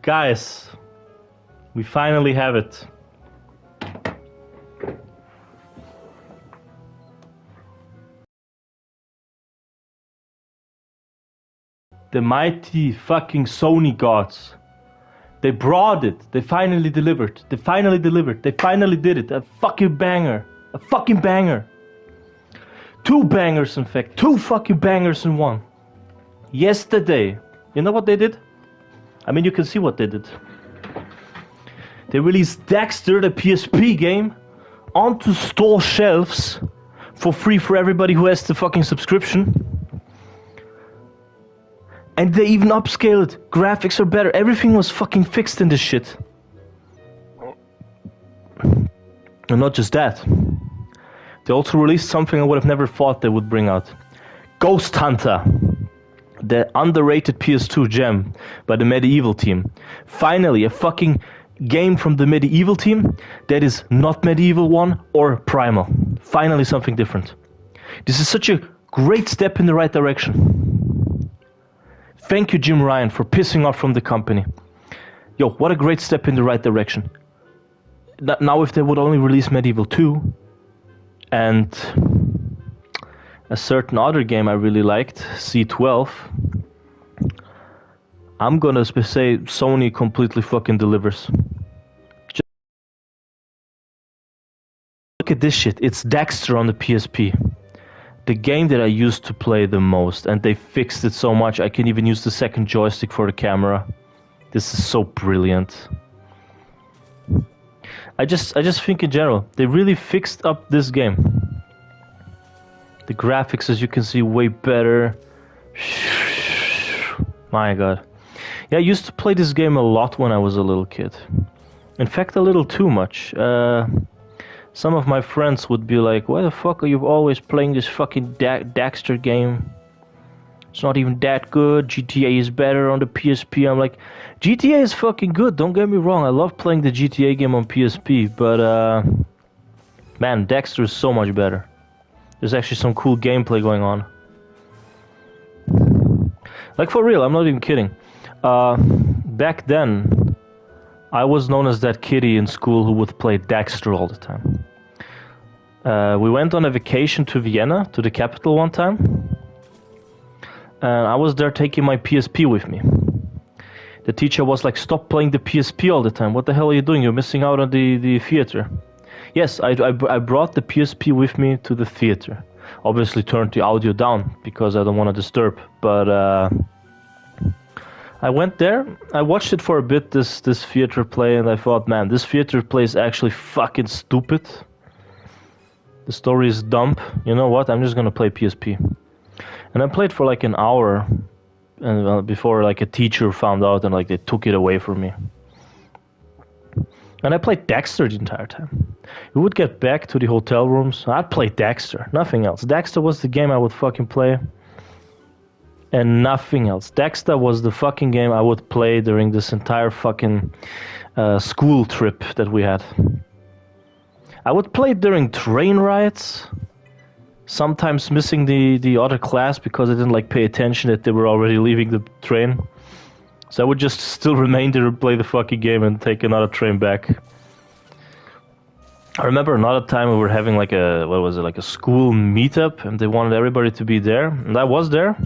Guys, we finally have it. The mighty fucking Sony gods. They brought it. They finally delivered. They finally delivered. They finally did it. A fucking banger. A fucking banger. 2 bangers, in fact. 2 fucking bangers in one. Yesterday. You know what they did? I mean, you can see what they did. They released Daxter, the PSP game, onto store shelves for free for everybody who has the fucking subscription. And they even upscaled it. Graphics are better. Everything was fucking fixed in this shit. And not just that. They also released something I would have never thought they would bring out. Ghost Hunter. The underrated PS2 gem by the Medieval team. Finally, a fucking game from the Medieval team that is not Medieval 1 or Primal. Finally something different. This is such a great step in the right direction. Thank you, Jim Ryan, for pissing off from the company. Yo, what a great step in the right direction. Now if they would only release Medieval 2 and a certain other game I really liked, C12, I'm gonna say Sony completely fucking delivers. Just look at this shit. It's Daxter on the PSP. The game that I used to play the most, and they fixed it so much I can even use the second joystick for the camera. This is so brilliant. I just think in general, they really fixed up this game. The graphics, as you can see, way better. My god. Yeah, I used to play this game a lot when I was a little kid. In fact, a little too much. Some of my friends would be like, why the fuck are you always playing this fucking Daxter game? It's not even that good. GTA is better on the PSP. I'm like, GTA is fucking good, don't get me wrong. I love playing the GTA game on PSP, but man, Daxter is so much better. There's actually some cool gameplay going on. Like, for real, I'm not even kidding. Back then, I was known as that kiddie in school who would play Daxter all the time. We went on a vacation to Vienna, to the capital one time. And I was there taking my PSP with me. The teacher was like, stop playing the PSP all the time. What the hell are you doing? You're missing out on the theater. Yes, I brought the PSP with me to the theater. Obviously turned the audio down because I don't want to disturb. But I went there. I watched it for a bit, this theater play, and I thought, man, this theater play is actually fucking stupid. The story is dumb. You know what? I'm just gonna play PSP. And I played for like an hour, and before like a teacher found out and like they took it away from me. And I played Daxter the entire time. We would get back to the hotel rooms. I'd play Daxter, nothing else. Daxter was the game I would fucking play. And nothing else. Daxter was the fucking game I would play during this entire fucking school trip that we had. I would play it during train rides. Sometimes missing the other class because I didn't like pay attention that they were already leaving the train. So I would just still remain there and play the fucking game and take another train back. I remember another time we were having like a, what was it, like a school meetup, and they wanted everybody to be there, and I was there.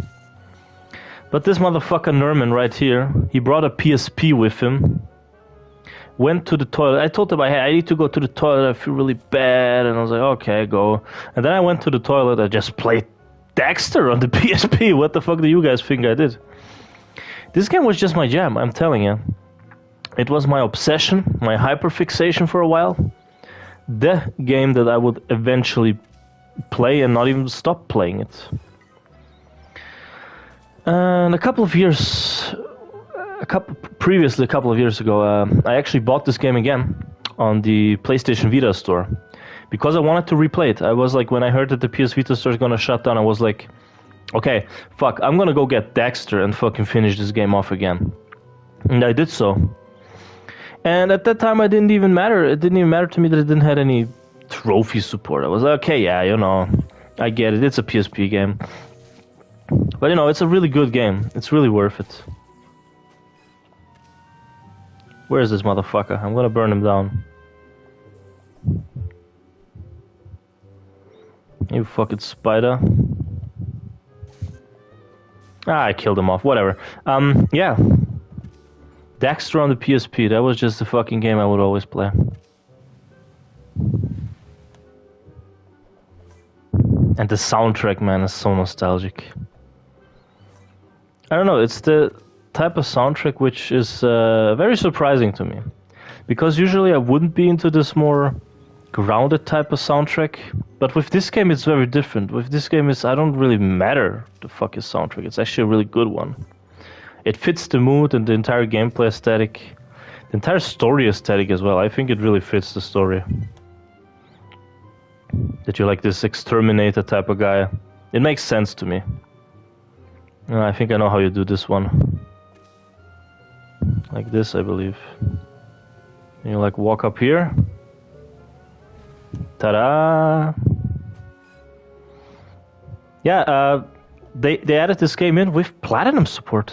But this motherfucker Nerman right here, he brought a PSP with him, went to the toilet. I told him I need to go to the toilet, I feel really bad, and I was like, okay, go. And then I went to the toilet, I just played Daxter on the PSP. What the fuck do you guys think I did? This game was just my jam, I'm telling you. It was my obsession, my hyperfixation for a while. The game that I would eventually play and not even stop playing it. And a couple of years ago, I actually bought this game again on the PlayStation Vita store because I wanted to replay it. I was like, when I heard that the PS Vita store is gonna shut down, I was like, okay, fuck, I'm gonna go get Daxter and fucking finish this game off again. And I did so. And at that time, it didn't even matter to me that it didn't have any trophy support. I was like, okay, yeah, you know, I get it, it's a PSP game. But you know, it's a really good game. It's really worth it. Where is this motherfucker? I'm gonna burn him down. You fucking spider. Ah, I killed him off. Whatever. Yeah. Daxter on the PSP. That was just the fucking game I would always play. And the soundtrack, man, is so nostalgic. I don't know, it's the type of soundtrack which is very surprising to me. Because usually I wouldn't be into this more grounded type of soundtrack. But with this game it's very different. With this game I don't really matter the fuck is soundtrack. It's actually a really good one. It fits the mood and the entire gameplay aesthetic. The entire story aesthetic as well. I think it really fits the story. That you're like this exterminator type of guy. It makes sense to me. I think I know how you do this one. Like this, I believe. And you like walk up here. Ta-da! Yeah, they added this game in with platinum support.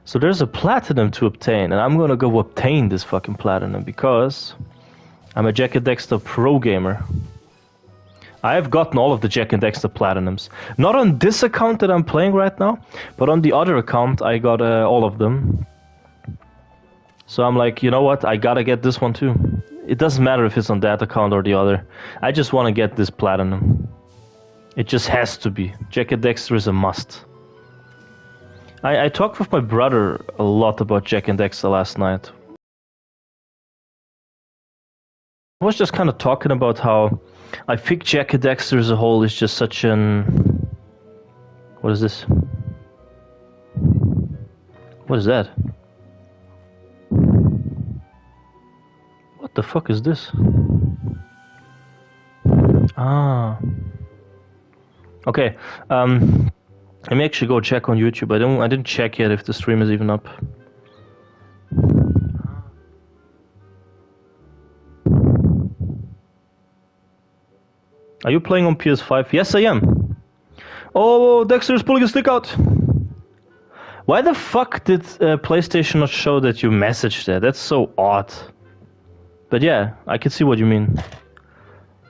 So there's a platinum to obtain, and I'm gonna go obtain this fucking platinum because I'm a Jak and Daxter pro gamer. I have gotten all of the Jak and Daxter platinums. Not on this account that I'm playing right now, but on the other account I got all of them. So I'm like, you know what, I gotta get this one too. It doesn't matter if it's on that account or the other. I just want to get this platinum. It just has to be. Jak and Daxter is a must. I talked with my brother a lot about Jak and Daxter last night. I was just kind of talking about how I think Jak and Daxter as a whole is just such an... What is this? What is that? What the fuck is this? Ah. Okay. Let me actually go check on YouTube. I didn't check yet if the stream is even up. Are you playing on PS5? Yes, I am. Oh, Daxter is pulling a stick out. Why the fuck did PlayStation not show that you messaged that? That's so odd. But yeah, I can see what you mean.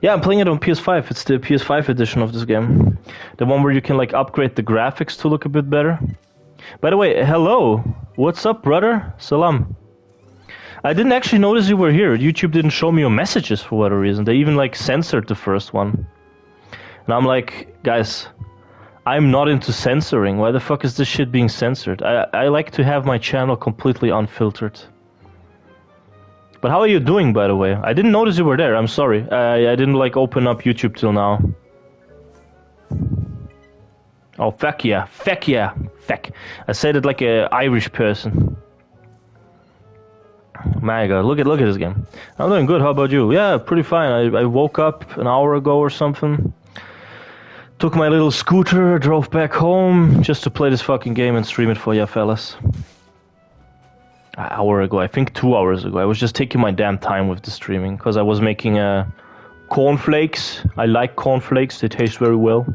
Yeah, I'm playing it on PS5. It's the PS5 edition of this game. The one where you can like upgrade the graphics to look a bit better. By the way, hello. What's up, brother? Salam. I didn't actually notice you were here. YouTube didn't show me your messages for whatever reason. They even like censored the first one. And I'm like, guys, I'm not into censoring. Why the fuck is this shit being censored? I like to have my channel completely unfiltered. But how are you doing, by the way? I didn't notice you were there. I'm sorry. I didn't like open up YouTube till now. Oh, fuck yeah. Fuck yeah. Fuck. I said it like an Irish person. My god, look at this game. I'm doing good. How about you? Yeah, pretty fine. I woke up an hour ago or something. Took my little scooter, drove back home just to play this fucking game and stream it for ya fellas. An hour ago, I think 2 hours ago. I was just taking my damn time with the streaming because I was making cornflakes. I like cornflakes. They taste very well.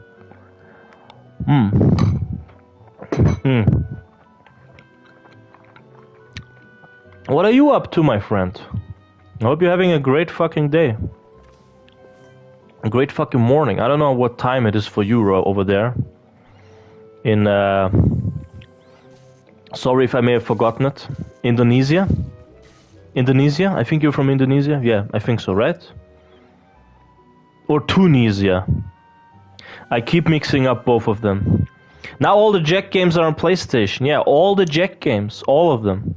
What are you up to, my friend? I hope you're having a great fucking day. A great fucking morning. I don't know what time it is for you over there. In, sorry if I may have forgotten it. Indonesia? Indonesia? I think you're from Indonesia? Yeah, I think so, right? Or Tunisia. I keep mixing up both of them. Now all the Jak games are on PlayStation. Yeah, all the Jak games. All of them.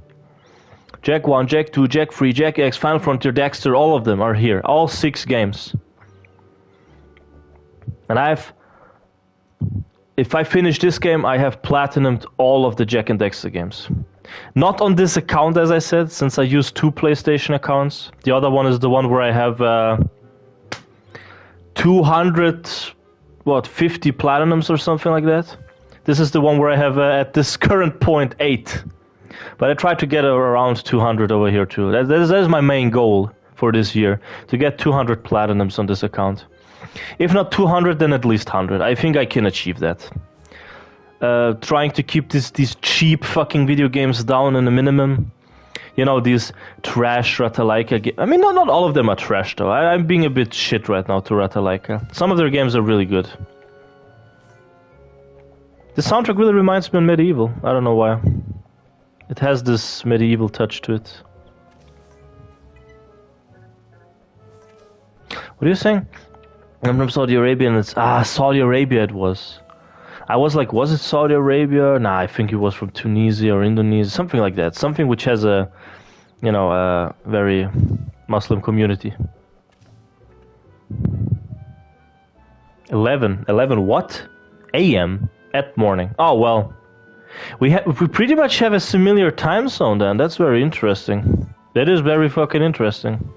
Jak 1, Jak 2, Jak 3, Jak X, Final Frontier, Daxter, all of them are here. All 6 games. And if I finish this game, I have platinumed all of the Jak and Daxter games. Not on this account, as I said, since I use 2 PlayStation accounts. The other one is the one where I have 250 platinums or something like that. This is the one where I have, at this current point, 8. But I try to get around 200 over here too. That is my main goal for this year, to get 200 platinums on this account. If not 200, then at least 100. I think I can achieve that. Trying to keep these cheap fucking video games down in the minimum. You know, these trash Ratalaika games. I mean, not all of them are trash, though. I'm being a bit shit right now to Ratalaika. Some of their games are really good. The soundtrack really reminds me of Medieval. I don't know why. It has this medieval touch to it. What are you saying? I'm from Saudi Arabia and it's... Saudi Arabia it was. I was like, was it Saudi Arabia? Nah, I think it was from Tunisia or Indonesia. Something like that. Something which has a, you know, a very Muslim community. 11 what? AM at morning. Oh, well. We pretty much have a similar time zone then. That's very interesting. That is very fucking interesting.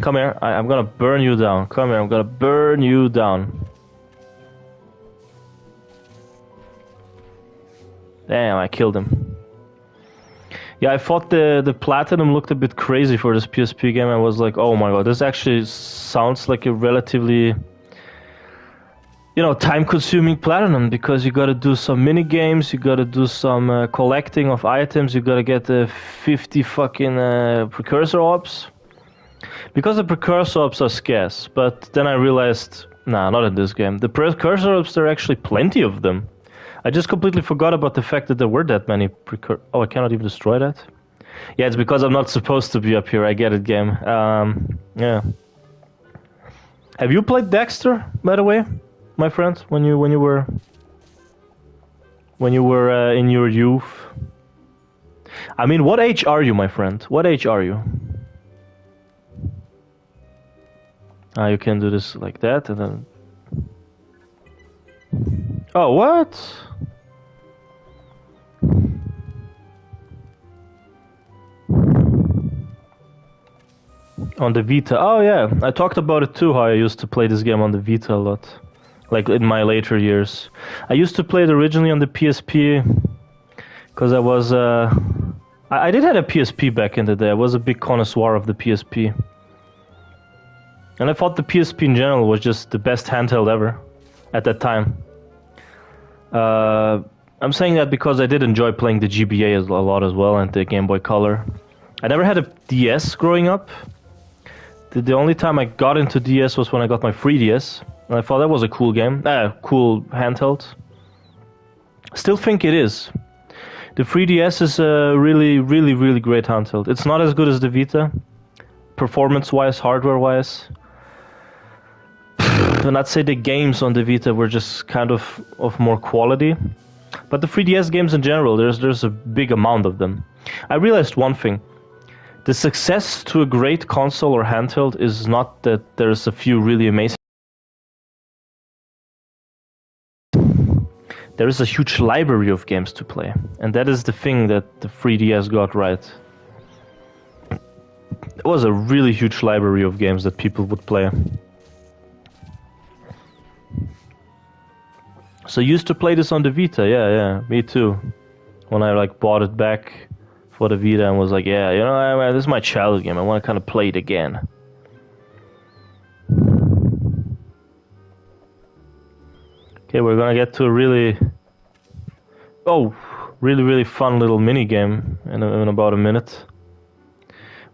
Come here, I'm gonna burn you down. Come here, I'm gonna burn you down. Damn, I killed him. Yeah, I thought the platinum looked a bit crazy for this PSP game. I was like, oh my god, this actually sounds like a relatively, you know, time-consuming platinum, because you gotta do some mini games, you gotta do some collecting of items, you gotta get the 50 fucking precursor orbs. Because the precursor orbs are scarce, but then I realized, nah, not in this game. The precursor orbs, there are actually plenty of them. I just completely forgot about the fact that there were that many precursor... Oh, I cannot even destroy that? Yeah, it's because I'm not supposed to be up here. I get it, game. Yeah. Have you played Daxter, by the way, my friend? When you were in your youth? I mean, what age are you, my friend? What age are you? You can do this like that, and then... Oh, what? On the Vita. Oh, yeah. I talked about it too, how I used to play this game on the Vita a lot. Like, in my later years. I used to play it originally on the PSP, because I was... I did have a PSP back in the day. I was a big connoisseur of the PSP. And I thought the PSP in general was just the best handheld ever at that time. I'm saying that because I did enjoy playing the GBA a lot as well, and the Game Boy Color. I never had a DS growing up. The only time I got into DS was when I got my 3DS, and I thought that was a cool game, cool handheld. Still think it is. The 3DS is a really, really, really great handheld. It's not as good as the Vita, performance-wise, hardware-wise. And I'd say the games on the Vita were just kind of more quality. But the 3DS games in general, there's a big amount of them. I realized one thing. The success to a great console or handheld is not that there's a few really amazing. There is a huge library of games to play. And that is the thing that the 3DS got right. It was a really huge library of games that people would play. So I used to play this on the Vita, yeah, me too. When I like bought it back for the Vita and was like, yeah, you know, this is my childhood game. I want to kind of play it again. Okay, we're gonna get to a really, really fun little mini game in about a minute.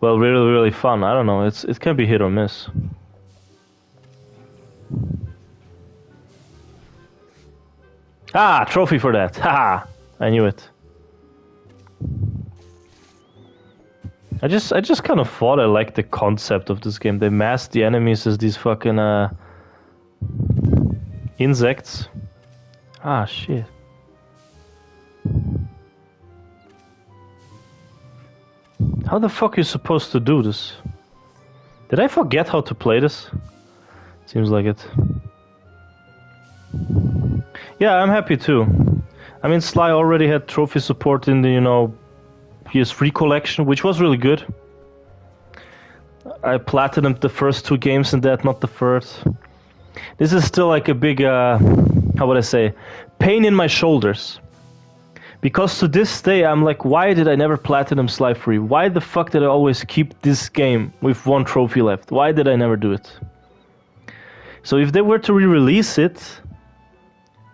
Well, really fun. I don't know. It can be hit or miss. Ah, trophy for that. Haha, I knew it. I just kind of thought I liked the concept of this game. They masked the enemies as these fucking insects. Ah, shit. How the fuck are you supposed to do this? Did I forget how to play this? Seems like it. Yeah, I'm happy too. I mean, Sly already had trophy support in the, you know, PS3 collection, which was really good. I platinumed the first 2 games in that, not the third. This is still like a big, how would I say, pain in my shoulders. Because to this day, I'm like, why did I never platinum Sly 3? Why the fuck did I always keep this game with 1 trophy left? Why did I never do it? So if they were to re-release it,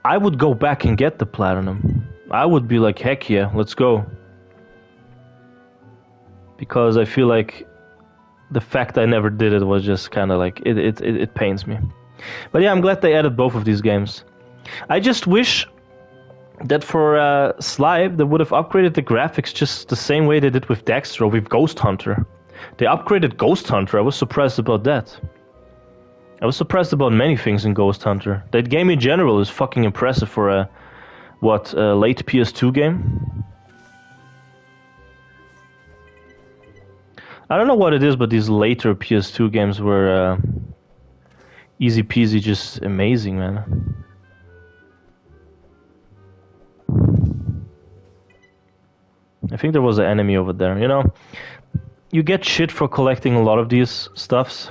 I would go back and get the platinum. I would be like, heck yeah, let's go. because I feel like the fact I never did it was just kind of like it pains me. But yeah, I'm glad they added both of these games. I just wish that for Sly they would have upgraded the graphics just the same way they did with Daxter or with Ghost Hunter. They upgraded Ghost Hunter. I was surprised about that. I was surprised about many things in Ghost Hunter. That game in general is fucking impressive for a late PS2 game. I don't know what it is, but these later PS2 games were easy peasy, just amazing, man. I think there was an enemy over there. You know, you get shit for collecting a lot of these stuffs,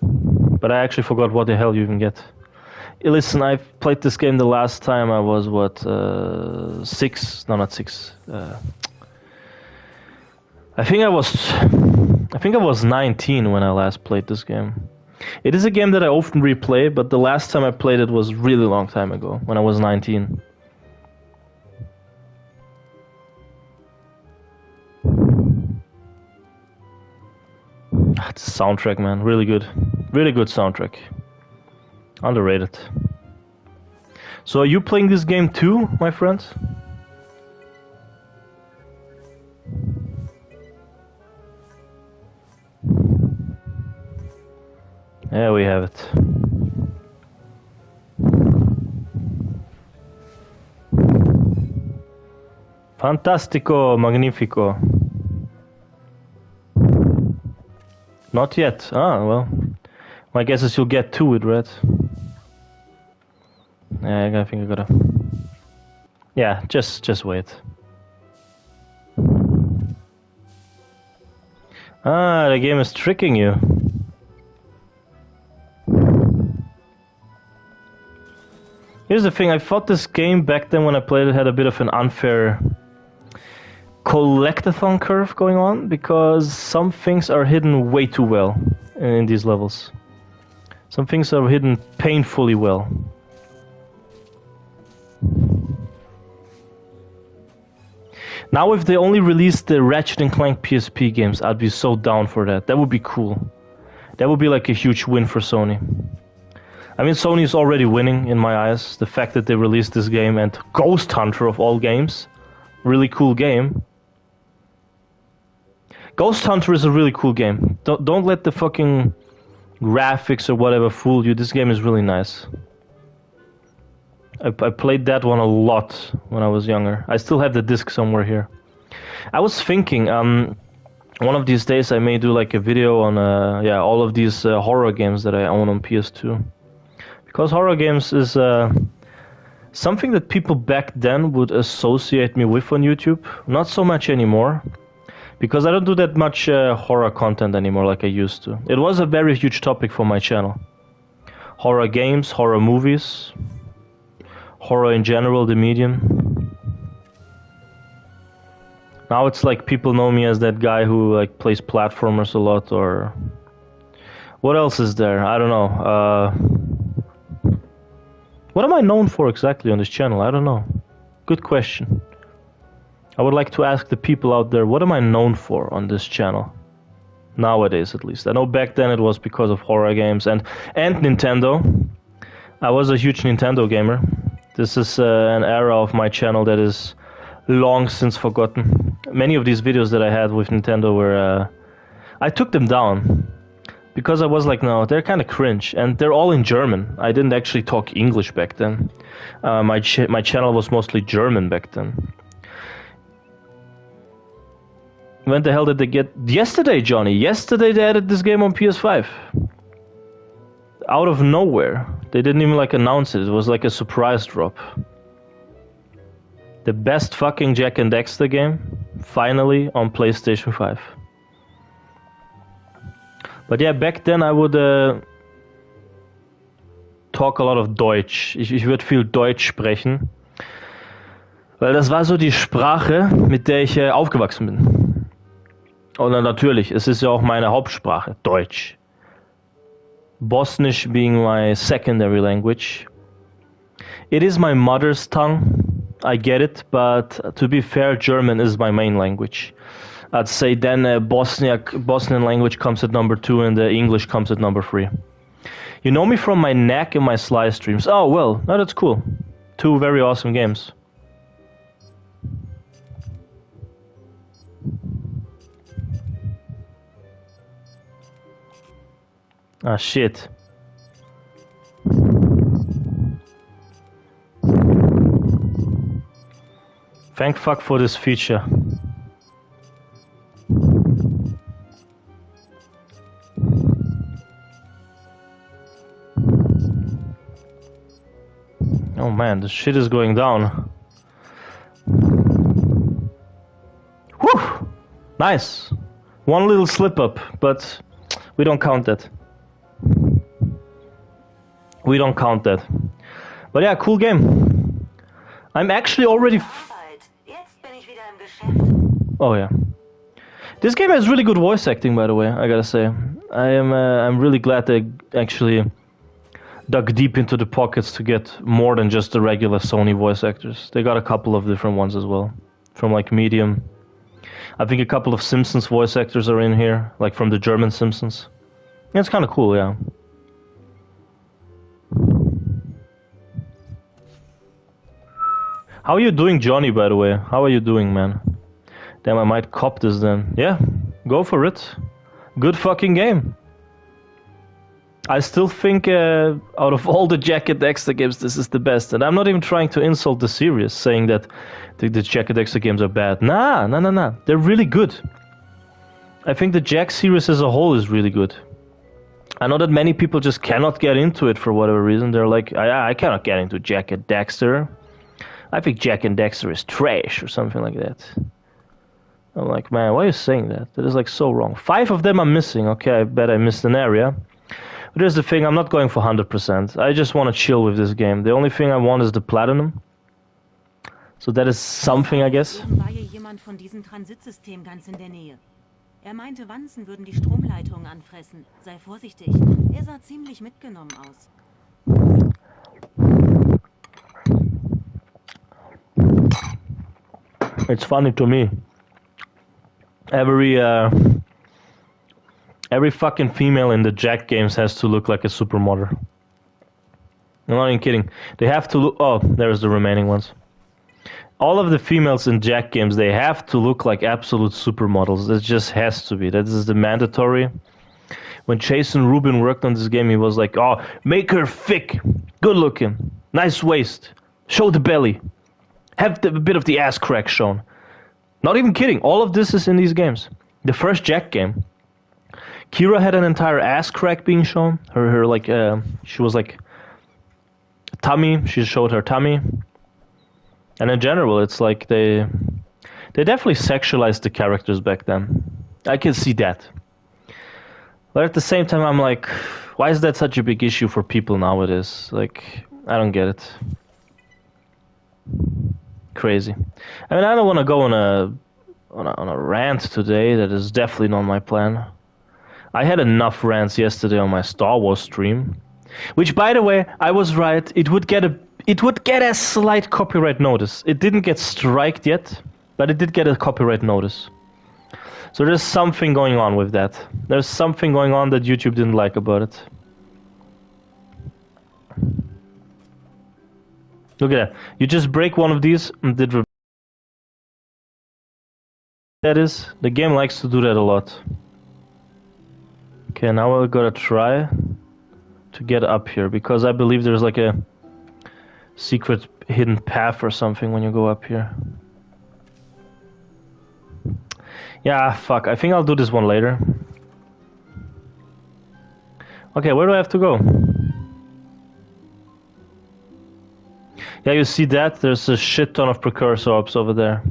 but I actually forgot what the hell you even get. Listen, I played this game the last time I was, what, 6? No, not 6. I think I was 19 when I last played this game. It is a game that I often replay, but the last time I played it was really long time ago, when I was 19. The soundtrack, man, really good. Really good soundtrack. Underrated. So are you playing this game too, my friends? There we have it. Fantastico, magnifico. Not yet. Ah, well. My guess is you'll get to it, right? Yeah, I think I gotta... Yeah, just wait. Ah, the game is tricking you. Here's the thing, I thought this game back then when I played it had a bit of an unfair collectathon curve going on, because some things are hidden way too well in these levels. Some things are hidden painfully well. Now if they only released the Ratchet & Clank PSP games, I'd be so down for that. That would be cool. That would be like a huge win for Sony. I mean, Sony is already winning in my eyes. The fact that they released this game, and Ghost Hunter of all games, really cool game. Ghost Hunter is a really cool game. Don't let the fucking graphics or whatever fool you. This game is really nice. I played that one a lot when I was younger. I still have the disc somewhere here. I was thinking, one of these days I may do like a video on all of these horror games that I own on PS2. Because horror games is something that people back then would associate me with on YouTube. Not so much anymore. Because I don't do that much horror content anymore like I used to. It was a very huge topic for my channel. Horror games, horror movies, horror in general, the medium. Now it's like people know me as that guy who like plays platformers a lot, or... What else is there? I don't know. What am I known for exactly on this channel? I don't know. Good question. I would like to ask the people out there, what am I known for on this channel? Nowadays, at least. I know back then it was because of horror games and Nintendo. I was a huge Nintendo gamer. This is an era of my channel that is long since forgotten. Many of these videos that I had with Nintendo were... I took them down. Because I was like, no, they're kind of cringe. And they're all in German. I didn't actually talk English back then. My channel was mostly German back then. When the hell did they get... Yesterday, Johnny. Yesterday they added this game on PS5. Out of nowhere. They didn't even like announce it. It was like a surprise drop. The best fucking Jak and Daxter game. Finally on PlayStation 5. But yeah, back then I would talk a lot of Deutsch. Ich würde viel Deutsch sprechen. Weil das war so die Sprache, mit der ich aufgewachsen bin. Und natürlich, es ist ja auch meine Hauptsprache, Deutsch. Bosnisch being my secondary language. It is my mother's tongue, I get it, but to be fair, German is my main language. I'd say then Bosnian language comes at number 2 and English comes at number 3. You know me from my Knack and my Sly streams. Oh, well, no, that's cool. 2 very awesome games. Ah, shit. Thank fuck for this feature. Oh man, the shit is going down. Whew! Nice! One little slip up, but we don't count that. We don't count that. But yeah, cool game. I'm actually already... Oh yeah. This game has really good voice acting, by the way, I gotta say. I'm really glad they actually dug deep into the pockets to get more than just the regular Sony voice actors. They got a couple of different ones as well. From like Medium. I think a couple of Simpsons voice actors are in here, like from the German Simpsons. It's kind of cool, yeah. How are you doing, Johnny, by the way? How are you doing, man? Damn, I might cop this then. Yeah, go for it. Good fucking game. I still think out of all the Jak and Daxter games, this is the best. And I'm not even trying to insult the series, saying that the Jak and Daxter games are bad. Nah. They're really good. I think the Jak series as a whole is really good. I know that many people just cannot get into it for whatever reason. They're like, I cannot get into Jak and Daxter. I think Jak and Daxter is trash or something like that. I'm like, man, why are you saying that? That is like so wrong. 5 of them are missing. Okay, I bet I missed an area. But here's the thing, I'm not going for 100%. I just want to chill with this game. The only thing I want is the platinum. So that is something, I guess. War hier jemand von diesem Transitsystem ganz in der Nähe. Er meinte, Wanzen würden die Stromleitungen anfressen. Sei vorsichtig. Er sah ziemlich mitgenommen aus. It's funny to me. Every fucking female in the Jak games has to look like a supermodel. I'm not even kidding. They have to look... Oh, there's the remaining ones. All of the females in Jak games, they have to look like absolute supermodels. It just has to be. That is the mandatory. When Jason Rubin worked on this game, he was like, oh, make her thick, good looking, nice waist, show the belly, have a bit of the ass crack shown. Not even kidding. All of this is in these games. The first Jak game, Kira had an entire ass crack being shown. Her like, she was like, tummy. She showed her tummy. And in general, it's like they definitely sexualized the characters back then. I can see that. But at the same time, I'm like, why is that such a big issue for people nowadays? Like, I don't get it. Crazy. I mean, I don't want to go on a rant today. That is definitely not my plan. I had enough rants yesterday on my Star Wars stream, which, by the way, I was right. It would get a slight copyright notice. It didn't get striked yet, but it did get a copyright notice. So there's something going on with that. There's something going on that YouTube didn't like about it. Look at that. You just break one of these and did... That is, the game likes to do that a lot. Okay, now we're gonna try to get up here, because I believe there's like a secret hidden path or something when you go up here. Yeah, fuck. I think I'll do this one later. Okay, where do I have to go? Yeah, you see that? There's a shit ton of precursor orbs over there.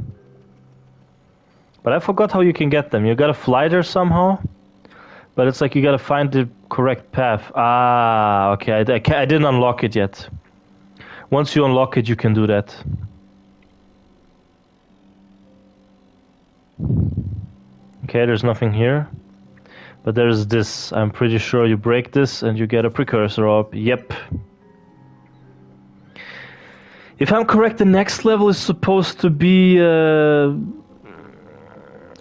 But I forgot how you can get them. You gotta fly there somehow. But it's like you gotta find the correct path. Ah, okay. I didn't unlock it yet. Once you unlock it, you can do that. Okay, there's nothing here. But there's this. I'm pretty sure you break this and you get a precursor orb. Yep. If I'm correct, the next level is supposed to be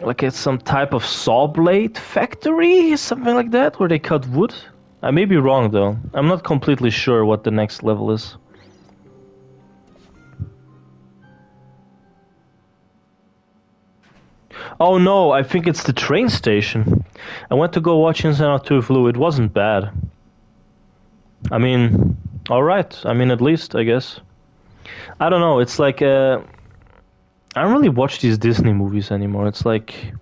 like it's some type of saw blade factory, something like that, where they cut wood. I may be wrong though. I'm not completely sure what the next level is. Oh no, I think it's the train station. I went to go watch Inside Out 2 Flu. It wasn't bad. I mean, alright. I mean, at least, I guess. I don't know, it's like, I don't really watch these Disney movies anymore. It's like,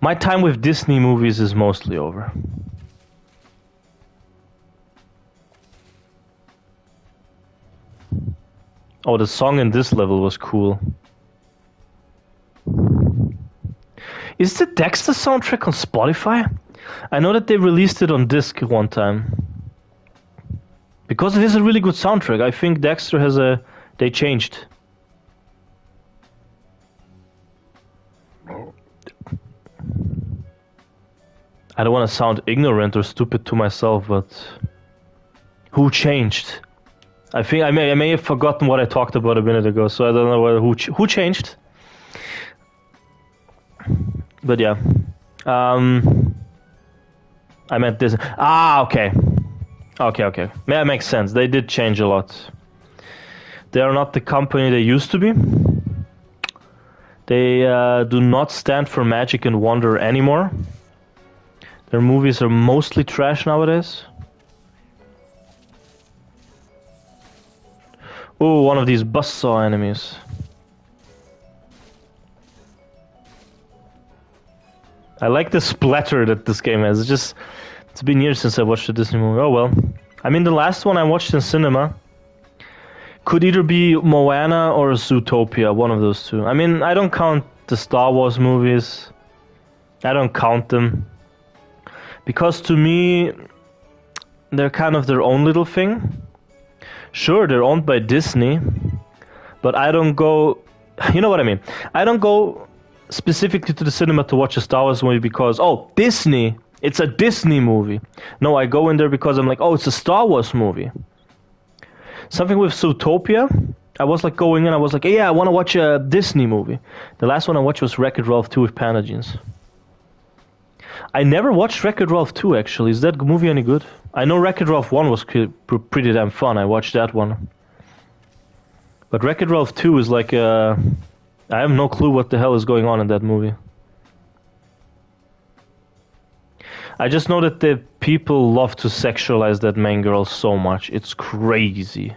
my time with Disney movies is mostly over. Oh, the song in this level was cool. Is the Daxter soundtrack on Spotify? I know that they released it on disc one time. Because it is a really good soundtrack. I think Daxter has a... They changed. I don't want to sound ignorant or stupid to myself, but... Who changed? I think I may have forgotten what I talked about a minute ago, so I don't know who changed. But yeah. I meant this. Ah, okay. Okay. That makes sense. They did change a lot. They are not the company they used to be. They do not stand for magic and wonder anymore. Their movies are mostly trash nowadays. Oh, one of these buzzsaw enemies. I like the splatter that this game has. It's been years since I watched a Disney movie. Oh well. I mean, the last one I watched in cinema could either be Moana or Zootopia, one of those two. I mean, I don't count the Star Wars movies. I don't count them. Because to me, they're kind of their own little thing. Sure, they're owned by Disney, but I don't go... You know what I mean? I don't go specifically to the cinema to watch a Star Wars movie because, oh, Disney, it's a Disney movie. No, I go in there because I'm like, oh, it's a Star Wars movie. Something with Zootopia, I was like going in, I was like, yeah, I want to watch a Disney movie. The last one I watched was Wreck-It Ralph 2 with Panda Jeans. I never watched Wreck-It Ralph 2 actually. Is that movie any good? I know Wreck-It Ralph 1 was pretty damn fun. I watched that one. But Wreck-It Ralph 2 is like I have no clue what the hell is going on in that movie. I just know that the people love to sexualize that main girl so much. It's crazy.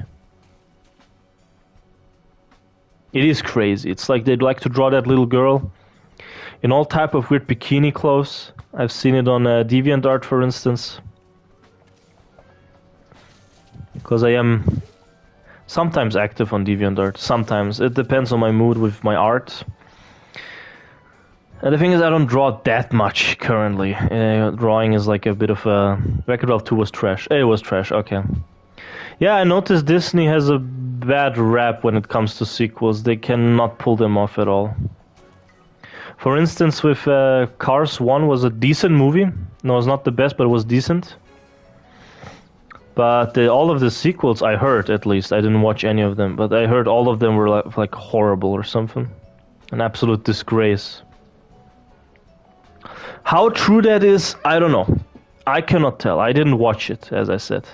It is crazy. It's like they'd like to draw that little girl in all type of weird bikini clothes. I've seen it on DeviantArt, for instance. Because I am sometimes active on DeviantArt. Sometimes. It depends on my mood with my art. And the thing is, I don't draw that much currently. Drawing is like a bit of a... Wreck-It Ralph 2 was trash. It was trash, okay. Yeah, I noticed Disney has a bad rap when it comes to sequels. They cannot pull them off at all. For instance, with Cars 1 was a decent movie. No, it's not the best, but it was decent. But all of the sequels I heard, at least, I didn't watch any of them, but I heard all of them were like horrible or something. An absolute disgrace. How true that is, I don't know. I cannot tell. I didn't watch it, as I said.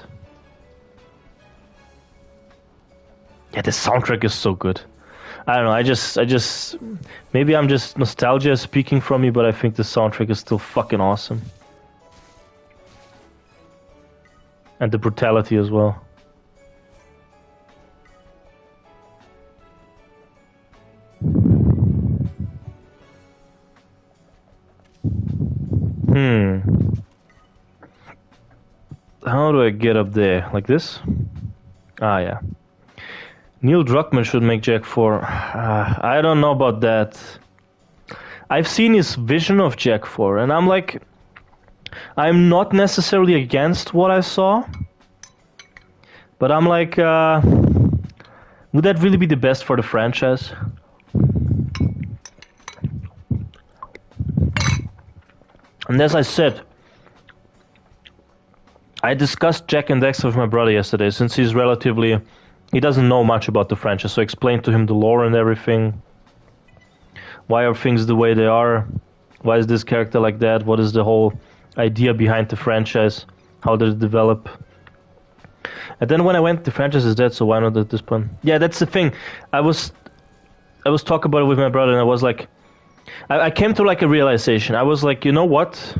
Yeah, the soundtrack is so good. I don't know, I just... Maybe I'm just nostalgia speaking from me, but I think the soundtrack is still fucking awesome. And the brutality as well. How do I get up there? Like this? Ah, yeah. Neil Druckmann should make Jack 4. I don't know about that. I've seen his vision of Jack 4, and I'm like... I'm not necessarily against what I saw. But I'm like... would that really be the best for the franchise? And as I said... I discussed Jack and Daxter with my brother yesterday, since he's relatively... He doesn't know much about the franchise, so I explained to him the lore and everything. Why are things the way they are? Why is this character like that? What is the whole idea behind the franchise? How did it develop? And then when I went, the franchise is dead, so why not at this point? Yeah, that's the thing. I was talking about it with my brother, and I was like, I came to like a realization. I was like, you know what?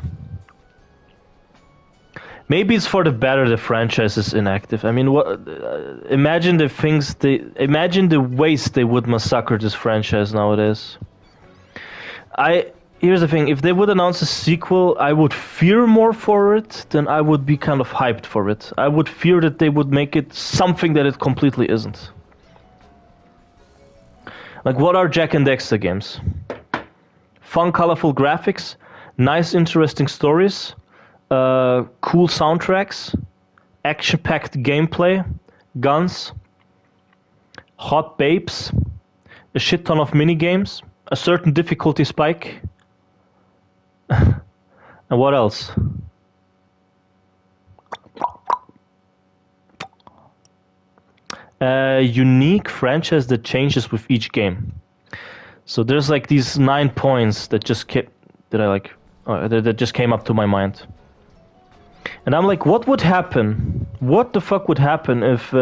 Maybe it's for the better the franchise is inactive. I mean, imagine the ways they would massacre this franchise nowadays. Here's the thing, if they would announce a sequel, I would fear more for it than I would be kind of hyped for it. I would fear that they would make it something that it completely isn't. Like, what are Jak and Daxter games? Fun, colorful graphics, nice, interesting stories, cool soundtracks, action-packed gameplay, guns, hot babes, a shit ton of minigames, a certain difficulty spike, and what else? A unique franchise that changes with each game. So there's like these 9 points that just that just came up to my mind. And I'm like, what would happen? What the fuck would happen if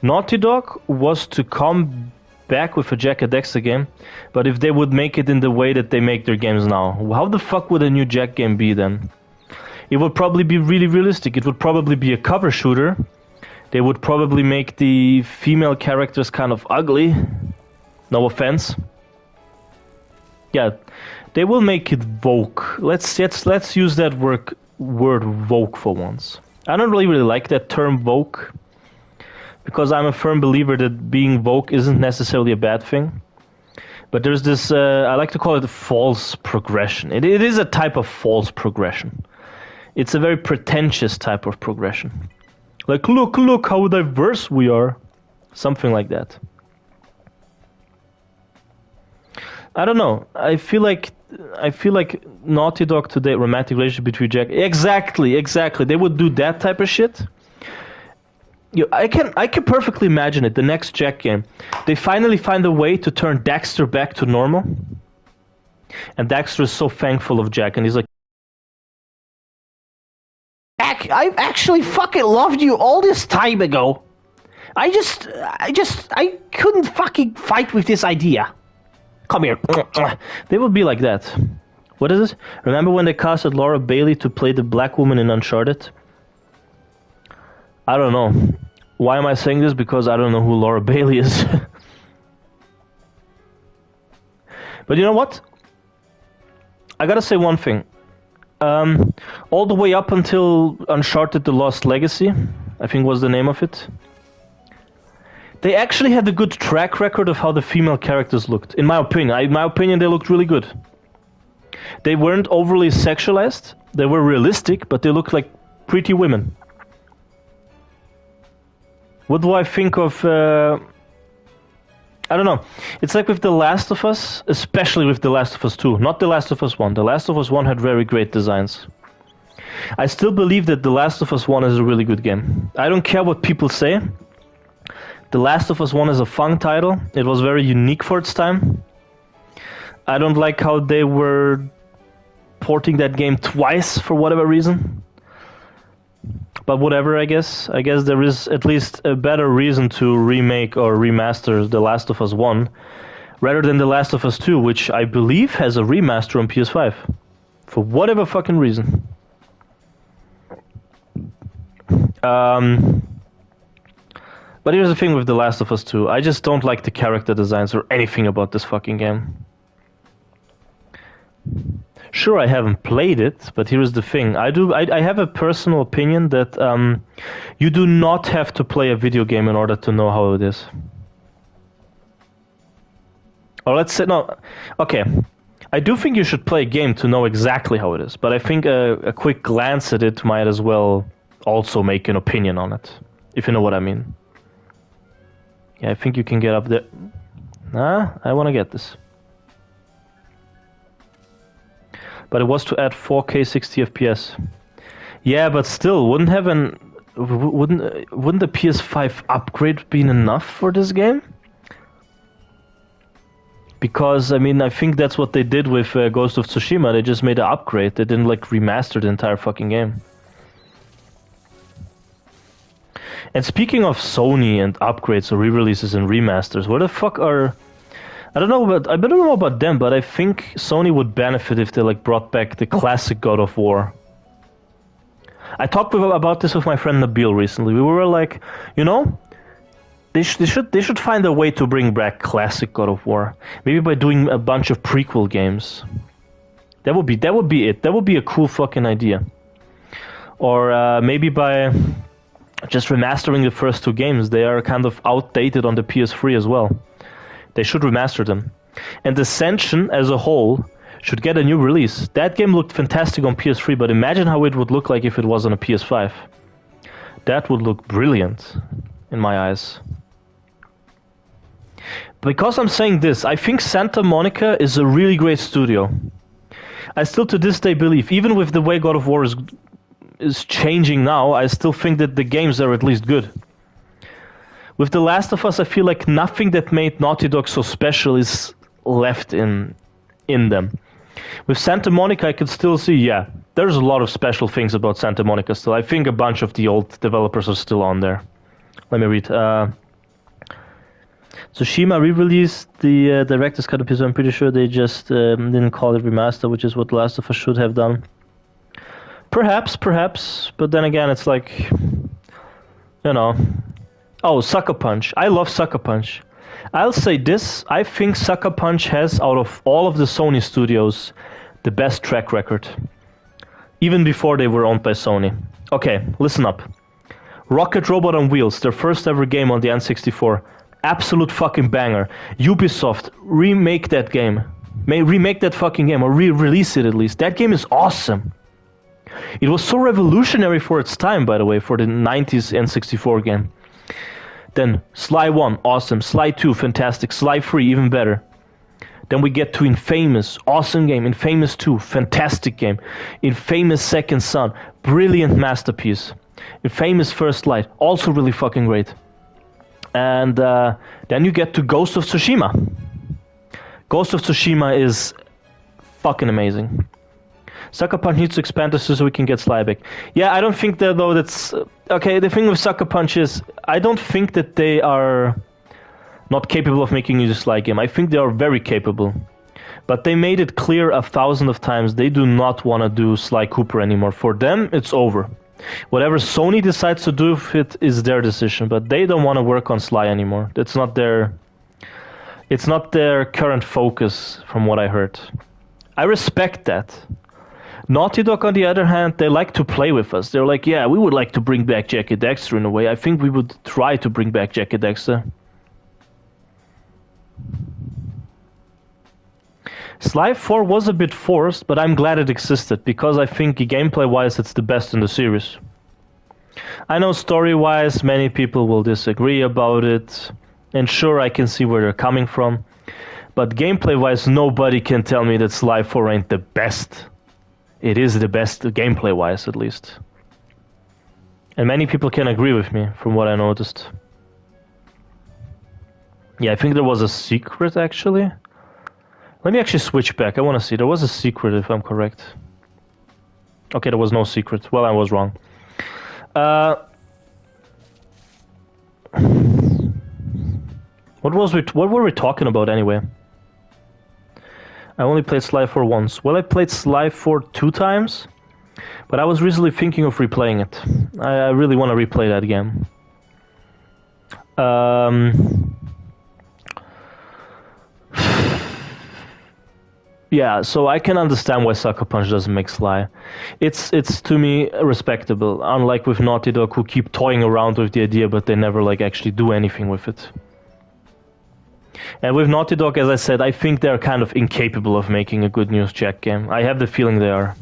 Naughty Dog was to come back with a Jak and Daxter game, but if they would make it in the way that they make their games now? How the fuck would a new Jak game be then? It would probably be really realistic. It would probably be a cover shooter. They would probably make the female characters kind of ugly. No offense. Yeah, they will make it woke. Let's use that word woke for once. I don't really like that term woke, because I'm a firm believer that being woke isn't necessarily a bad thing. But there's this, I like to call it a false progression. It is a type of false progression. It's a very pretentious type of progression. Like, look how diverse we are. Something like that. I don't know. I feel like Naughty Dog today, romantic relationship between Jak. Exactly. They would do that type of shit. I can perfectly imagine it. The next Jak game, they finally find a way to turn Daxter back to normal, and Daxter is so thankful of Jak, and he's like, I actually fucking loved you all this time ago. I couldn't fucking fight with this idea. Come here. They would be like that. What is it? Remember when they casted Laura Bailey to play the black woman in Uncharted? I don't know. Why am I saying this? Because I don't know who Laura Bailey is. But you know what? I gotta say one thing. All the way up until Uncharted The Lost Legacy, I think was the name of it, they actually had a good track record of how the female characters looked. In my opinion, they looked really good. They weren't overly sexualized. They were realistic, but they looked like pretty women. What do I think of... I don't know. It's like with The Last of Us, especially with The Last of Us 2. Not The Last of Us 1. The Last of Us 1 had very great designs. I still believe that The Last of Us 1 is a really good game. I don't care what people say. The Last of Us 1 is a fun title. It was very unique for its time. I don't like how they were porting that game twice for whatever reason. But whatever, I guess. I guess there is at least a better reason to remake or remaster The Last of Us 1 rather than The Last of Us 2, which I believe has a remaster on PS5. For whatever fucking reason. But here's the thing with The Last of Us 2. I just don't like the character designs or anything about this fucking game. Sure, I haven't played it, but here's the thing. I have a personal opinion that you do not have to play a video game in order to know how it is. Or let's say, no, okay. I do think you should play a game to know exactly how it is, but I think a quick glance at it might as well also make an opinion on it, if you know what I mean. Yeah, I think you can get up there. I want to get this. But it was to add 4K 60 FPS. Yeah, but still, wouldn't the PS5 upgrade been enough for this game? Because, I mean, I think that's what they did with Ghost of Tsushima. They just made an upgrade. They didn't, like, remaster the entire fucking game. And speaking of Sony and upgrades or re-releases and remasters, where the fuck are... I don't know about them, but I think Sony would benefit if they, like, brought back the classic God of War. I talked about this with my friend Nabil recently. We were like, you know... They should find a way to bring back classic God of War. Maybe by doing a bunch of prequel games. That would be it. That would be a cool fucking idea. Or maybe by just remastering the first two games. They are kind of outdated on the PS3 as well. They should remaster them. And Ascension as a whole should get a new release. That game looked fantastic on PS3, but imagine how it would look like if it was on a PS5. That would look brilliant in my eyes. Because I'm saying this, I think Santa Monica is a really great studio. I still to this day believe, even with the way God of War is changing now, I still think that the games are at least good. With The Last of Us, I feel like nothing that made Naughty Dog so special is left in them. With Santa Monica, I could still see, yeah, there's a lot of special things about Santa Monica still. I think a bunch of the old developers are still on there. Let me read. Tsushima re-released the director's cut episode. I'm pretty sure they just didn't call it remaster, which is what The Last of Us should have done. Perhaps, but then again, it's like, you know. Oh, Sucker Punch. I love Sucker Punch. I'll say this, I think Sucker Punch has, out of all of the Sony studios, the best track record. Even before they were owned by Sony. Okay, listen up. Rocket Robot on Wheels, their first ever game on the N64. Absolute fucking banger. Ubisoft, remake that game. Remake that fucking game, or re-release it at least. That game is awesome. It was so revolutionary for its time, by the way, for the 90s N64 game. Then Sly 1, awesome. Sly 2, fantastic. Sly 3, even better. Then we get to Infamous, awesome game. Infamous 2, fantastic game. Infamous Second Son, brilliant masterpiece. Infamous First Light, also really fucking great. And then you get to Ghost of Tsushima. Ghost of Tsushima is fucking amazing. Sucker Punch needs to expand this so we can get Sly back. Yeah, I don't think that, though, that's... Okay, the thing with Sucker Punch is, I don't think that they are not capable of making a Sly game. I think they are very capable. But they made it clear 1,000 of times they do not want to do Sly Cooper anymore. For them, it's over. Whatever Sony decides to do with it is their decision, but they don't want to work on Sly anymore. It's not their current focus, from what I heard. I respect that. Naughty Dog, on the other hand, they like to play with us. They're like, yeah, we would like to bring back Jackie Daxter in a way. I think we would try to bring back Jackie Daxter. Sly 4 was a bit forced, but I'm glad it existed, because I think gameplay-wise it's the best in the series. I know story-wise many people will disagree about it, and sure, I can see where they're coming from, but gameplay-wise nobody can tell me that Sly 4 ain't the best. It is the best gameplay-wise, at least. And many people can agree with me, from what I noticed. Yeah, I think there was a secret, actually. Let me actually switch back. I want to see. There was a secret, if I'm correct. Okay, there was no secret. Well, I was wrong. What were we talking about anyway? I only played Sly 4 once. Well, I played Sly 4 2 times, but I was recently thinking of replaying it. I really want to replay that game. Yeah, so I can understand why Sucker Punch doesn't make Sly. It's to me respectable, unlike with Naughty Dog, who keep toying around with the idea, but they never like actually do anything with it. And with Naughty Dog, as I said, I think they're kind of incapable of making a good news check game. I have the feeling they are.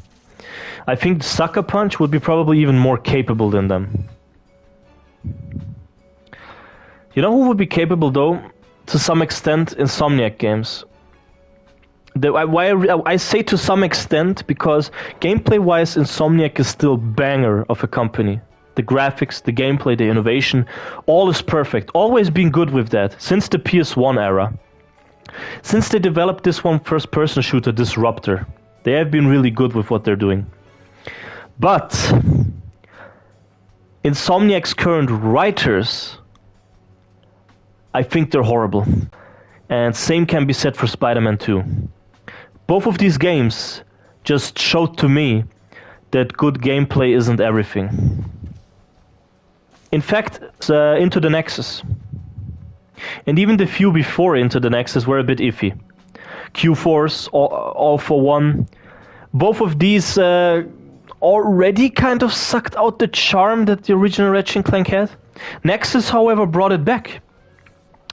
I think Sucker Punch would be probably even more capable than them. You know who would be capable, though? To some extent, Insomniac games. I say to some extent because gameplay-wise, Insomniac is still banger of a company. The graphics, the gameplay, the innovation, all is perfect. Always been good with that, since the PS1 era. Since they developed this one first-person shooter, Disruptor, they have been really good with what they're doing. But Insomniac's current writers, I think they're horrible. And same can be said for Spider-Man 2. Both of these games just showed to me that good gameplay isn't everything. In fact, Into the Nexus, and even the few before Into the Nexus were a bit iffy. Q-Force, All for One, both of these already kind of sucked out the charm that the original Ratchet & Clank had. Nexus, however, brought it back.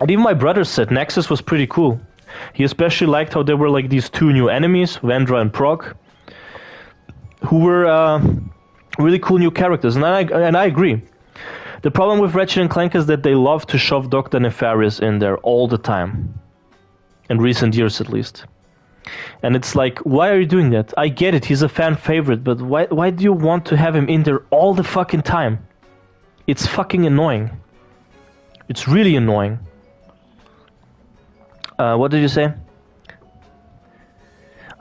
And even my brother said Nexus was pretty cool. He especially liked how there were like these two new enemies, Vendra and Prog, who were really cool new characters, and I agree. The problem with Ratchet & Clank is that they love to shove Dr. Nefarious in there all the time. In recent years, at least. And it's like, why are you doing that? I get it, he's a fan favorite, but why do you want to have him in there all the fucking time? It's fucking annoying. It's really annoying. What did you say?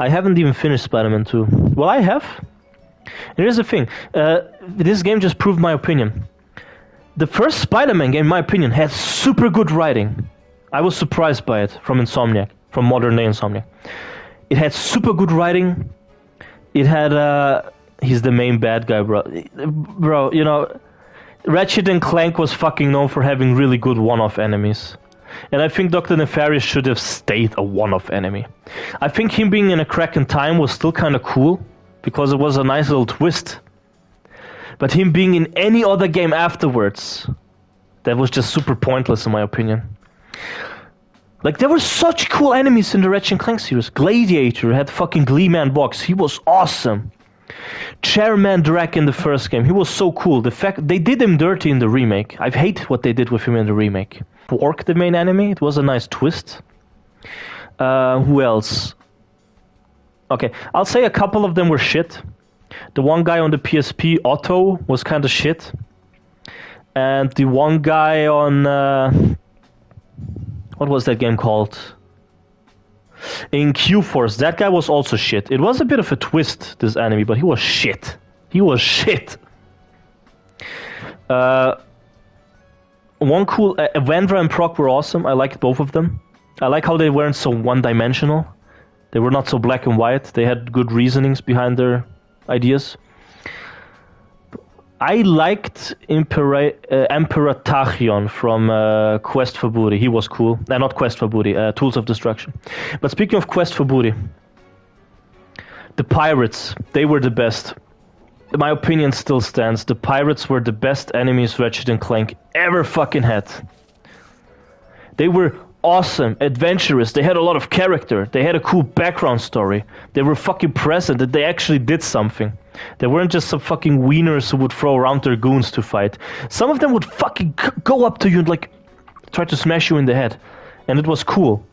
I haven't even finished Spider-Man 2. Well, I have. And here's the thing. This game just proved my opinion. The first Spider-Man game, in my opinion, had super good writing. I was surprised by it from Insomniac, from modern day Insomniac. It had super good writing. It had, he's the main bad guy, bro. Bro, you know, Ratchet & Clank was fucking known for having really good one-off enemies. And I think Dr. Nefarious should have stayed a one-off enemy. I think him being in a crack in time was still kind of cool, because it was a nice little twist. But him being in any other game afterwards, that was just super pointless in my opinion. Like, there were such cool enemies in the Ratchet & Clank series. Gladiator had fucking Gleeman Box, he was awesome. Chairman Drac in the first game, he was so cool. The fact they did him dirty in the remake. I hate what they did with him in the remake. Quark, the main enemy, it was a nice twist. Who else? Okay, I'll say a couple of them were shit. The one guy on the PSP, Otto, was kind of shit. And the one guy on... what was that game called? In Q-Force, that guy was also shit. It was a bit of a twist, this enemy, but he was shit. He was shit. One cool... Vendra and Proc were awesome. I liked both of them. I like how they weren't so one-dimensional. They were not so black and white. They had good reasonings behind their ideas. I liked Emperor Tachyon from Quest for Booty. He was cool. Not Quest for Booty, Tools of Destruction. But speaking of Quest for Booty, the pirates, they were the best. My opinion still stands. The pirates were the best enemies Ratchet & Clank ever fucking had. They were awesome, adventurous, they had a lot of character, they had a cool background story, they were fucking present, that they actually did something. They weren't just some fucking wieners who would throw around their goons to fight. Some of them would fucking go up to you and like try to smash you in the head. And it was cool.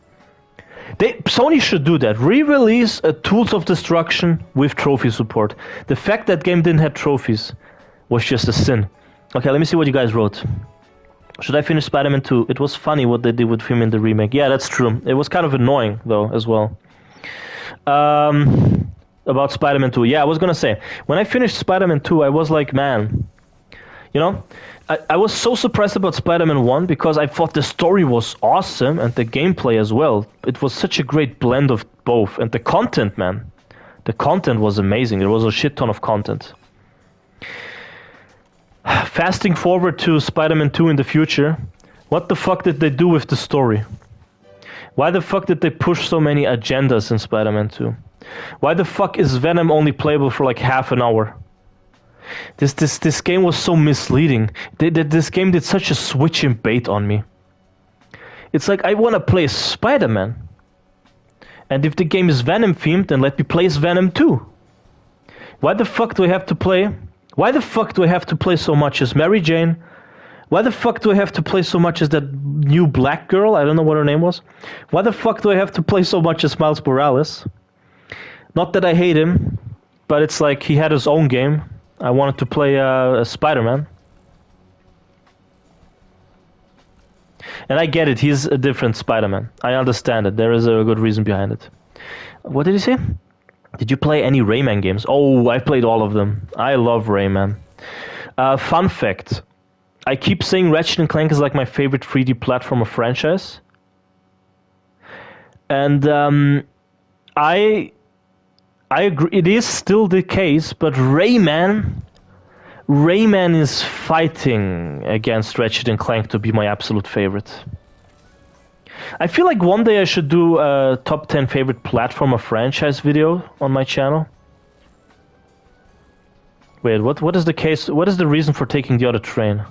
Sony should do that. Re-release a Tools of Destruction with trophy support. The fact that game didn't have trophies was just a sin. Okay, let me see what you guys wrote. Should I finish Spider-Man 2? It was funny what they did with him in the remake. Yeah, that's true. It was kind of annoying, though, as well. About Spider-Man 2. Yeah, I was gonna say, when I finished Spider-Man 2, I was like, man, you know, I was so surprised about Spider-Man 1 because I thought the story was awesome and the gameplay as well. It was such a great blend of both. And the content, man. The content was amazing. There was a shit ton of content. Fasting forward to Spider-Man 2 in the future, what the fuck did they do with the story? Why the fuck did they push so many agendas in Spider-Man 2? Why the fuck is Venom only playable for like half an hour? This game was so misleading. This game did such a switch in bait on me. It's like, I want to play Spider-Man. And if the game is Venom themed, then let me play as Venom 2. Why the fuck do I have to play? Why the fuck do I have to play so much as Mary Jane? Why the fuck do I have to play so much as that new black girl? I don't know what her name was. Why the fuck do I have to play so much as Miles Morales? Not that I hate him, but it's like he had his own game. I wanted to play Spider-Man. And I get it, he's a different Spider-Man. I understand it, there is a good reason behind it. What did he say? Did you play any Rayman games? Oh, I played all of them. I love Rayman. Fun fact. I keep saying Ratchet & Clank is like my favorite 3D platformer franchise. And I agree, it is still the case, but Rayman is fighting against Ratchet & Clank to be my absolute favorite. I feel like one day I should do a top 10 favorite platformer franchise video on my channel. Wait, what is the case? What is the reason for taking the other train?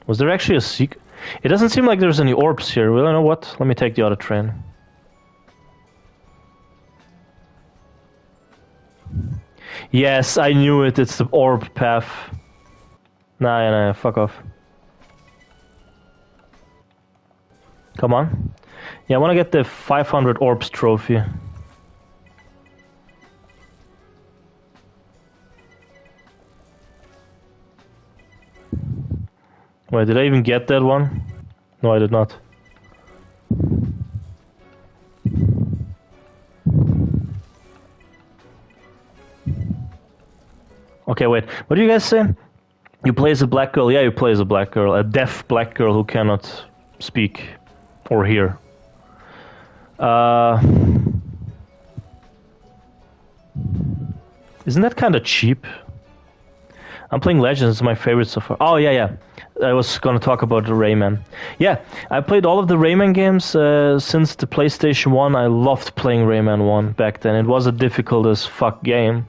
Was there actually a secret? It doesn't seem like there's any orbs here. Well, you know what? Let me take the other train. Yes, I knew it. It's the orb path. Nah, fuck off. Come on. Yeah, I want to get the 500 orbs trophy. Wait, did I even get that one? No, I did not. Okay, wait. What do you guys say? You play as a black girl? Yeah, you play as a black girl. A deaf black girl who cannot speak or hear. Isn't that kind of cheap? I'm playing Legends, it's my favorite so far. Oh, yeah. I was gonna talk about the Rayman. Yeah, I played all of the Rayman games since the PlayStation 1. I loved playing Rayman 1 back then. It was a difficult as fuck game.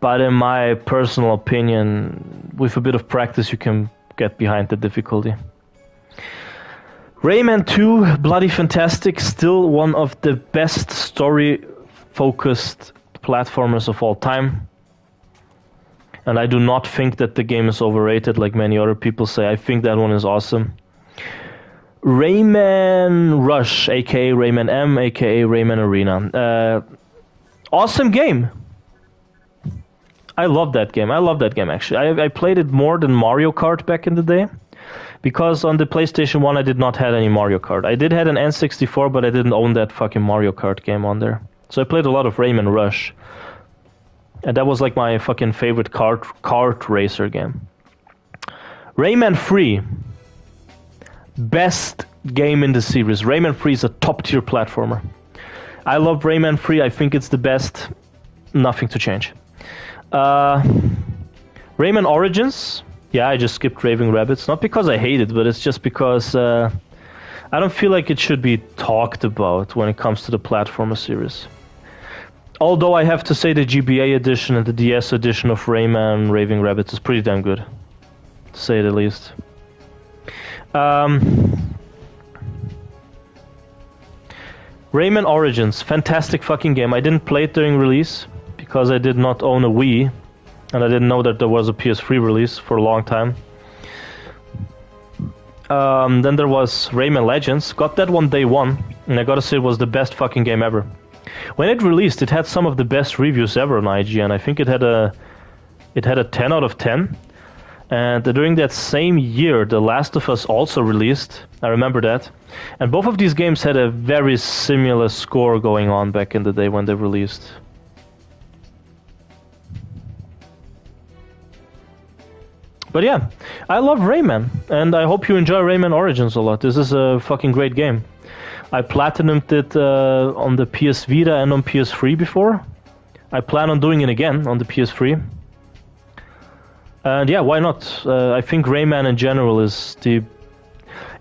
But in my personal opinion, with a bit of practice, you can get behind the difficulty. Rayman 2, bloody fantastic, still one of the best story-focused platformers of all time. And I do not think that the game is overrated like many other people say. I think that one is awesome. Rayman Rush, aka Rayman M, aka Rayman Arena. Awesome game. I love that game. Actually. I played it more than Mario Kart back in the day. Because on the PlayStation 1 I did not have any Mario Kart. I did have an N64, but I didn't own that fucking Mario Kart game on there. So I played a lot of Rayman Rush. And that was like my fucking favorite kart racer game. Rayman 3. Best game in the series. Rayman 3 is a top tier platformer. I love Rayman 3. I think it's the best. Nothing to change. Rayman Origins. Yeah, I just skipped Raving Rabbids. Not because I hate it, but it's just because I don't feel like it should be talked about when it comes to the platformer series. Although I have to say the GBA edition and the DS edition of Rayman Raving Rabbids is pretty damn good, to say the least. Rayman Origins, fantastic fucking game. I didn't play it during release because I did not own a Wii, and I didn't know that there was a PS3 release for a long time. Then there was Rayman Legends. Got that one day one, and I gotta say it was the best fucking game ever. When it released, it had some of the best reviews ever on IGN. I think it had a 10 out of 10. And during that same year, The Last of Us also released. I remember that. And both of these games had a very similar score going on back in the day when they released. But yeah, I love Rayman, and I hope you enjoy Rayman Origins a lot. This is a fucking great game. I platinumed it on the PS Vita and on PS3 before. I plan on doing it again on the PS3. And yeah, why not? I think Rayman in general is the...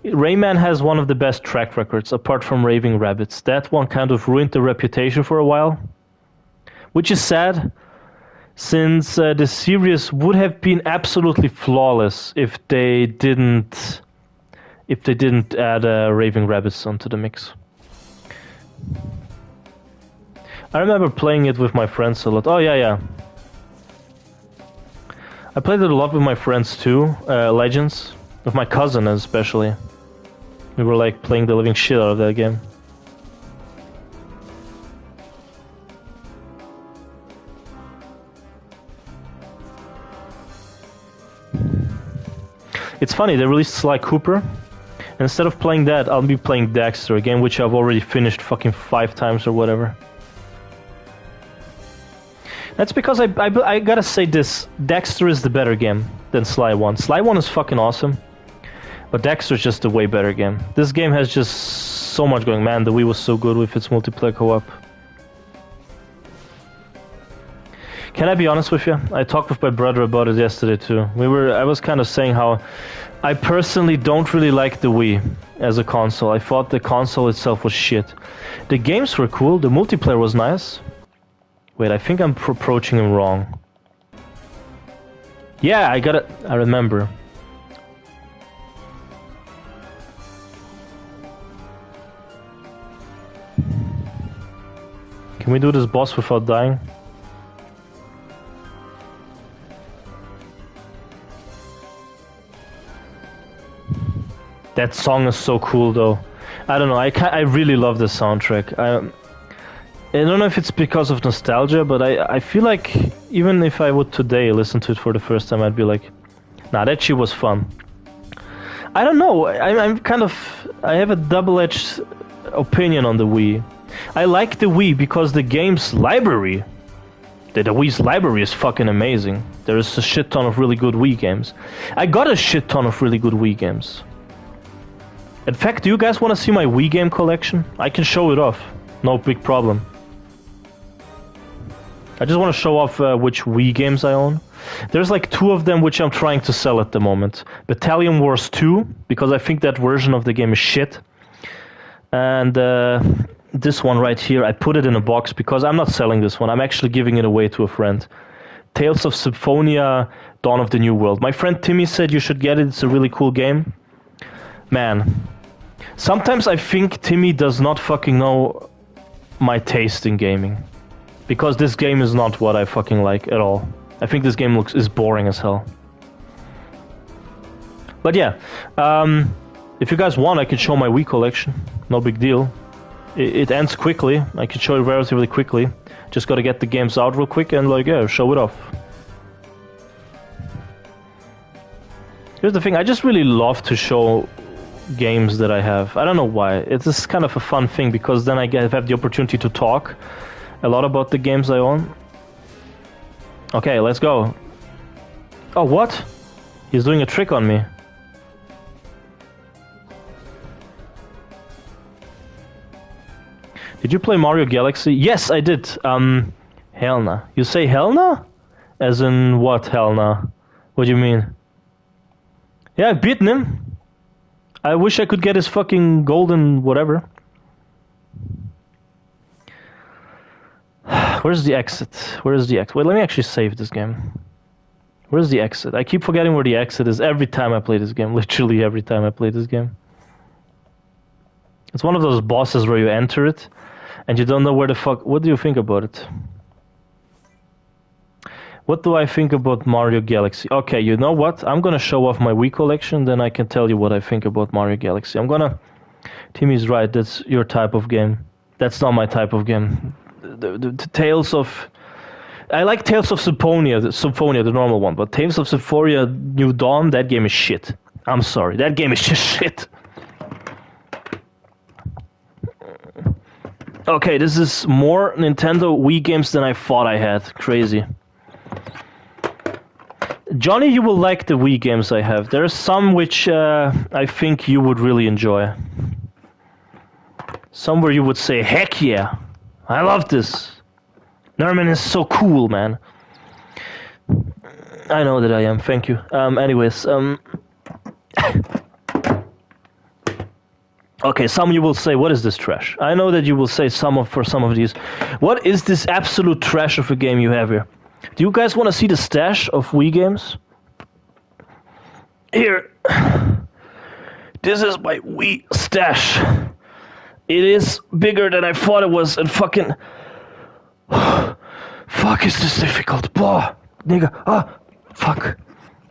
Rayman has one of the best track records, apart from Raving Rabbids. That one kind of ruined the reputation for a while. Which is sad, since the series would have been absolutely flawless if they didn't add Raving Rabbids onto the mix. I remember playing it with my friends a lot. Oh yeah. I played it a lot with my friends too, Legends. With my cousin especially. We were like playing the living shit out of that game. It's funny, they released Sly Cooper Instead of playing that, I'll be playing Daxter, a game which I've already finished fucking 5 times or whatever. That's because I gotta say this, Daxter is the better game than Sly 1. Sly 1 is fucking awesome, but Daxter is just a way better game. This game has just so much going. Man, the Wii was so good with its multiplayer co-op. Can I be honest with you? I talked with my brother about it yesterday too. I was kind of saying how I personally don't really like the Wii as a console. I thought the console itself was shit. The games were cool, the multiplayer was nice. Wait, I think I'm approaching him wrong. Yeah, I remember. Can we do this boss without dying? That song is so cool though. I don't know, I really love the soundtrack. I don't know if it's because of nostalgia, but I feel like even if I would today listen to it for the first time, I'd be like, nah, that shit was fun. I don't know, I have a double-edged opinion on the Wii. I like the Wii because the game's library, the Wii's library is fucking amazing. There is a shit ton of really good Wii games. I got a shit ton of really good Wii games. In fact, do you guys want to see my Wii game collection? I can show it off. No big problem. I just want to show off which Wii games I own. There's like 2 of them which I'm trying to sell at the moment. Battalion Wars 2, because I think that version of the game is shit. And this one right here, I put it in a box because I'm not selling this one. I'm actually giving it away to a friend. Tales of Symphonia, Dawn of the New World. My friend Timmy said you should get it. It's a really cool game. Man, sometimes I think Timmy does not fucking know my taste in gaming. Because this game is not what I fucking like at all. I think this game is boring as hell. But yeah, if you guys want, I can show my Wii collection. No big deal. It ends quickly. I can show it relatively quickly. Just gotta get the games out real quick and like, yeah, show it off. Here's the thing, I just really love to show games that I have. I don't know why. It's just kind of a fun thing because then I have the opportunity to talk a lot about the games I own. Okay, let's go. Oh, what? He's doing a trick on me. Did you play Mario Galaxy? Yes, I did. Hell nah. You say hell nah? As in what, hell nah? What do you mean? Yeah, I've beaten him. I wish I could get his fucking golden whatever. Where's the exit? Where's the exit? Wait, let me actually save this game. Where's the exit? I keep forgetting where the exit is every time I play this game. Literally every time I play this game. It's one of those bosses where you enter it and you don't know where the fuck... What do you think about it? What do I think about Mario Galaxy? Okay, you know what? I'm gonna show off my Wii collection, then I can tell you what I think about Mario Galaxy. Timmy's right, that's your type of game. That's not my type of game. The Tales of... I like Tales of Symphonia, the normal one, but Tales of Symphonia New Dawn, that game is shit. I'm sorry, that game is just shit. Okay, this is more Nintendo Wii games than I thought I had. Crazy. Johnny, you will like the Wii games I have. There are some which I think you would really enjoy. Some where you would say, heck yeah, I love this. Nerman is so cool, man. I know that I am, thank you. Anyways, okay, some you will say, what is this trash? I know that you will say for some of these, what is this absolute trash of a game you have here? Do you guys want to see the stash of Wii games? Here. This is my Wii stash. It is bigger than I thought it was, and fucking... Fuck, is this difficult? Blah, nigga. Ah, fuck.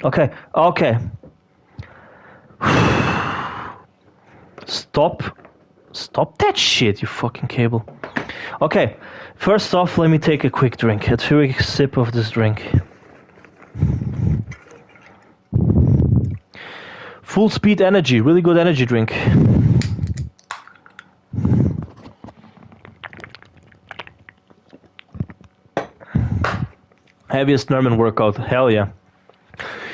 Okay, okay. Stop that shit, you fucking cable. Okay, first off, let me take a quick drink. A quick sip of this drink. Full speed energy, really good energy drink. Heaviest Norman workout, hell yeah.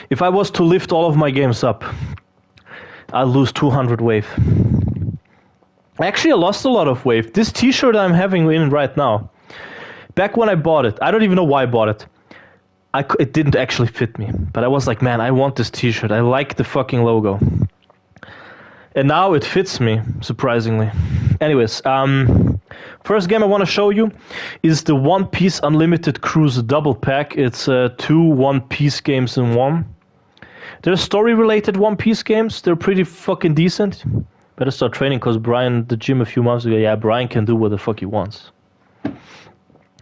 If I was to lift all of my games up, I'll lose 200 wave. Actually, I lost a lot of wave. This t-shirt I'm having in right now, back when I bought it, I don't even know why I bought it. It didn't actually fit me, but I was like, man, I want this t-shirt. I like the fucking logo. And now it fits me, surprisingly. Anyways, first game I want to show you is the One Piece Unlimited Cruise Double Pack. It's 2 One Piece games in one. They're story-related One Piece games. They're pretty fucking decent. Better start training, because Brian at the gym a few months ago, yeah, Brian can do what the fuck he wants.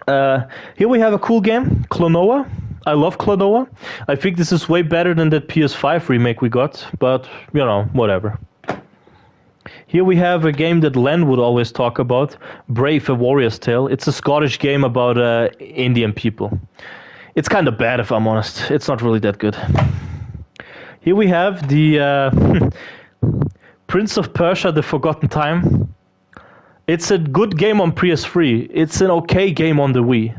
Here we have a cool game, Klonoa. I love Klonoa. I think this is way better than that PS5 remake we got, but, you know, whatever. Here we have a game that Len would always talk about, Brave, A Warrior's Tale. It's a Scottish game about Indian people. It's kind of bad, if I'm honest. It's not really that good. Here we have the Prince of Persia, The Forgotten Time. It's a good game on PS3. It's an okay game on the Wii.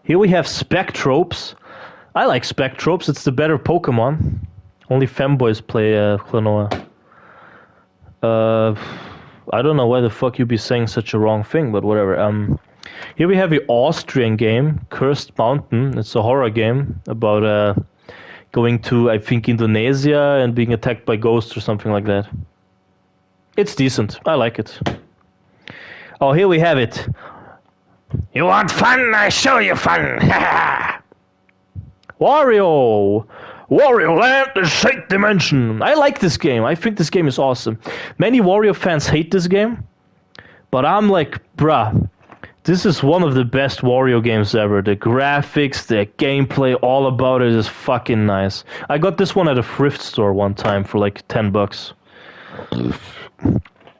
Here we have Spectropes. I like Spectropes. It's the better Pokemon. Only femboys play Klonoa. I don't know why the fuck you'd be saying such a wrong thing, but whatever. Here we have the Austrian game, Cursed Mountain. It's a horror game about going to, I think, Indonesia and being attacked by ghosts or something like that. It's decent. I like it. Oh, here we have it. You want fun? I show you fun. Wario! Wario Land, the Shake Dimension. I like this game. I think this game is awesome. Many Wario fans hate this game, but I'm like, bruh, this is one of the best Wario games ever. The graphics, the gameplay, all about it is fucking nice. I got this one at a thrift store one time for like $10.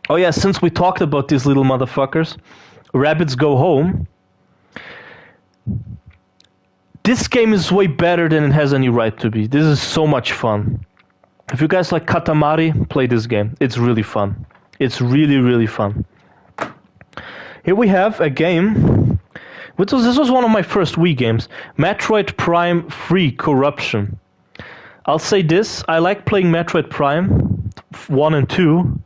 Oh yeah, since we talked about these little motherfuckers, Rabbids Go Home. This game is way better than it has any right to be. This is so much fun. If you guys like Katamari, play this game. It's really fun. It's really, really fun. Here we have a game. This was one of my first Wii games. Metroid Prime 3 Corruption. I'll say this. I like playing Metroid Prime 1 and 2.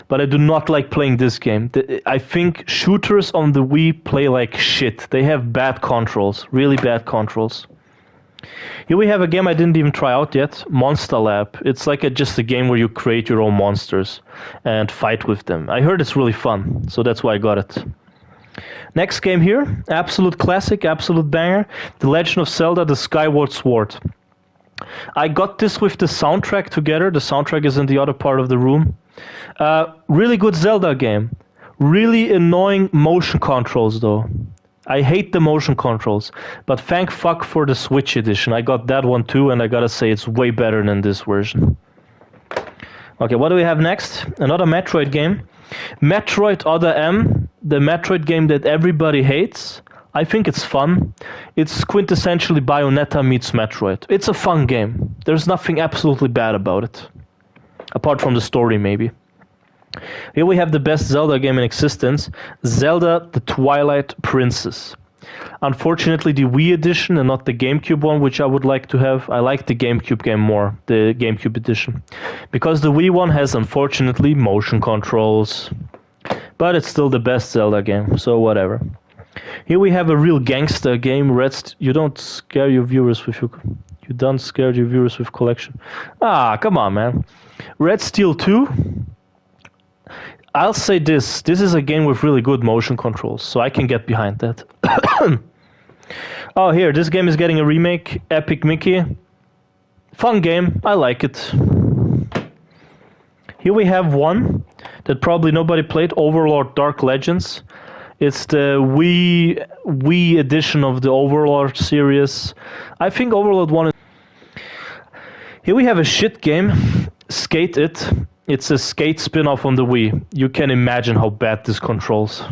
But I do not like playing this game. I think shooters on the Wii play like shit. They have bad controls, really bad controls. Here we have a game I didn't even try out yet, Monster Lab. It's like just a game where you create your own monsters and fight with them. I heard it's really fun, so that's why I got it. Next game here, absolute classic, absolute banger, The Legend of Zelda: The Skyward Sword. I got this with the soundtrack together. The soundtrack is in the other part of the room. Really good Zelda game. Really annoying motion controls though. I hate the motion controls. But thank fuck for the Switch edition. I got that one too, and I gotta say it's way better than this version. Okay, what do we have next? Another Metroid game. Metroid Other M. The Metroid game that everybody hates. I think it's fun. It's quintessentially Bayonetta meets Metroid. It's a fun game. There's nothing absolutely bad about it. Apart from the story, maybe. Here we have the best Zelda game in existence, Zelda the Twilight Princess. Unfortunately, the Wii edition and not the GameCube one, which I would like to have. I like the GameCube game more, the GameCube edition. Because the Wii one has, unfortunately, motion controls. But it's still the best Zelda game, so whatever. Here we have a real gangster game, you don't scare your viewers with you don't scare your viewers with collection. Ah, come on, man. Red Steel 2. I'll say this is a game with really good motion controls, so I can get behind that. Oh, here, this game is getting a remake, Epic Mickey. Fun game, I like it. Here we have one that probably nobody played, Overlord Dark Legends. It's the Wii edition of the Overlord series. I think Overlord 1 is... Here we have a shit game, Skate It. It's a Skate spin-off on the Wii. You can imagine how bad this controls.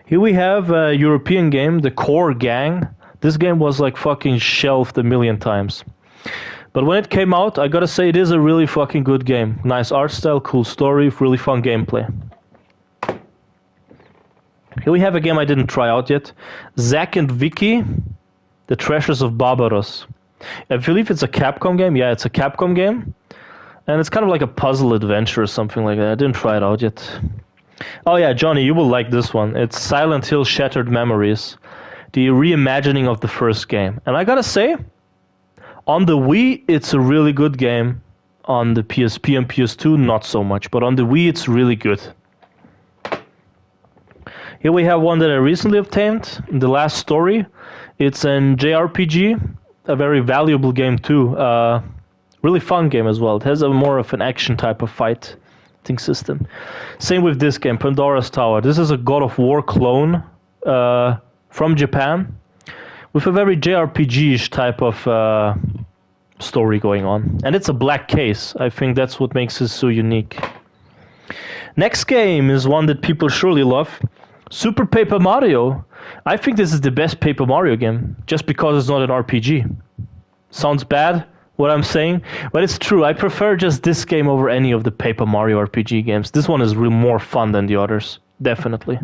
Here we have a European game, The Core Gang. This game was like fucking shelved a million times. But when it came out, I gotta say it is a really fucking good game. Nice art style, cool story, really fun gameplay. Here we have a game I didn't try out yet. Zack and Vicky, The Treasures of Barbaros. I believe it's a Capcom game. Yeah, it's a Capcom game. And it's kind of like a puzzle adventure or something like that. I didn't try it out yet. Oh yeah, Johnny, you will like this one. It's Silent Hill Shattered Memories. The reimagining of the first game. And I gotta say, on the Wii, it's a really good game. On the PSP and PS2, not so much. But on the Wii, it's really good. Here we have one that I recently obtained. The Last Story. It's an JRPG. A very valuable game too. Really fun game as well. It has a more of an action type of fighting system. Same with this game, Pandora's Tower. This is a God of War clone from Japan with a very JRPG-ish type of story going on. And it's a black case. I think that's what makes it so unique. Next game is one that people surely love. Super Paper Mario. I think this is the best Paper Mario game, just because it's not an RPG. Sounds bad, what I'm saying, but it's true. I prefer just this game over any of the Paper Mario RPG games. This one is more fun than the others, definitely.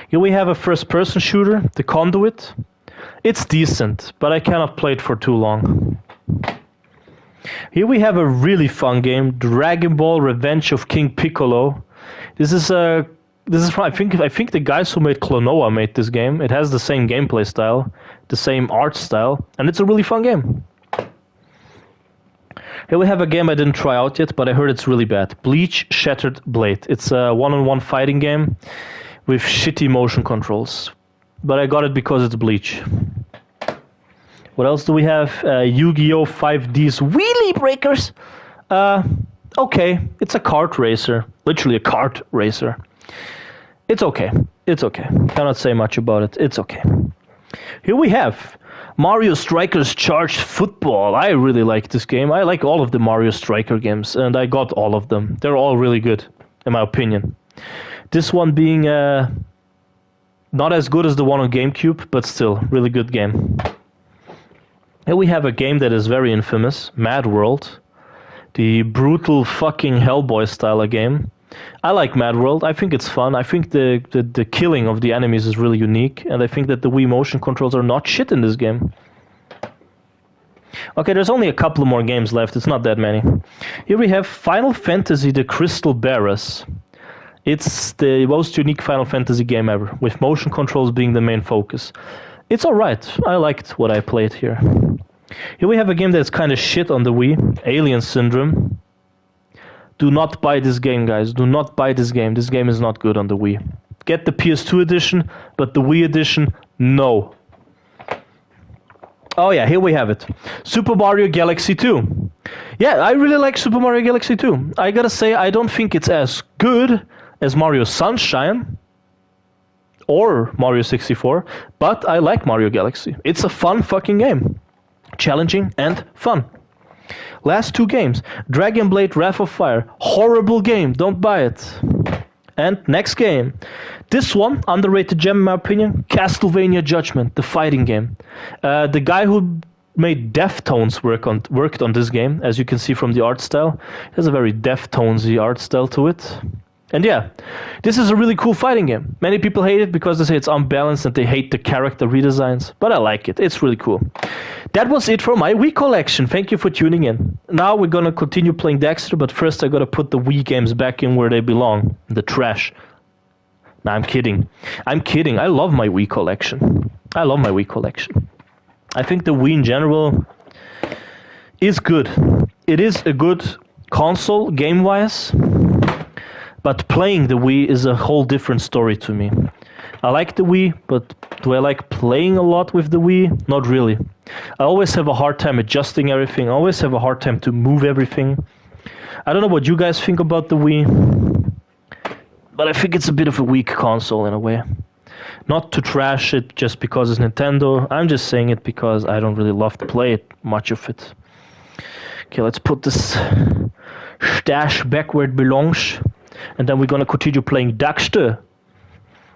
Here we have a first-person shooter, The Conduit. It's decent, but I cannot play it for too long. Here we have a really fun game, Dragon Ball Revenge of King Piccolo. This is from, I think the guys who made Klonoa made this game. It has the same gameplay style, the same art style, and it's a really fun game. Here we have a game I didn't try out yet, but I heard it's really bad. Bleach Shattered Blade. It's a one-on-one fighting game with shitty motion controls. But I got it because it's Bleach. What else do we have? Yu-Gi-Oh! 5D's Wheelie Breakers. Okay, it's a kart racer. Literally a kart racer. It's okay. It's okay. Cannot say much about it. It's okay. Here we have Mario Strikers Charged Football. I really like this game. I like all of the Mario Striker games, and I got all of them. They're all really good, in my opinion. This one being not as good as the one on GameCube, but still, really good game. Here we have a game that is very infamous, Mad World. The brutal fucking Hellboy style of game. I like Mad World. I think it's fun. I think the killing of the enemies is really unique, and I think that the Wii motion controls are not shit in this game. Okay, there's only a couple more games left. It's not that many. Here we have Final Fantasy The Crystal Bearers. It's the most unique Final Fantasy game ever, with motion controls being the main focus. It's alright. I liked what I played here. Here we have a game that's kind of shit on the Wii, Alien Syndrome. Do not buy this game, guys. Do not buy this game. This game is not good on the Wii. Get the PS2 edition, but the Wii edition, no. Oh yeah, here we have it. Super Mario Galaxy 2. Yeah, I really like Super Mario Galaxy 2. I gotta say, I don't think it's as good as Mario Sunshine or Mario 64, but I like Mario Galaxy. It's a fun fucking game. Challenging and fun. Last two games. Dragon Blade Wrath of Fire. Horrible game. Don't buy it. And next game. This one, underrated gem in my opinion. Castlevania Judgment, the fighting game. The guy who made Deftones worked on this game, as you can see from the art style. It has a very Deftonesy art style to it. And yeah, this is a really cool fighting game. Many people hate it because they say it's unbalanced and they hate the character redesigns, but I like it. It's really cool. That was it for my Wii collection. Thank you for tuning in. Now we're gonna continue playing Daxter, but first I gotta put the Wii games back in where they belong, the trash. Nah, I'm kidding. I'm kidding. I love my Wii collection. I love my Wii collection. I think the Wii in general is good. It is a good console game-wise. But playing the Wii is a whole different story to me. I like the Wii, but do I like playing a lot with the Wii? Not really. I always have a hard time adjusting everything. I always have a hard time to move everything. I don't know what you guys think about the Wii, but I think it's a bit of a weak console in a way. Not to trash it just because it's Nintendo. I'm just saying it because I don't really love to play it, much of it. Okay, let's put this stash back where it belongs. And then we're gonna continue playing Daxter.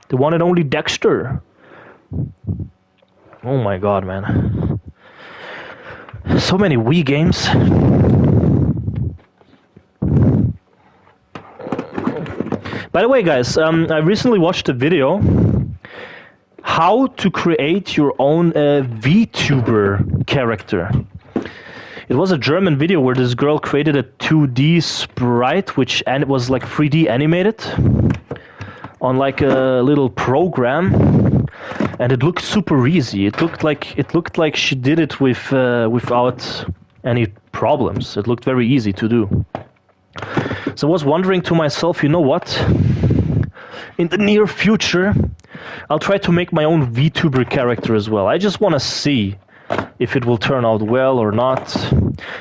The one and only Daxter. Oh my god, man. So many Wii games. By the way, guys, I recently watched a video how to create your own VTuber character. It was a German video where this girl created a 2D sprite, and it was like 3D animated on like a little program, and it looked super easy. It looked like she did it without any problems. It looked very easy to do. So I was wondering to myself, you know what? In the near future, I'll try to make my own VTuber character as well. I just want to see if it will turn out well or not,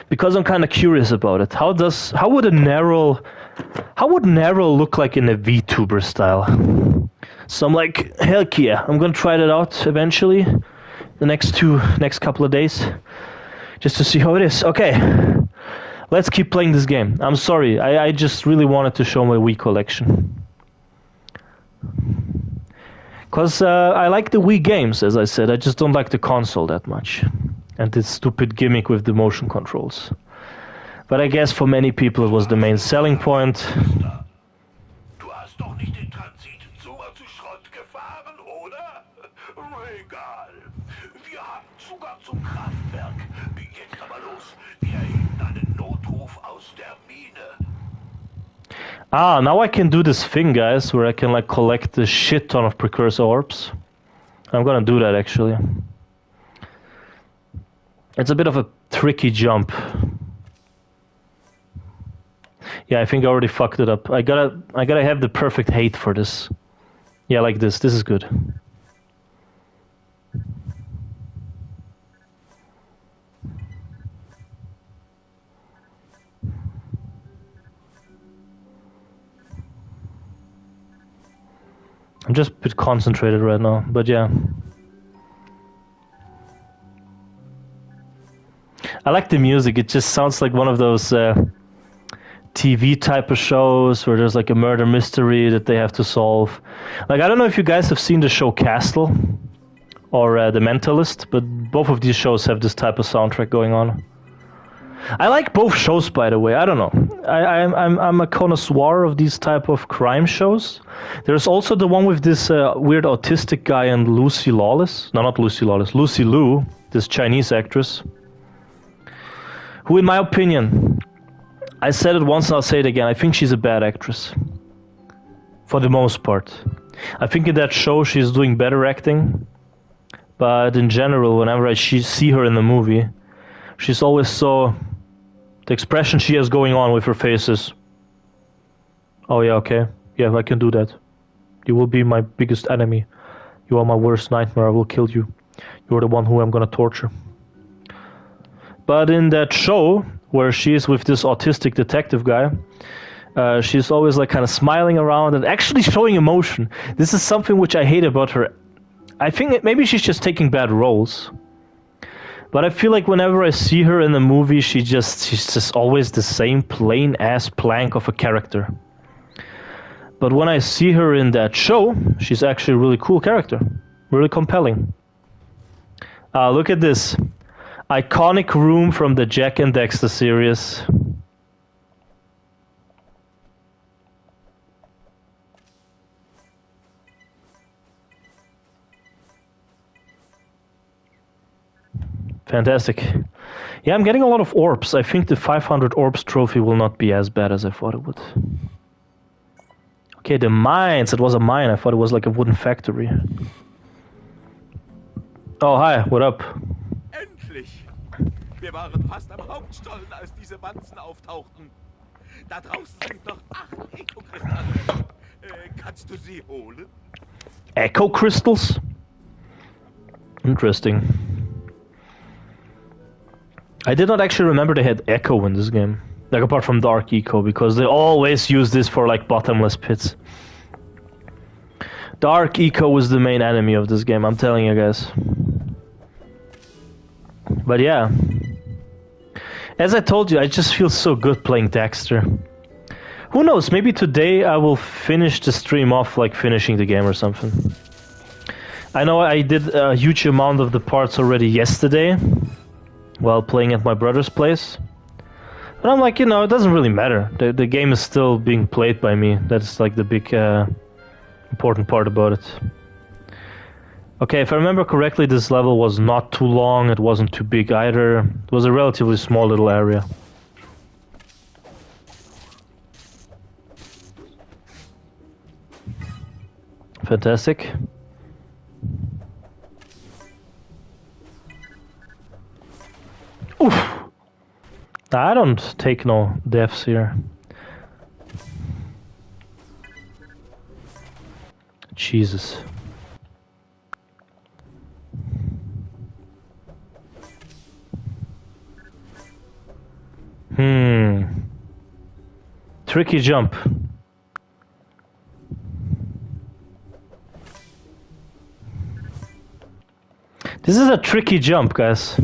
because I'm kind of curious about it. How would Nerl look like in a VTuber style? So I'm like, heck yeah, I'm gonna try that out eventually, the next couple of days, just to see how it is. Okay, let's keep playing this game. I'm sorry, I just really wanted to show my Wii collection. Because I like the Wii games, as I said. I just don't like the console that much. And this stupid gimmick with the motion controls. But I guess for many people it was the main selling point. Du hast doch nicht den Transit zu Schrott gefahren, oder? Egal. Wir haben Zugang zum Kraftwerk. Jetzt aber los. Wir erheben einen Notruf aus der Mine. Ah, now I can do this thing, guys, where I can like collect a shit ton of precursor orbs. I'm gonna do that actually. It's a bit of a tricky jump. Yeah, I think I already fucked it up. I gotta have the perfect height for this. Yeah, like this. This is good. I'm just a bit concentrated right now, but yeah. I like the music. It just sounds like one of those TV type of shows where there's like a murder mystery that they have to solve. Like, I don't know if you guys have seen the show Castle or The Mentalist, but both of these shows have this type of soundtrack going on. I like both shows, by the way. I don't know. I'm a connoisseur of these type of crime shows. There's also the one with this weird autistic guy and Lucy Lawless. No, not Lucy Lawless. Lucy Liu, this Chinese actress. Who, in my opinion, I said it once and I'll say it again, I think she's a bad actress. For the most part. I think in that show she's doing better acting. But in general, whenever I see her in the movie, she's always so... The expression she has going on with her face is, oh yeah, okay, yeah, I can do that. You will be my biggest enemy. You are my worst nightmare, I will kill you. You're the one who I'm gonna torture. But in that show, where she is with this autistic detective guy, she's always like kind of smiling around and actually showing emotion. This is something which I hate about her. I think maybe she's just taking bad roles. But I feel like whenever I see her in the movie, she's just always the same plain ass plank of a character. But when I see her in that show, she's actually a really cool character. Really compelling. Look at this. Iconic room from the Jack and Daxter series. Fantastic. Yeah, I'm getting a lot of orbs. I think the 500 orbs trophy will not be as bad as I thought it would. Okay, the mines. It was a mine. I thought it was like a wooden factory. Oh, hi. What up? Endlich! Wir waren fast am Hauptstollen, als diese Wanzen auftauchten. Da draußen sind noch 8 Eco-Kristalle. Kannst du sie holen? Echo crystals? Interesting. I did not actually remember they had Echo in this game. Like, apart from Dark Eco, because they always use this for, like, bottomless pits. Dark Eco was the main enemy of this game, I'm telling you guys. But yeah. As I told you, I just feel so good playing Daxter. Who knows, maybe today I will finish the stream off like finishing the game or something. I know I did a huge amount of the parts already yesterday. while playing at my brother's place. But I'm like, you know, it doesn't really matter. The game is still being played by me. That's like the big important part about it. Okay, if I remember correctly, this level was not too long. It wasn't too big either. It was a relatively small little area. Fantastic. Oof! I don't take no deaths here. Jesus. Tricky jump. This is a tricky jump, guys.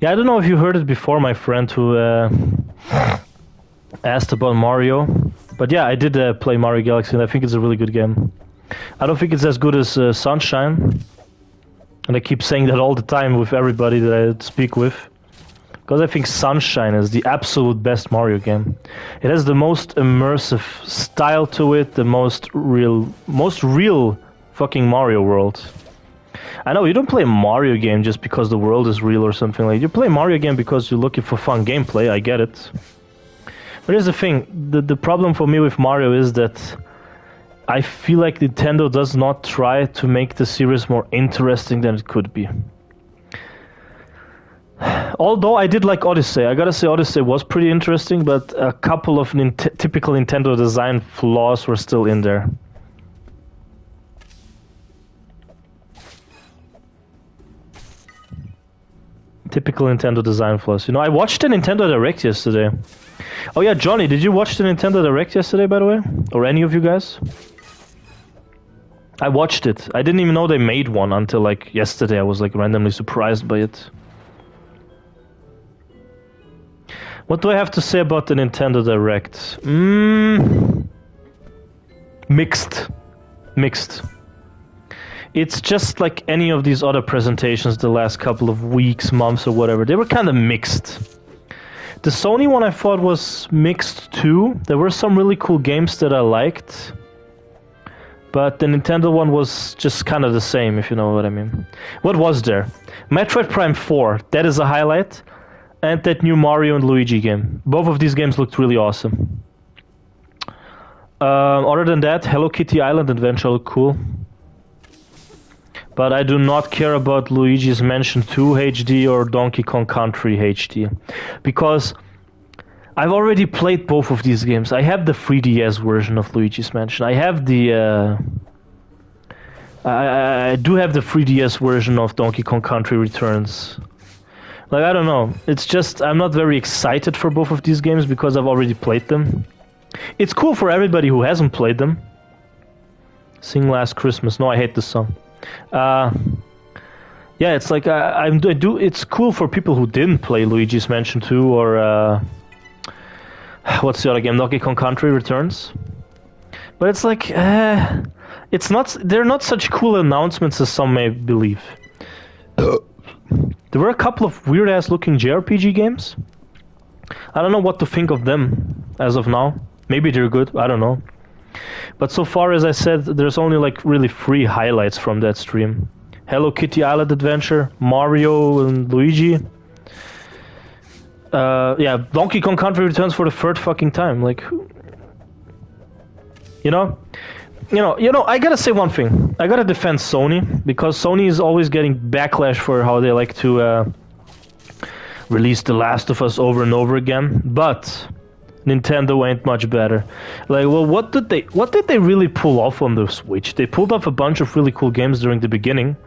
Yeah, I don't know if you heard it before, my friend who asked about Mario. But yeah, I did play Mario Galaxy, and I think it's a really good game. I don't think it's as good as Sunshine. And I keep saying that all the time with everybody that I speak with. Because I think Sunshine is the absolute best Mario game. It has the most immersive style to it, the most real fucking Mario world. I know, you don't play a Mario game just because the world is real or something like that. You play a Mario game because you're looking for fun gameplay, I get it. But here's the thing, the problem for me with Mario is that I feel like Nintendo does not try to make the series more interesting than it could be. Although I did like Odyssey, I gotta say Odyssey was pretty interesting, but a couple of typical Nintendo design flaws were still in there. Typical Nintendo design flaws. You know, I watched the Nintendo Direct yesterday. Oh yeah, Johnny, did you watch the Nintendo Direct yesterday, by the way? Or any of you guys? I watched it. I didn't even know they made one until like yesterday. I was like randomly surprised by it. What do I have to say about the Nintendo Direct? Mixed. It's just like any of these other presentations the last couple of weeks, months or whatever. They were kind of mixed. The Sony one I thought was mixed too. There were some really cool games that I liked. But the Nintendo one was just kind of the same, if you know what I mean. What was there? Metroid Prime 4, that is a highlight. And that new Mario and Luigi game. Both of these games looked really awesome. Other than that, Hello Kitty Island Adventure looked cool. But I do not care about Luigi's Mansion 2 HD or Donkey Kong Country HD. Because I've already played both of these games. I have the 3DS version of Luigi's Mansion. I have the... I do have the 3DS version of Donkey Kong Country Returns. Like, I don't know. It's just, I'm not very excited for both of these games because I've already played them. It's cool for everybody who hasn't played them. Sing Last Christmas. No, I hate this song. Yeah, it's like, it's cool for people who didn't play Luigi's Mansion 2 or, what's the other game? Donkey Kong Country Returns. But it's like, they're not such cool announcements as some may believe. There were a couple of weird-ass looking JRPG games. I don't know what to think of them as of now. Maybe they're good, I don't know. But so far, as I said, there's only like really 3 highlights from that stream. Hello Kitty Island Adventure, Mario and Luigi. Yeah, Donkey Kong Country Returns for the 3rd fucking time. Like, you know, I gotta say one thing. I gotta defend Sony, because Sony is always getting backlash for how they like to release The Last of Us over and over again. But Nintendo ain't much better. Like, well, what did they really pull off on the Switch? They pulled off a bunch of really cool games during the beginning.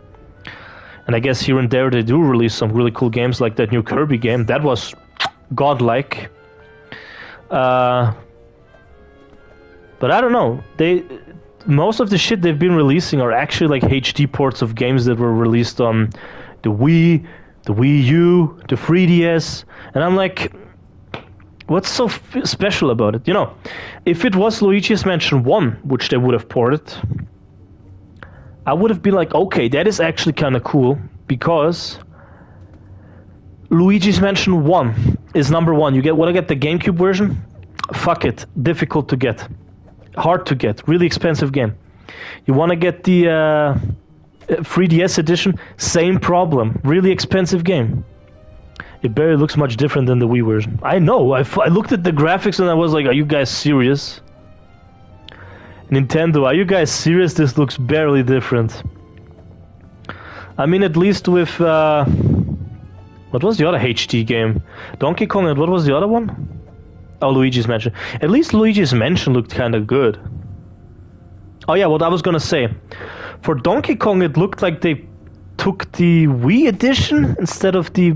And I guess here and there they do release some really cool games, like that new Kirby game. That was godlike. But I don't know. Most of the shit they've been releasing are actually like HD ports of games that were released on the Wii, the Wii U, the 3DS. And I'm like, what's so special about it? You know, if it was Luigi's Mansion 1, which they would have ported, I would have been like, okay, that is actually kind of cool, because Luigi's Mansion 1 is number one. You want to get the GameCube version? Fuck it. Difficult to get. Hard to get. Really expensive game. You want to get the 3DS edition? Same problem. Really expensive game. It barely looks much different than the Wii version. I know. I looked at the graphics and I was like, are you guys serious? Nintendo, are you guys serious? This looks barely different. I mean, at least with... what was the other HD game? Donkey Kong, and what was the other one? Oh, Luigi's Mansion. At least Luigi's Mansion looked kind of good. Oh yeah, what I was gonna say. For Donkey Kong, it looked like they took the Wii edition instead of the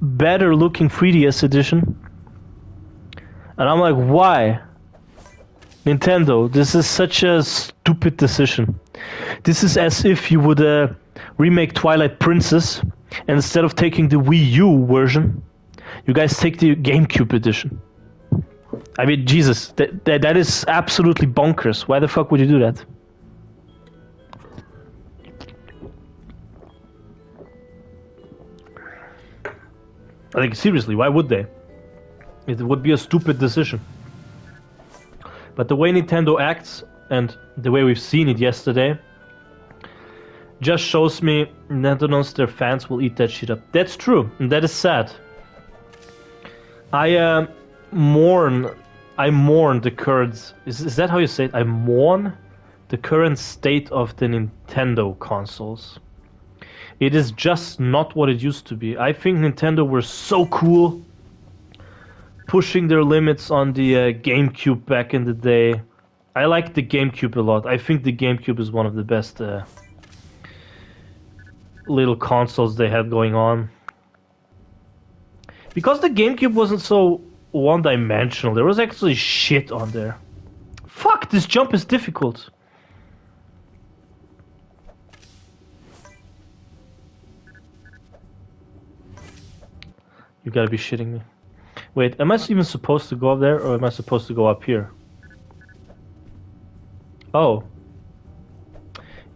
better looking 3DS edition. And I'm like, why? Nintendo, this is such a stupid decision. This is as if you would remake Twilight Princess, and instead of taking the Wii U version, you guys take the GameCube edition. I mean, Jesus, that is absolutely bonkers. Why the fuck would you do that? I think, seriously, why would they? It would be a stupid decision. But the way Nintendo acts, and the way we've seen it yesterday, just shows me Nintendo knows their fans will eat that shit up. That's true, and that is sad. I mourn the current... Is that how you say it? I mourn the current state of the Nintendo consoles. It is just not what it used to be. I think Nintendo were so cool, pushing their limits on the GameCube back in the day. I like the GameCube a lot. I think the GameCube is one of the best little consoles they had going on. Because the GameCube wasn't so one-dimensional, there was actually shit on there. Fuck, this jump is difficult. You gotta be shitting me. Wait, am I even supposed to go up there, or am I supposed to go up here? Oh.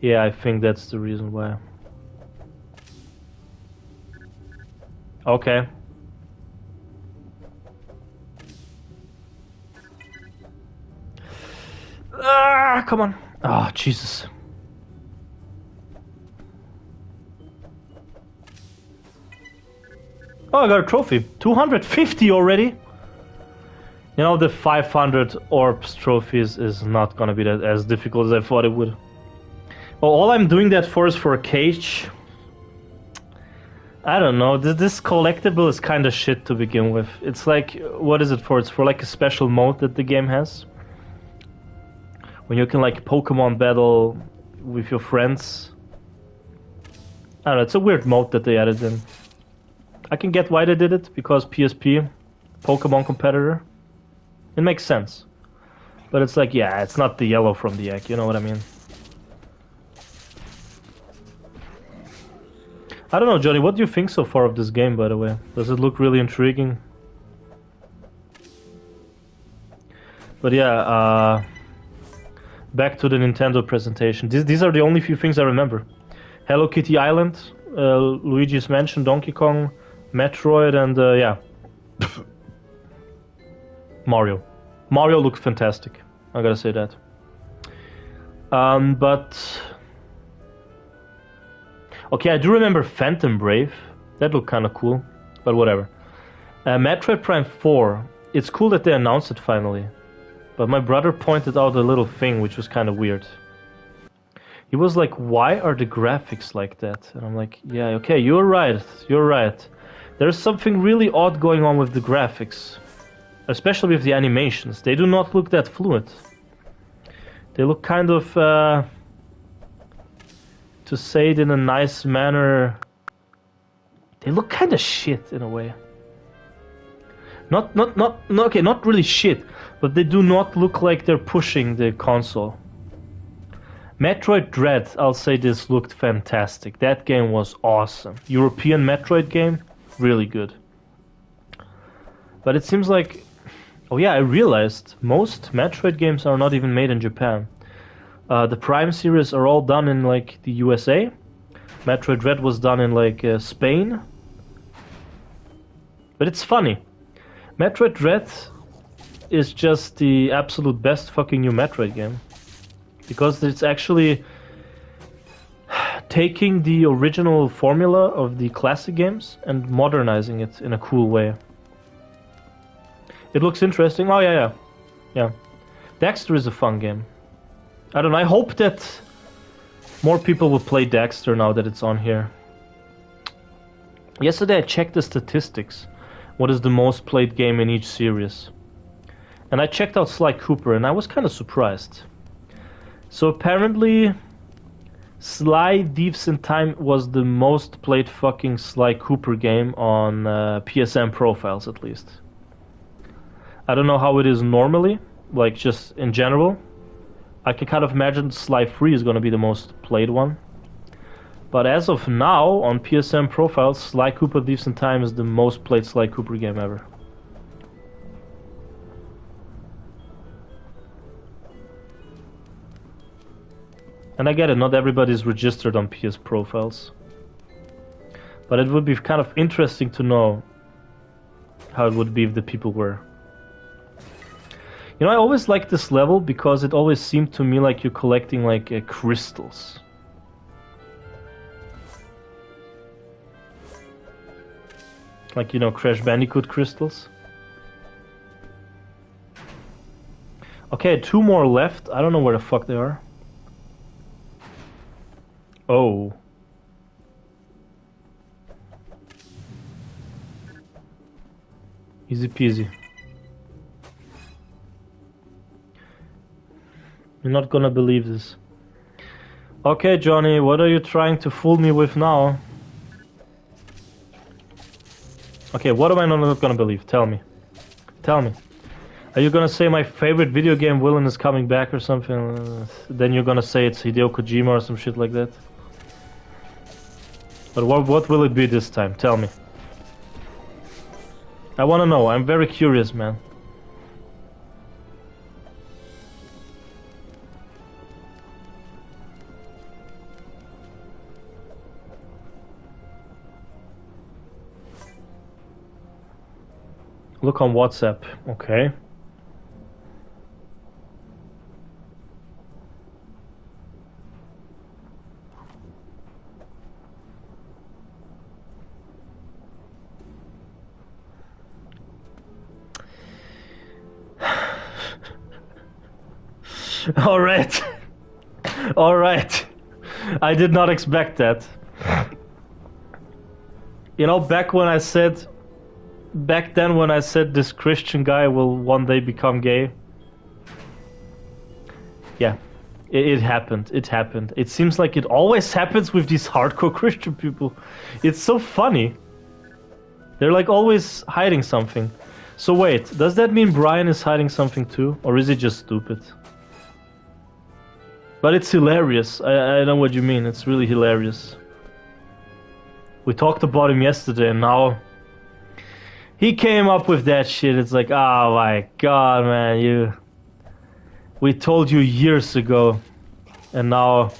Yeah, I think that's the reason why. Okay. Ah, come on. Ah, Jesus. Oh, I got a trophy. 250 already? You know, the 500 orbs trophies is not gonna be that as difficult as I thought it would. Well, all I'm doing that for is for a cage. I don't know, this collectible is kinda shit to begin with. It's like, what is it for? It's for like a special mode that the game has. When you can like Pokemon battle with your friends. I don't know, it's a weird mode that they added in. I can get why they did it, because PSP, Pokemon competitor. It makes sense. But it's like, yeah, it's not the yellow from the egg, you know what I mean? I don't know, Johnny, what do you think so far of this game, by the way? Does it look really intriguing? But yeah, back to the Nintendo presentation. These are the only few things I remember. Hello Kitty Island, Luigi's Mansion, Donkey Kong, Metroid, and yeah. Mario. Mario looked fantastic, I gotta say that. But... okay, I do remember Phantom Brave. That looked kinda cool, but whatever. Metroid Prime 4. It's cool that they announced it finally. But my brother pointed out a little thing which was kinda weird. He was like, why are the graphics like that? And I'm like, yeah, okay, you're right. There's something really odd going on with the graphics. Especially with the animations. They do not look that fluid. They look kind of, to say it in a nice manner, they look kind of shit in a way. Okay, not really shit, but they do not look like they're pushing the console. Metroid Dread, I'll say this looked fantastic. That game was awesome. European Metroid game, really good. But it seems like... oh yeah, I realized most Metroid games are not even made in Japan. The Prime series are all done in like the USA. Metroid Dread was done in like Spain. But it's funny. Metroid Dread is just the absolute best fucking new Metroid game. Because it's actually taking the original formula of the classic games and modernizing it in a cool way. It looks interesting. Oh yeah. Daxter is a fun game. I don't know, I hope that more people will play Daxter now that it's on here. Yesterday I checked the statistics. What is the most played game in each series? And I checked out Sly Cooper and I was kind of surprised. So apparently Sly Thieves in Time was the most played fucking Sly Cooper game on PSN profiles at least. I don't know how it is normally, like just in general. I can kind of imagine Sly 3 is going to be the most played one. But as of now, on PSN profiles, Sly Cooper Thieves in Time is the most played Sly Cooper game ever. And I get it, not everybody is registered on PS profiles. But it would be kind of interesting to know how it would be if the people were. You know, I always liked this level because it always seemed to me like you're collecting like crystals. Like, you know, Crash Bandicoot crystals. Okay, 2 more left. I don't know where the fuck they are. Oh. Easy peasy. You're not gonna believe this. Okay, Johnny, what are you trying to fool me with now? Okay, what am I not gonna believe? Tell me. Tell me. Are you gonna say my favorite video game villain is coming back or something? Then you're gonna say it's Hideo Kojima or some shit like that? But what will it be this time? Tell me. I wanna know. I'm very curious, man. Look on WhatsApp. Okay. All right. All right. I did not expect that. You know, back then when I said this Christian guy will one day become gay. Yeah, it happened. It happened. It seems like it always happens with these hardcore Christian people. It's so funny. They're like always hiding something. So wait, does that mean Brian is hiding something too? Or is he just stupid? But it's hilarious. I know what you mean. It's really hilarious. We talked about him yesterday and now he came up with that shit. It's like, oh my god, man, we told you years ago, and now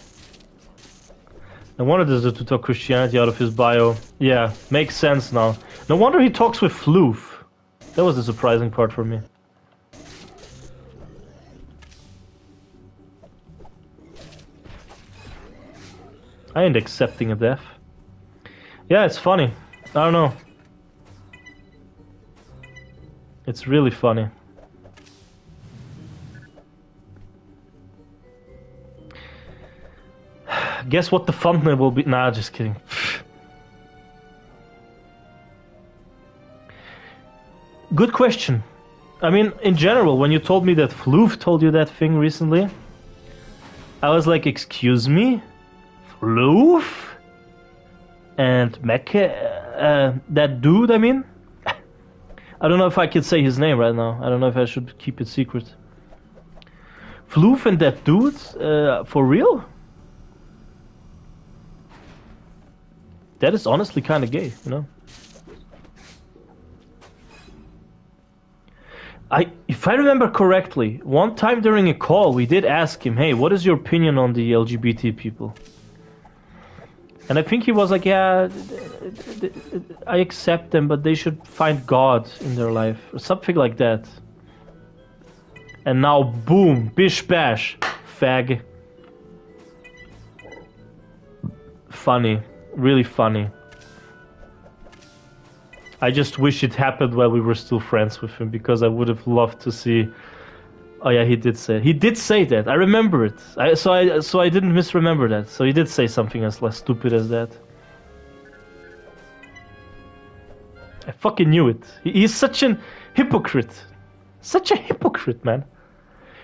no wonder there's to talk Christianity out of his bio. Yeah, makes sense now. No wonder he talks with Floof. That was the surprising part for me. I ain't accepting a death. Yeah, it's funny. I don't know. It's really funny. Guess what the thumbnail will be? Nah, just kidding. Good question. I mean, in general, when you told me that Floof told you that thing recently, I was like, excuse me? Floof? And Mecca? That dude, I mean? I don't know if I can say his name right now. I don't know if I should keep it secret. Floof and that dude? For real? That is honestly kind of gay, you know? If I remember correctly, one time during a call, we did ask him, "Hey, what is your opinion on the LGBT people?" And I think he was like, "Yeah, I accept them, but they should find God in their life," or something like that. And now, boom, bish bash, fag. Funny, really funny. I just wish it happened while we were still friends with him, because I would have loved to see. Oh yeah, he did say that. I remember it. So I didn't misremember that. So he did say something as less stupid as that. I fucking knew it. He's such an hypocrite. Such a hypocrite, man.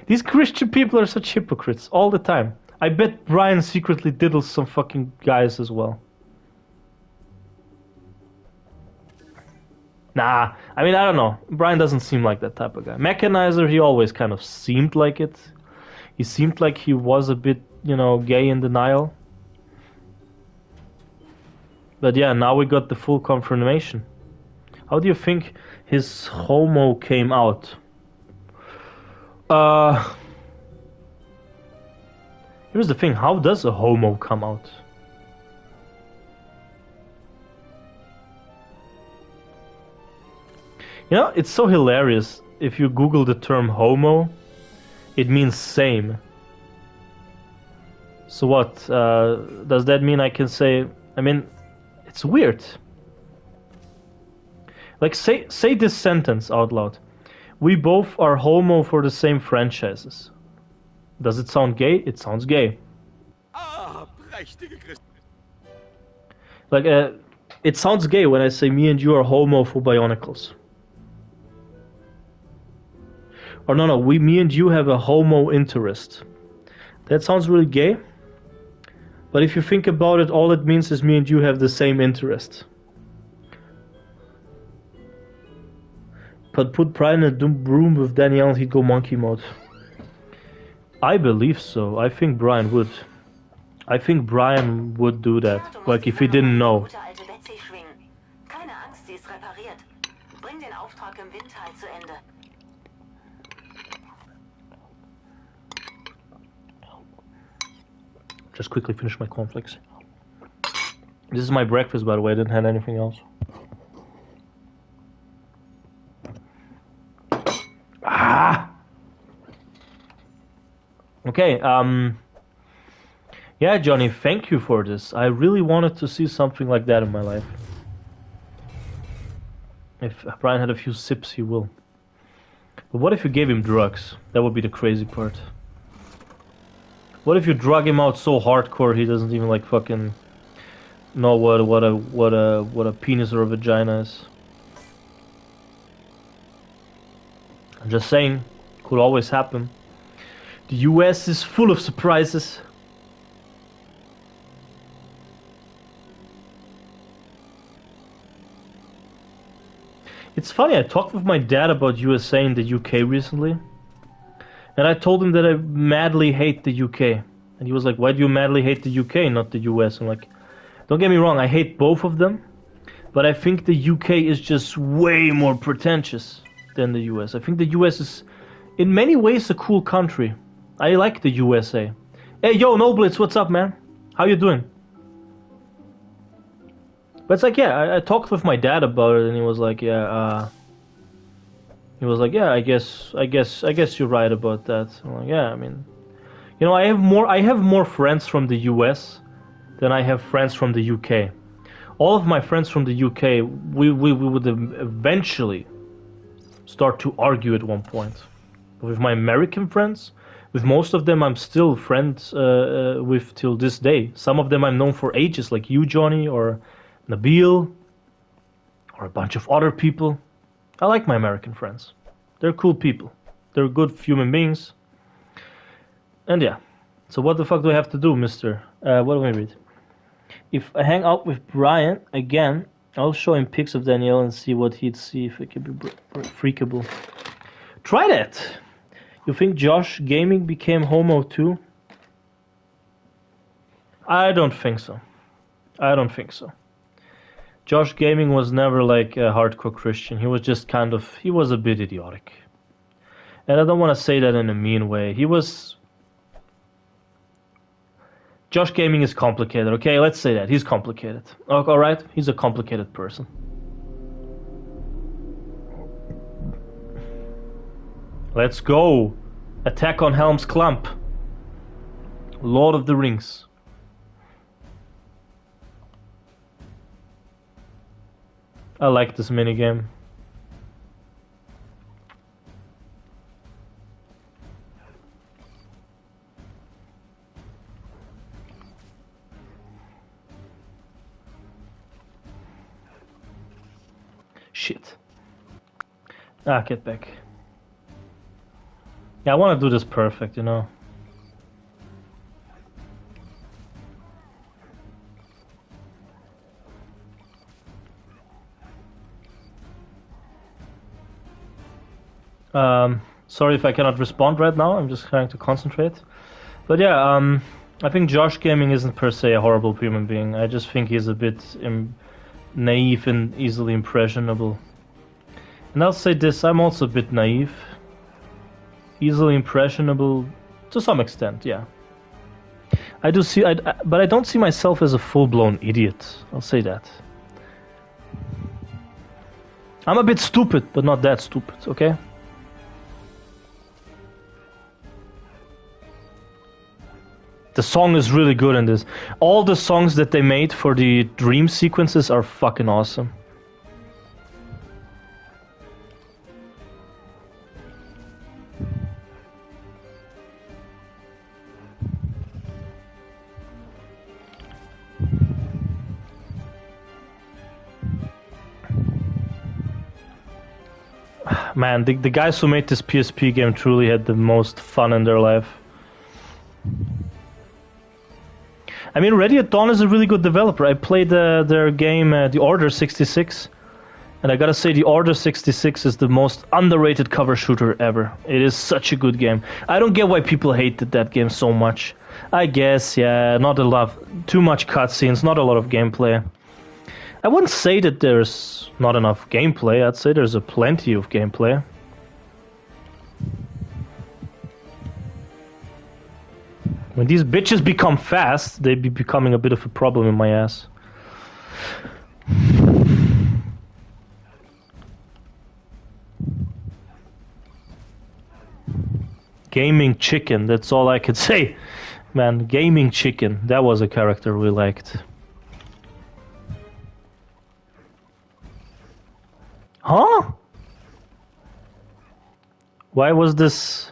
These Christian people are such hypocrites all the time. I bet Brian secretly diddles some fucking guys as well. Nah, I mean, I don't know. Brian doesn't seem like that type of guy. Mechanizer, he always kind of seemed like it. He seemed like he was a bit, you know, gay in denial. But yeah, now we got the full confirmation. How do you think his homo came out? Here's the thing, how does a homo come out? You know, it's so hilarious. If you Google the term homo, it means same. So what? Does that mean I can say... I mean, it's weird. Like, say this sentence out loud. We both are homo for the same franchises. Does it sound gay? It sounds gay. Like, it sounds gay when I say me and you are homo for Bionicles. Or no, me and you have a homo interest. That sounds really gay. But if you think about it, all it means is me and you have the same interest. But put Brian in a dumb room with Danielle and he'd go monkey mode. I believe so. I think Brian would. I think Brian would do that. Like if he didn't know. Keine Angst, sie ist repariert. Bring den Auftrag im Windtal zu Ende. Just quickly finish my cornflakes. This is my breakfast, by the way. I didn't have anything else. Ah! Okay, yeah, Johnny, thank you for this. I really wanted to see something like that in my life. If Brian had a few sips, he will. But what if you gave him drugs? That would be the crazy part. What if you drug him out so hardcore he doesn't even like fucking know what a penis or a vagina is? I'm just saying, could always happen. The US is full of surprises. It's funny, I talked with my dad about USA and the UK recently. And I told him that I madly hate the UK. And he was like, why do you madly hate the UK, not the US? I'm like, don't get me wrong, I hate both of them. But I think the UK is just way more pretentious than the US. I think the US is, in many ways, a cool country. I like the USA. Hey, yo, Noblitz, what's up, man? How you doing? But it's like, yeah, I talked with my dad about it, and he was like, yeah, I guess you're right about that. I'm like, yeah, I mean, you know, I have more friends from the US than I have friends from the UK. All of my friends from the UK, we would eventually start to argue at one point. With my American friends, with most of them I'm still friends with till this day. Some of them I'm known for ages, like you, Johnny, or Nabil, or a bunch of other people. I like my American friends. They're cool people. They're good human beings. And yeah. So what the fuck do I have to do, mister? What do I read? If I hang out with Brian again, I'll show him pics of Danielle and see what he'd see if it can be freakable. Try that! You think Josh Gaming became homo too? I don't think so. I don't think so. Josh Gaming was never like a hardcore Christian. He was just he was a bit idiotic. And I don't want to say that in a mean way. Josh Gaming is complicated, okay? Let's say that. He's complicated. Alright? He's a complicated person. Let's go! Attack on Helm's Clump. Lord of the Rings. I like this minigame. Shit. Get back. Yeah, I want to do this perfect, you know. Sorry if I cannot respond right now, I'm just trying to concentrate. But yeah, I think Josh Gaming isn't per se a horrible human being. I just think he's a bit naive and easily impressionable. And I'll say this, I'm also a bit naive. Easily impressionable to some extent, yeah. I do see, but I don't see myself as a full-blown idiot. I'll say that. I'm a bit stupid, but not that stupid, okay? The song is really good in this. All the songs that they made for the dream sequences are fucking awesome. Man, the guys who made this PSP game truly had the most fun in their life. I mean, Ready at Dawn is a really good developer. I played their game, The Order 66, and I gotta say, The Order 66 is the most underrated cover shooter ever. It is such a good game. I don't get why people hated that game so much. I guess, yeah, not a lot, too much cutscenes, not a lot of gameplay. I wouldn't say that there's not enough gameplay. I'd say there's a plenty of gameplay. When these bitches become fast, they be becoming a bit of a problem in my ass. Gaming Chicken, that's all I could say. Man, Gaming Chicken, that was a character we liked. Huh? Why was this...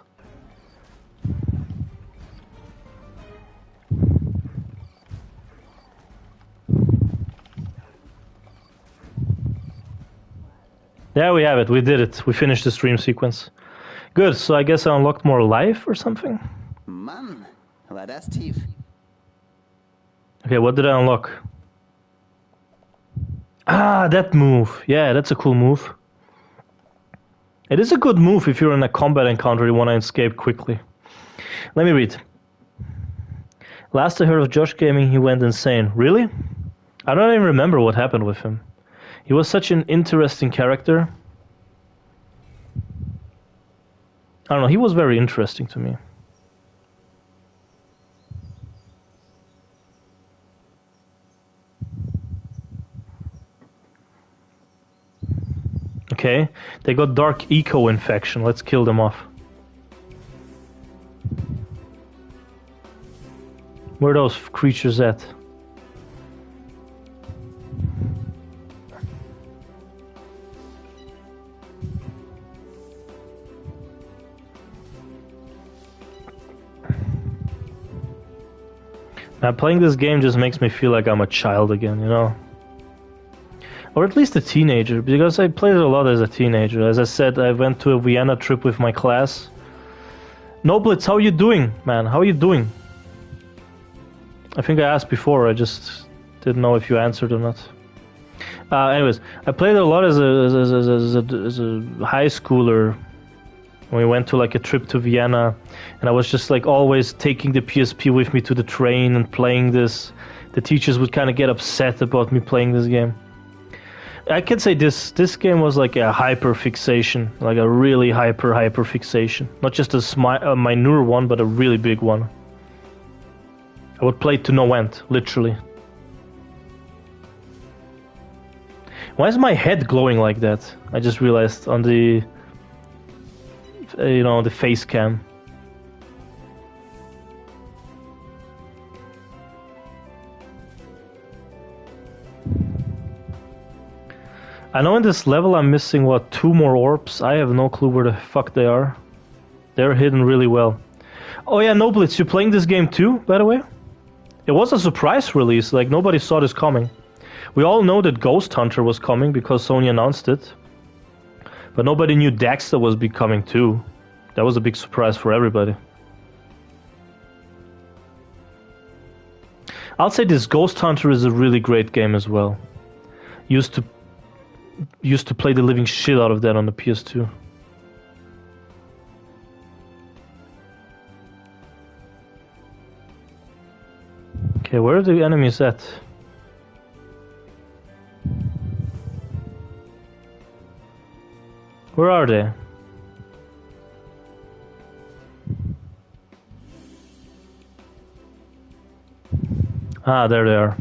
There we have it, we did it. We finished the stream sequence. Good, so I guess I unlocked more life or something? Mann, war das tief. Okay, what did I unlock? Ah, that move. Yeah, that's a cool move. It is a good move if you're in a combat encounter you want to escape quickly. Let me read. Last I heard of Josh Gaming, he went insane. Really? I don't even remember what happened with him. He was such an interesting character. I don't know, he was very interesting to me. Okay, they got dark eco infection. Let's kill them off. Where are those creatures at? Now, playing this game just makes me feel like I'm a child again, you know? Or at least a teenager, because I played it a lot as a teenager. As I said, I went to a Vienna trip with my class. Noblitz, how are you doing, man? How are you doing? I think I asked before, I just didn't know if you answered or not. Anyways, I played it a lot as a high schooler. When we went to like a trip to Vienna, and I was just like always taking the PSP with me to the train and playing this. The teachers would kind of get upset about me playing this game. I can say this game was like a hyper fixation, like a really hyper fixation. Not just a minor one, but a really big one. I would play to no end, literally. Why is my head glowing like that? I just realized on the, the face cam. I know in this level I'm missing, what, 2 more orbs? I have no clue where the fuck they are. They're hidden really well. Oh yeah, Noblitz, you playing this game too, by the way? It was a surprise release, like nobody saw this coming. We all know that Ghost Hunter was coming because Sony announced it. But nobody knew Daxter was coming too. That was a big surprise for everybody. I'll say this Ghost Hunter is a really great game as well. Used to play the living shit out of that on the PS2. Okay, where are the enemies at? Where are they? Ah, there they are.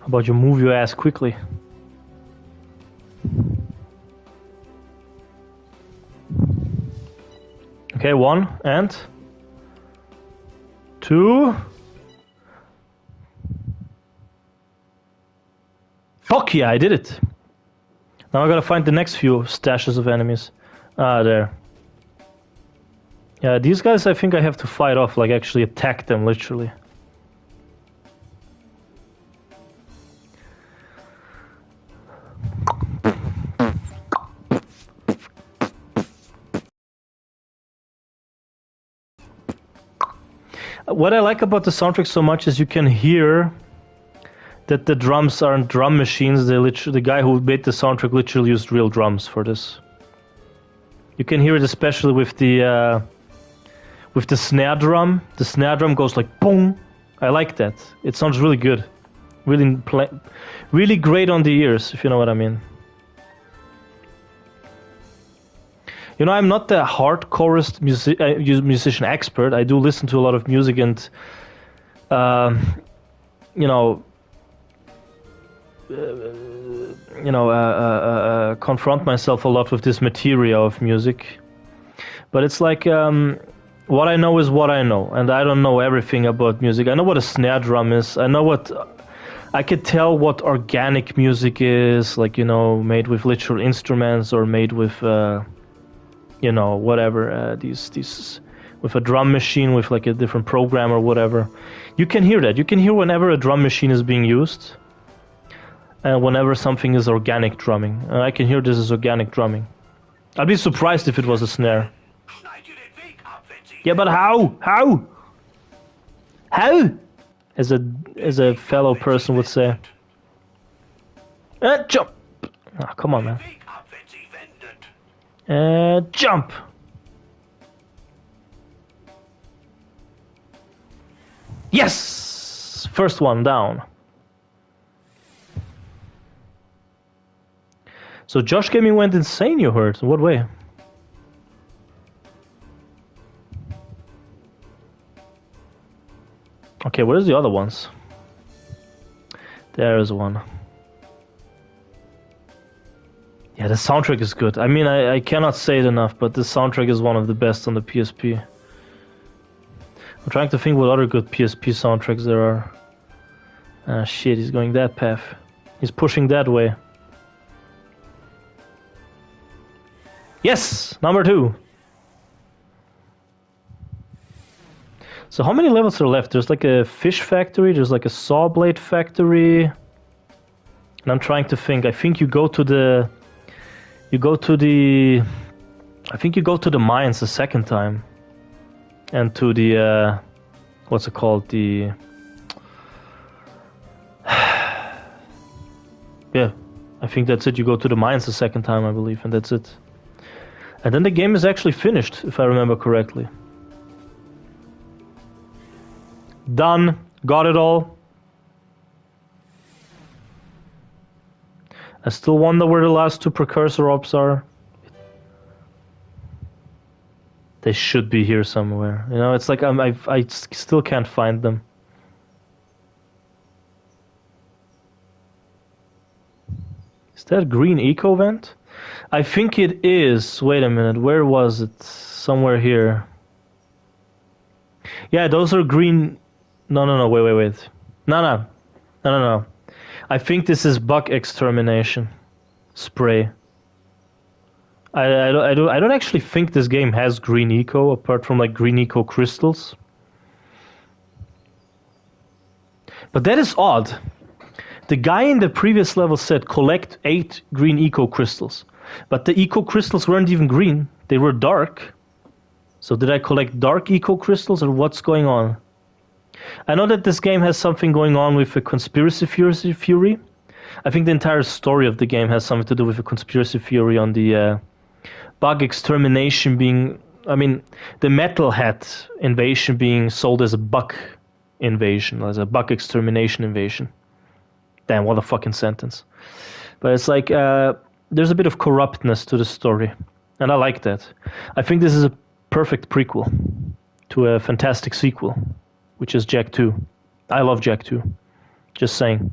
How about you move your ass quickly? Okay, 1 and 2. Fuck yeah, I did it! Now I gotta find the next few stashes of enemies. Ah, there. Yeah, these guys I think I have to fight off, like actually attack them, literally. What I like about the soundtrack so much is you can hear that the drums aren't drum machines. The guy who made the soundtrack literally used real drums for this. You can hear it especially with the snare drum. The snare drum goes like boom. I like that. It sounds really good. Really great on the ears, if you know what I mean. You know, I'm not the hardcorest musician expert. I do listen to a lot of music and, confront myself a lot with this material of music. But it's like, what I know is what I know, and I don't know everything about music. I know what a snare drum is. I could tell what organic music is, like, made with literal instruments or made with, whatever, these with a drum machine with like a different program or whatever. You can hear that. You can hear whenever a drum machine is being used. And whenever something is organic drumming. And I can hear this is organic drumming. I'd be surprised if it was a snare. Yeah, but how? How? How? As a fellow person would say. Jump! Oh, come on, man. Jump! Yes! First one down. So Josh Gaming went insane, you heard. In what way? Okay, where's the other ones? There is one. Yeah, the soundtrack is good. I mean, I cannot say it enough, but the soundtrack is one of the best on the PSP. I'm trying to think what other good PSP soundtracks there are. Ah, shit, he's going that path. He's pushing that way. Yes! Number 2! So how many levels are left? There's like a fish factory, there's like a saw blade factory. And I'm trying to think. I think you go to the mines the second time. And to the what's it called? The yeah, I think that's it. You go to the mines the second time, I believe, and that's it. And then the game is actually finished, if I remember correctly. Done. Got it all. I still wonder where the last two precursor orbs are. They should be here somewhere. You know, it's like I still can't find them. Is that a green eco vent? I think it is. Wait a minute. Where was it? Somewhere here. Yeah, those are green. No. Wait. No. I think this is bug extermination spray. I don't actually think this game has green eco apart from like green eco crystals. But that is odd. The guy in the previous level said collect 8 green eco crystals, but the eco crystals weren't even green; they were dark. So did I collect dark eco crystals, or what's going on? I know that this game has something going on with a conspiracy theory. I think the entire story of the game has something to do with a conspiracy theory on the bug extermination being... I mean, the Metalhead invasion being sold as a bug invasion, as a bug extermination invasion. Damn, what a fucking sentence. But it's like, there's a bit of corruptness to the story. And I like that. I think this is a perfect prequel to a fantastic sequel, which is Jak 2. I love Jak 2. Just saying.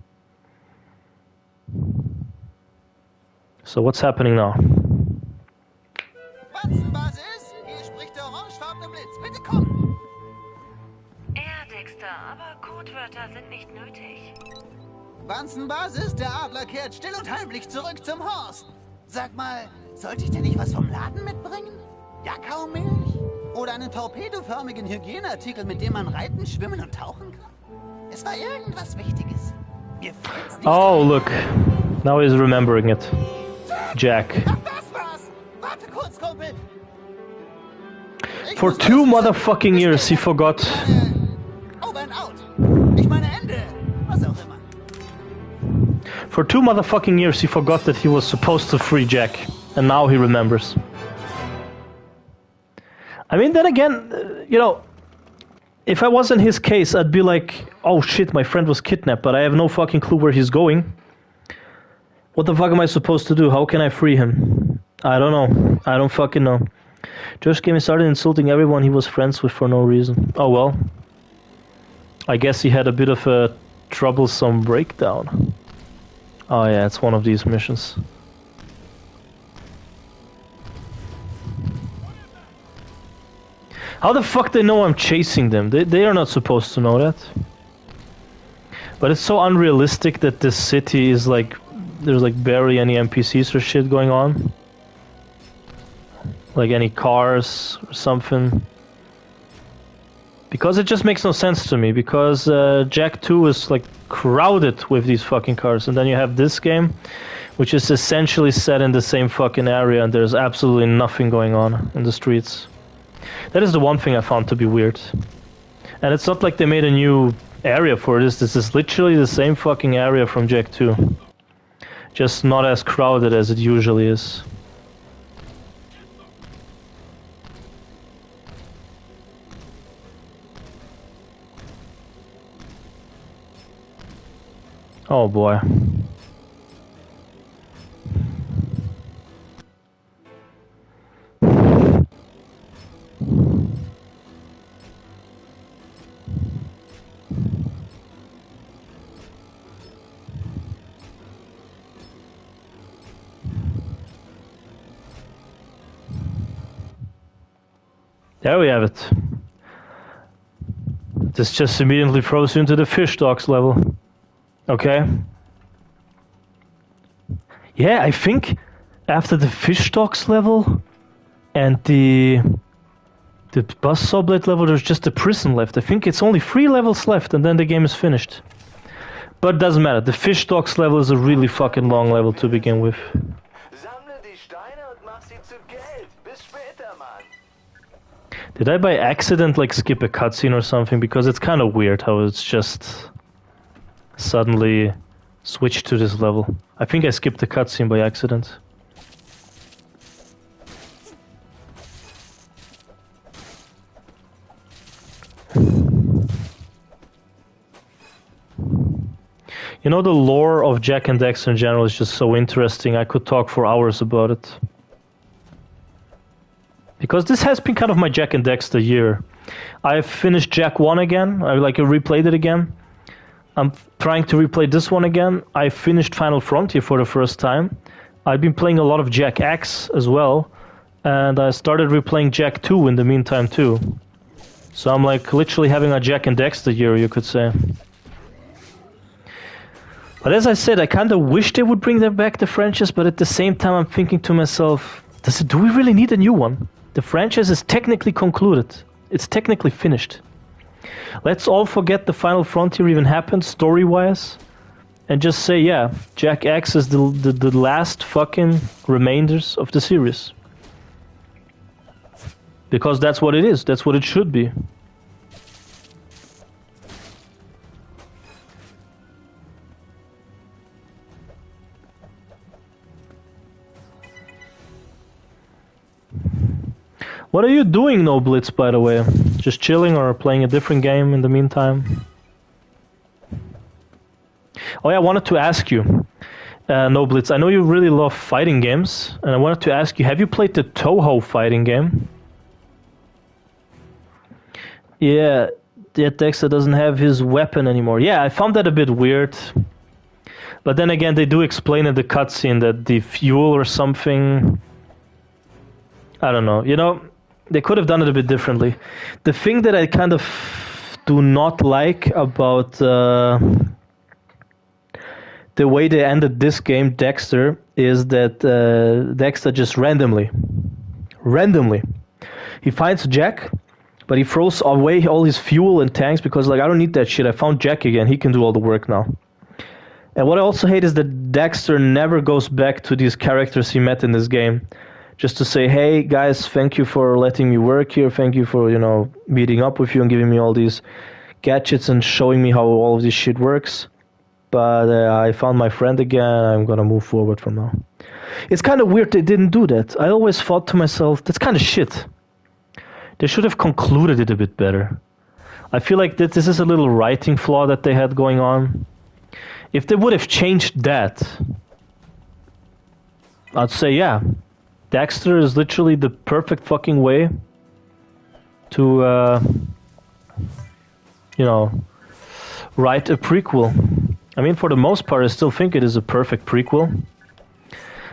So what's happening now? Basis, hier spricht der orangefarbene Blitz. Bitte komm! Ja, Daxter, aber Codewörter sind nicht nötig. Basis, der Adler kehrt still und heimlich zurück zum Horst. Sag mal, sollte ich dir nicht was vom Laden mitbringen? Kakaomilch? Oder einen torpedoförmigen Hygieneartikel, mit dem man reiten, schwimmen und tauchen kann? Es war irgendwas Wichtiges. Mir fehlt's nicht. Oh, look. Now he's remembering it. Jak. Ach, das war's! Warte kurz, Kumpel! For 2 motherfucking years he forgot. Over and out! Ich meine Ende! Was auch immer. For 2 motherfucking years he forgot that he was supposed to free Jak. And now he remembers. I mean, then again, you know, if I was in his case, I'd be like, oh shit, my friend was kidnapped, but I have no fucking clue where he's going. What the fuck am I supposed to do? How can I free him? I don't know. I don't fucking know. Josh Gaming started insulting everyone he was friends with for no reason. Oh well. I guess he had a bit of a troublesome breakdown. Oh yeah, it's one of these missions. How the fuck they know I'm chasing them? They are not supposed to know that. But it's so unrealistic that this city is like... There's like barely any NPCs or shit going on. Like any cars or something. Because it just makes no sense to me. Because Jak 2 is like crowded with these fucking cars. And then you have this game, which is essentially set in the same fucking area. And there's absolutely nothing going on in the streets. That is the one thing I found to be weird. And it's not like they made a new area for this. This is literally the same fucking area from Jak 2. Just not as crowded as it usually is. Oh boy. There we have it. This just immediately throws you into the fish docks level. Okay. Yeah, I think after the fish docks level and the bus sublet level, there's just a prison left. I think it's only 3 levels left and then the game is finished. But it doesn't matter. The fish docks level is a really fucking long level to begin with. Did I by accident like skip a cutscene or something? Because it's kind of weird how it's just suddenly switched to this level. I think I skipped the cutscene by accident. You know, the lore of Jack and Daxter in general is just so interesting. I could talk for hours about it. Because this has been kind of my Jack and Daxter year. I've finished Jak 1 again. I replayed it again. I'm trying to replay this one again. I finished Final Frontier for the first time. I've been playing a lot of Jak X as well. And I started replaying Jak 2 in the meantime too. So I'm like literally having a Jack and Daxter year, you could say. But as I said, I kind of wish they would bring them back, the franchise, but at the same time I'm thinking to myself, do we really need a new one? The franchise is technically concluded. It's technically finished. Let's all forget the Final Frontier even happened, story-wise, and just say, yeah, Jak X is the last fucking remainders of the series. Because that's what it is. That's what it should be. What are you doing, No Blitz, by the way? Just chilling or playing a different game in the meantime? Oh yeah, I wanted to ask you, No Blitz, I know you really love fighting games, and I wanted to ask you, have you played the Toho fighting game? Yeah, Daxter doesn't have his weapon anymore. Yeah, I found that a bit weird. But then again, they do explain in the cutscene that the fuel or something... I don't know, you know... They could have done it a bit differently. The thing that I kind of do not like about the way they ended this game, Daxter, is that Daxter just randomly, he finds Jak, but he throws away all his fuel and tanks because, like, I don't need that shit. I found Jak again. He can do all the work now. And what I also hate is that Daxter never goes back to these characters he met in this game. Just to say, hey guys, thank you for letting me work here. Thank you for, you know, meeting up with you and giving me all these gadgets and showing me how all of this shit works. But I found my friend again. I'm gonna move forward from now. It's kind of weird they didn't do that. I always thought to myself, that's kind of shit. They should have concluded it a bit better. I feel like that this is a little writing flaw that they had going on. If they would have changed that, I'd say, yeah. Daxter is literally the perfect fucking way to, you know, write a prequel. I mean, for the most part, I still think it is a perfect prequel.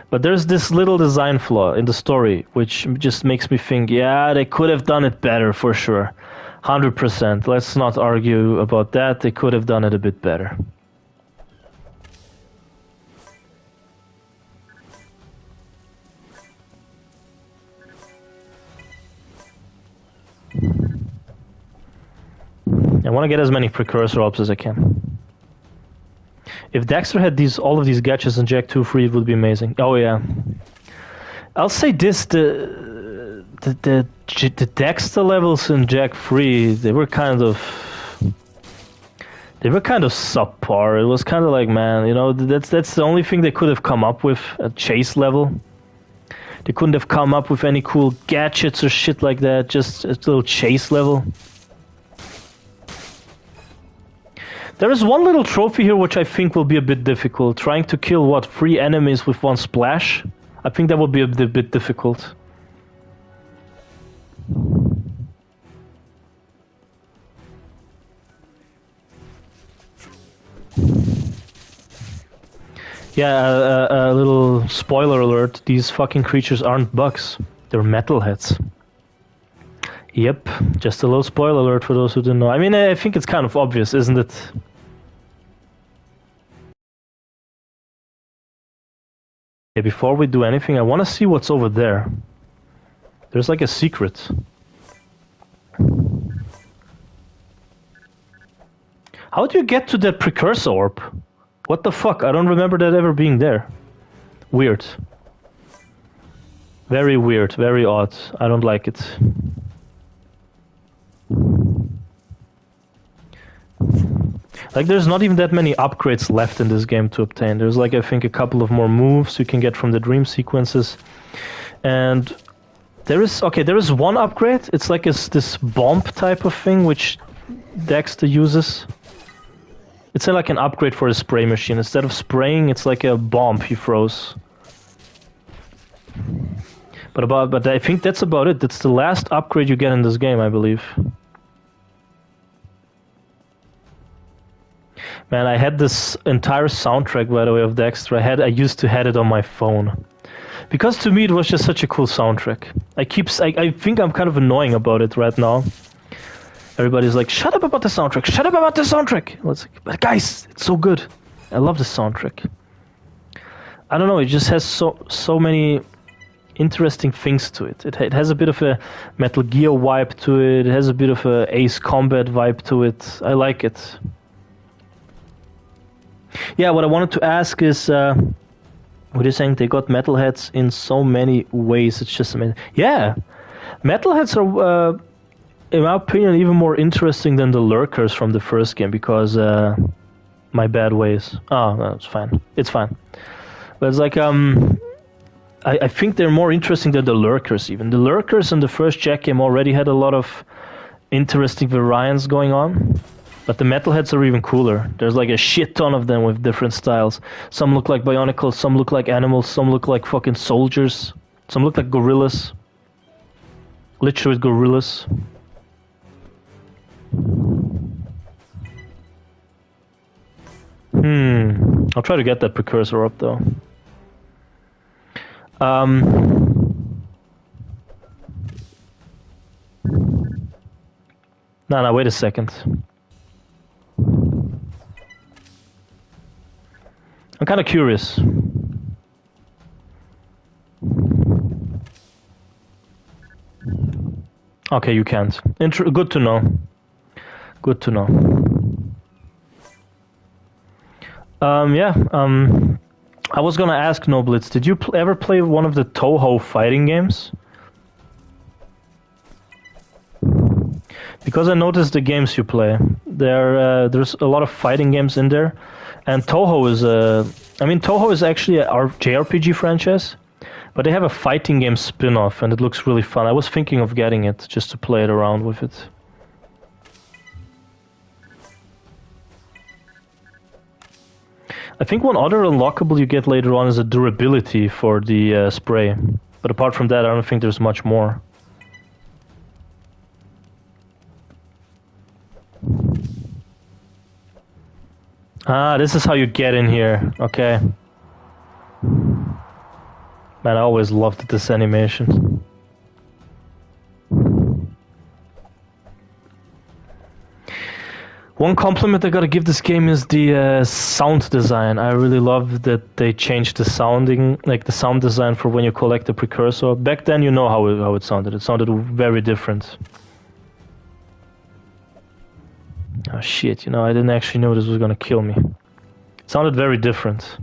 But there's this little design flaw in the story, which just makes me think, yeah, they could have done it better for sure. 100%. Let's not argue about that. They could have done it a bit better. I want to get as many precursor orbs as I can. If Daxter had all of these gadgets in Jak 2 free, it would be amazing. Oh yeah. I'll say this: the Daxter levels in Jak 3, they were kind of subpar. It was kind of like, man, you know, that's the only thing they could have come up with, a chase level. They couldn't have come up with any cool gadgets or shit like that. Just a little chase level. There is one little trophy here which I think will be a bit difficult. Trying to kill, what, 3 enemies with 1 splash? I think that would be a bit difficult. Yeah, a little spoiler alert. These fucking creatures aren't bugs. They're metalheads. Yep, just a little spoiler alert for those who didn't know. I mean, I think it's kind of obvious, isn't it? Okay, before we do anything, I want to see what's over there. There's like a secret. How do you get to that precursor orb? What the fuck? I don't remember that ever being there. Weird. Very weird, very odd. I don't like it. Like, there's not even that many upgrades left in this game to obtain. There's like, I think, a couple of more moves you can get from the dream sequences. And there is one upgrade. It's like this bomb type of thing which Daxter uses. It's like an upgrade for a spray machine. Instead of spraying, it's like a bomb he throws. But I think that's about it. That's the last upgrade you get in this game, I believe. Man, I had this entire soundtrack, by the way, of Daxter. I used to have it on my phone. Because to me it was just such a cool soundtrack. I think I'm kind of annoying about it right now. Everybody's like, shut up about the soundtrack, shut up about the soundtrack! Well, it's like, but guys, it's so good. I love the soundtrack. I don't know, it just has so many interesting things to it. It has a bit of a Metal Gear vibe to it. It has a bit of a Ace Combat vibe to it. I like it. Yeah, what I wanted to ask is, what you're saying, they got metalheads in so many ways. It's just amazing. Yeah, metalheads are, in my opinion, even more interesting than the lurkers from the first game because my bad ways. Oh, no, it's fine. It's fine. But it's like I think they're more interesting than the lurkers. Even the lurkers in the first Jak game already had a lot of interesting variants going on. But the metalheads are even cooler. There's like a shit ton of them with different styles. Some look like Bionicles, some look like animals, some look like fucking soldiers. Some look like gorillas. Literally gorillas. I'll try to get that precursor up though. No, wait a second. I'm kind of curious. Okay, you can't. Good to know. Good to know. I was gonna ask Noblitz, did you ever play one of the Toho fighting games? Because I noticed the games you play. There's a lot of fighting games in there. And Toho is actually a JRPG franchise, but they have a fighting game spin-off, and it looks really fun. I was thinking of getting it, just to play it around with it. I think one other unlockable you get later on is a durability for the spray. But apart from that, I don't think there's much more. Ah, this is how you get in here. Okay. Man, I always loved this animation. One compliment I gotta give this game is the sound design. I really love that they changed the sounding, like the sound design for when you collect the precursor. Back then, you know how it sounded. It sounded very different. Oh shit, I didn't actually know this was gonna kill me. It sounded very different.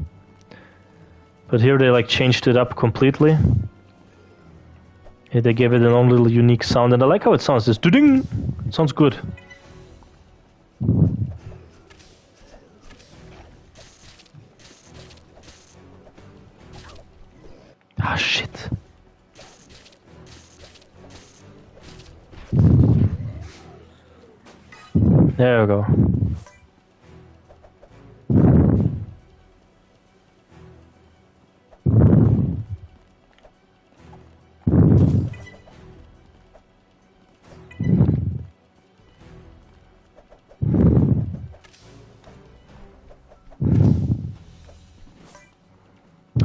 But here they like changed it up completely. Yeah, they gave it an own little unique sound, and I like how it sounds. This ding! It sounds good. Ah shit. There we go.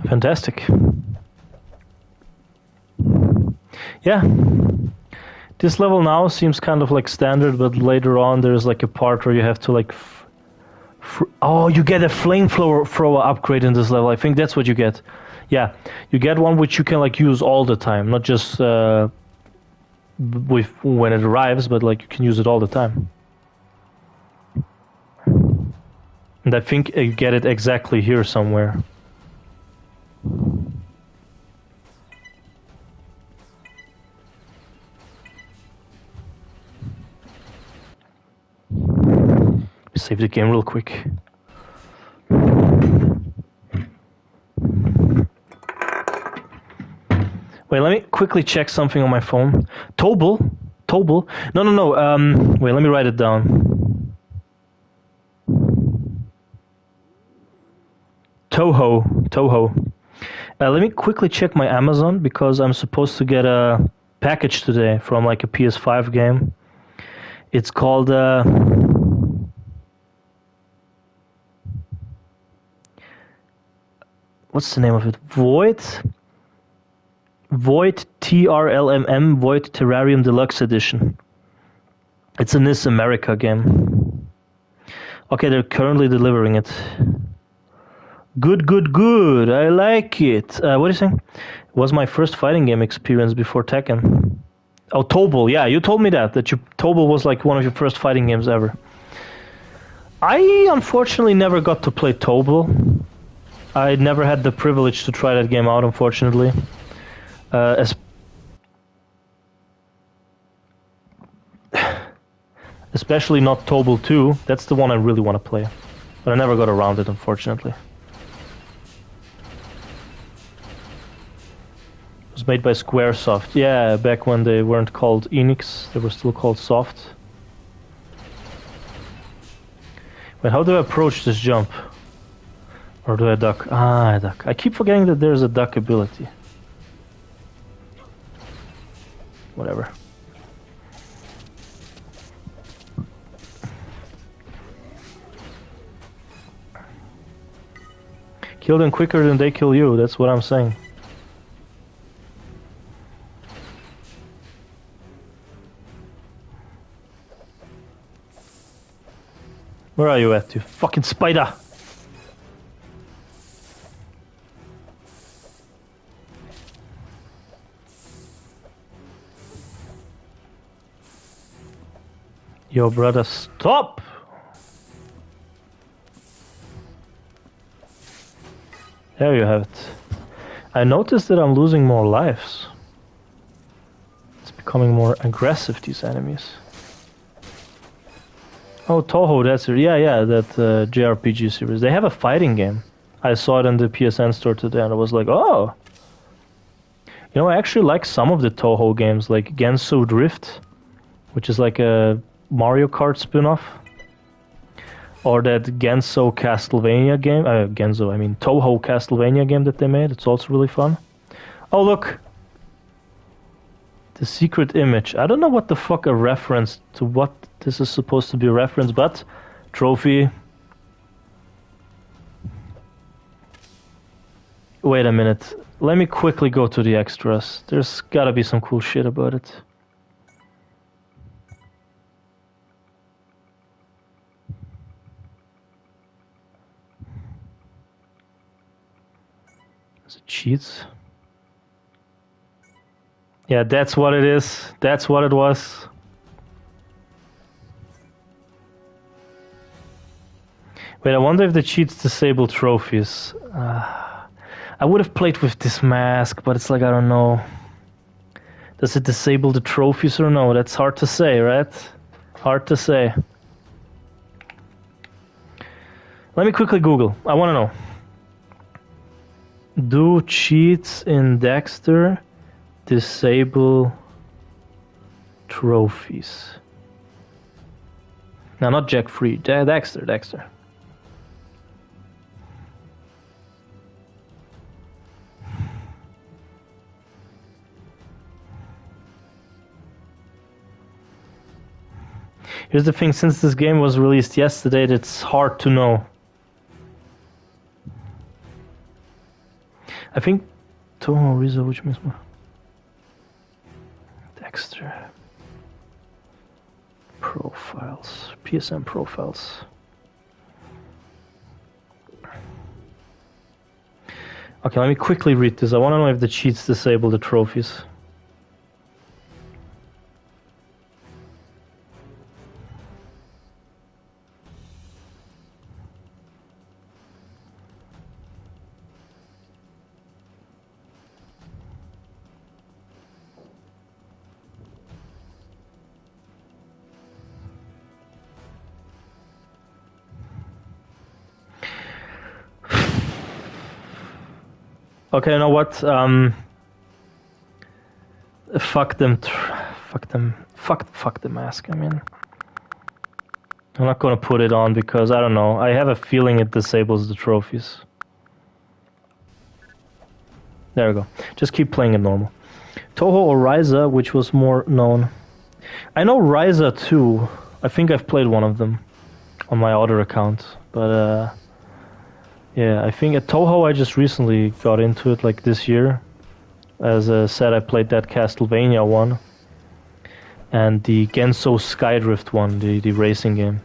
Fantastic. Yeah. This level now seems kind of like standard, but later on there's like a part where you have to like... oh, you get a flamethrower upgrade in this level. I think that's what you get. Yeah, you get one which you can like use all the time, not just with when it arrives, but like you can use it all the time. And I think you get it exactly here somewhere. Save the game real quick. Wait, let me quickly check something on my phone. Tobel? No. Wait, let me write it down. Toho. Let me quickly check my Amazon because I'm supposed to get a package today from like a PS5 game. It's called what's the name of it? Void TRLMM Void Terrarium Deluxe Edition. It's a NIS America game. Okay, they're currently delivering it. Good. I like it. What are you saying? It was my first fighting game experience before Tekken. Oh, Tobal. Yeah, you told me that Tobal was like one of your first fighting games ever. I unfortunately never got to play Tobal. I never had the privilege to try that game out, unfortunately. Especially not Tobal 2. That's the one I really want to play. But I never got around it, unfortunately. It was made by Squaresoft. Yeah, back when they weren't called Enix, they were still called Soft. Wait, how do I approach this jump? Or do I duck? Ah, I duck. I keep forgetting that there's a duck ability. Whatever. Kill them quicker than they kill you, that's what I'm saying. Where are you at, you fucking spider? Yo, brother, stop! There you have it. I noticed that I'm losing more lives. It's becoming more aggressive, these enemies. Oh, Toho, that's it. Yeah, that JRPG series. They have a fighting game. I saw it in the PSN store today and I was like, oh! You know, I actually like some of the Toho games, like Genso Drift, which is like a Mario Kart spin-off. Or that Genso Castlevania game. Toho Castlevania game that they made. It's also really fun. Oh, look! The secret image. I don't know what the fuck a reference to what this is supposed to be a reference, but trophy. Wait a minute. Let me quickly go to the extras. There's gotta be some cool shit about it. Is it cheats? Yeah, that's what it is. That's what it was. Wait, I wonder if the cheats disable trophies. I would have played with this mask, but it's like, I don't know. Does it disable the trophies or no? That's hard to say, right? Hard to say. Let me quickly Google. I want to know. Do cheats in Daxter disable trophies? No, not Jack Free. Daxter. Here's the thing, since this game was released yesterday, it's hard to know. I think Toho Rizzo, which means more. Daxter. Profiles. PSN profiles. Okay, let me quickly read this. I want to know if the cheats disable the trophies. Okay, you know what? Fuck them. Fuck the mask. I mean, I'm not gonna put it on because I don't know. I have a feeling it disables the trophies. There we go. Just keep playing it normal. Toho or Ryza, which was more known. I know Ryza too. I think I've played one of them on my other account. But yeah, I think at Toho I just recently got into it, like this year. As I said, I played that Castlevania one. And the Genso Skydrift one, the racing game.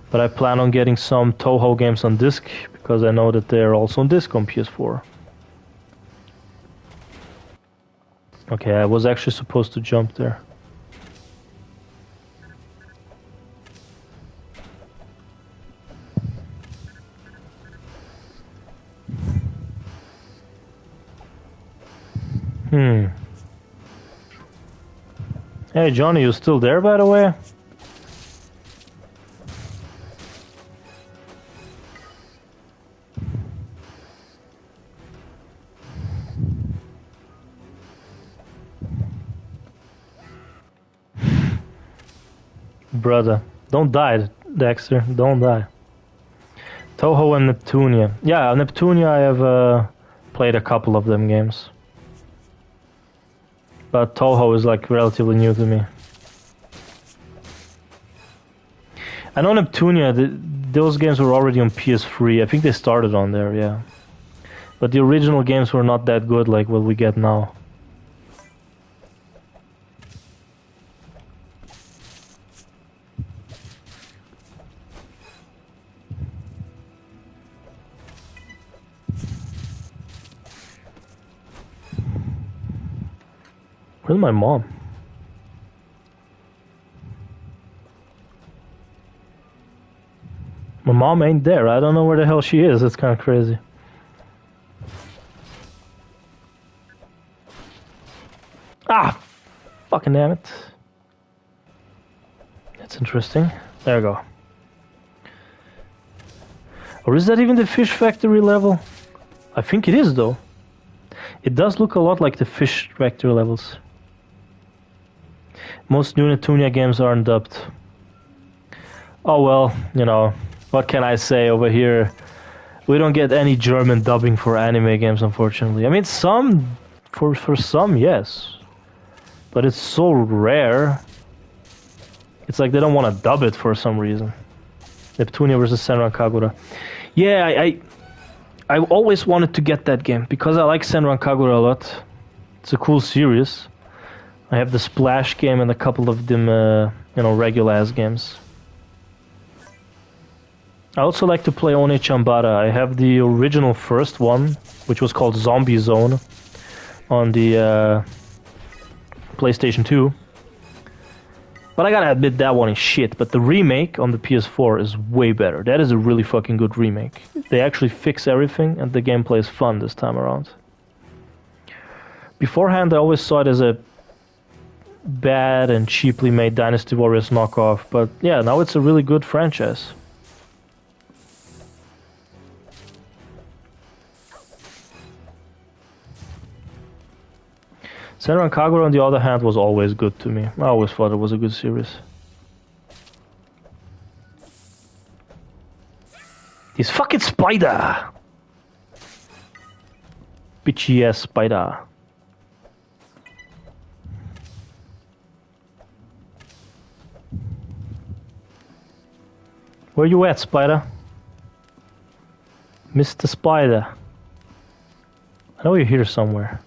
But I plan on getting some Toho games on disc, because I know that they're also on disc on PS4. Okay, I was actually supposed to jump there. Hey Johnny, you still there, by the way? Brother, don't die, Daxter, don't die. Toho and Neptunia. Yeah, Neptunia I have played a couple of them games. But Toho is like relatively new to me. I know Neptunia, those games were already on PS3. I think they started on there, yeah. But the original games were not that good like what we get now. Where's my mom? My mom ain't there. I don't know where the hell she is. It's kind of crazy. Ah! Fucking damn it. That's interesting. There we go. Or is that even the fish factory level? I think it is though. It does look a lot like the fish factory levels. Most new Neptunia games aren't dubbed. Oh well, you know, what can I say over here? We don't get any German dubbing for anime games, unfortunately. I mean, some, for some, yes. But it's so rare. It's like they don't want to dub it for some reason. Neptunia versus Senran Kagura. Yeah, I always wanted to get that game, because I like Senran Kagura a lot. It's a cool series. I have the Splash game and a couple of them, you know, regular-ass games. I also like to play One Chambara. I have the original first one, which was called Zombie Zone, on the PlayStation 2. But I gotta admit, that one is shit. But the remake on the PS4 is way better. That is a really fucking good remake. They actually fix everything, and the gameplay is fun this time around. Beforehand, I always saw it as a bad and cheaply made Dynasty Warriors knockoff, but yeah, now it's a really good franchise. Senran Kagura, on the other hand, was always good to me. I always thought it was a good series. This fucking spider! Bitchy ass spider. Where you at, Spider? Mr. Spider. I know you're here somewhere.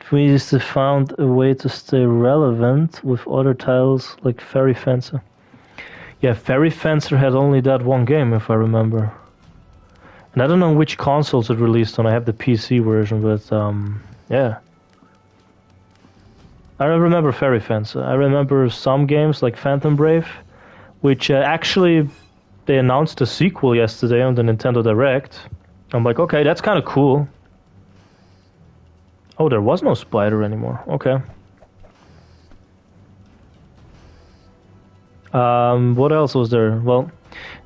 If we used to found a way to stay relevant with other titles like Fairy Fencer. Yeah, Fairy Fencer had only that one game, if I remember. And I don't know which consoles it released on. I have the PC version, but yeah. I remember Fairy Fencer. I remember some games like Phantom Brave, which actually they announced a sequel yesterday on the Nintendo Direct. I'm like, okay, that's kind of cool. Oh, there was no spider anymore. Okay. What else was there? Well,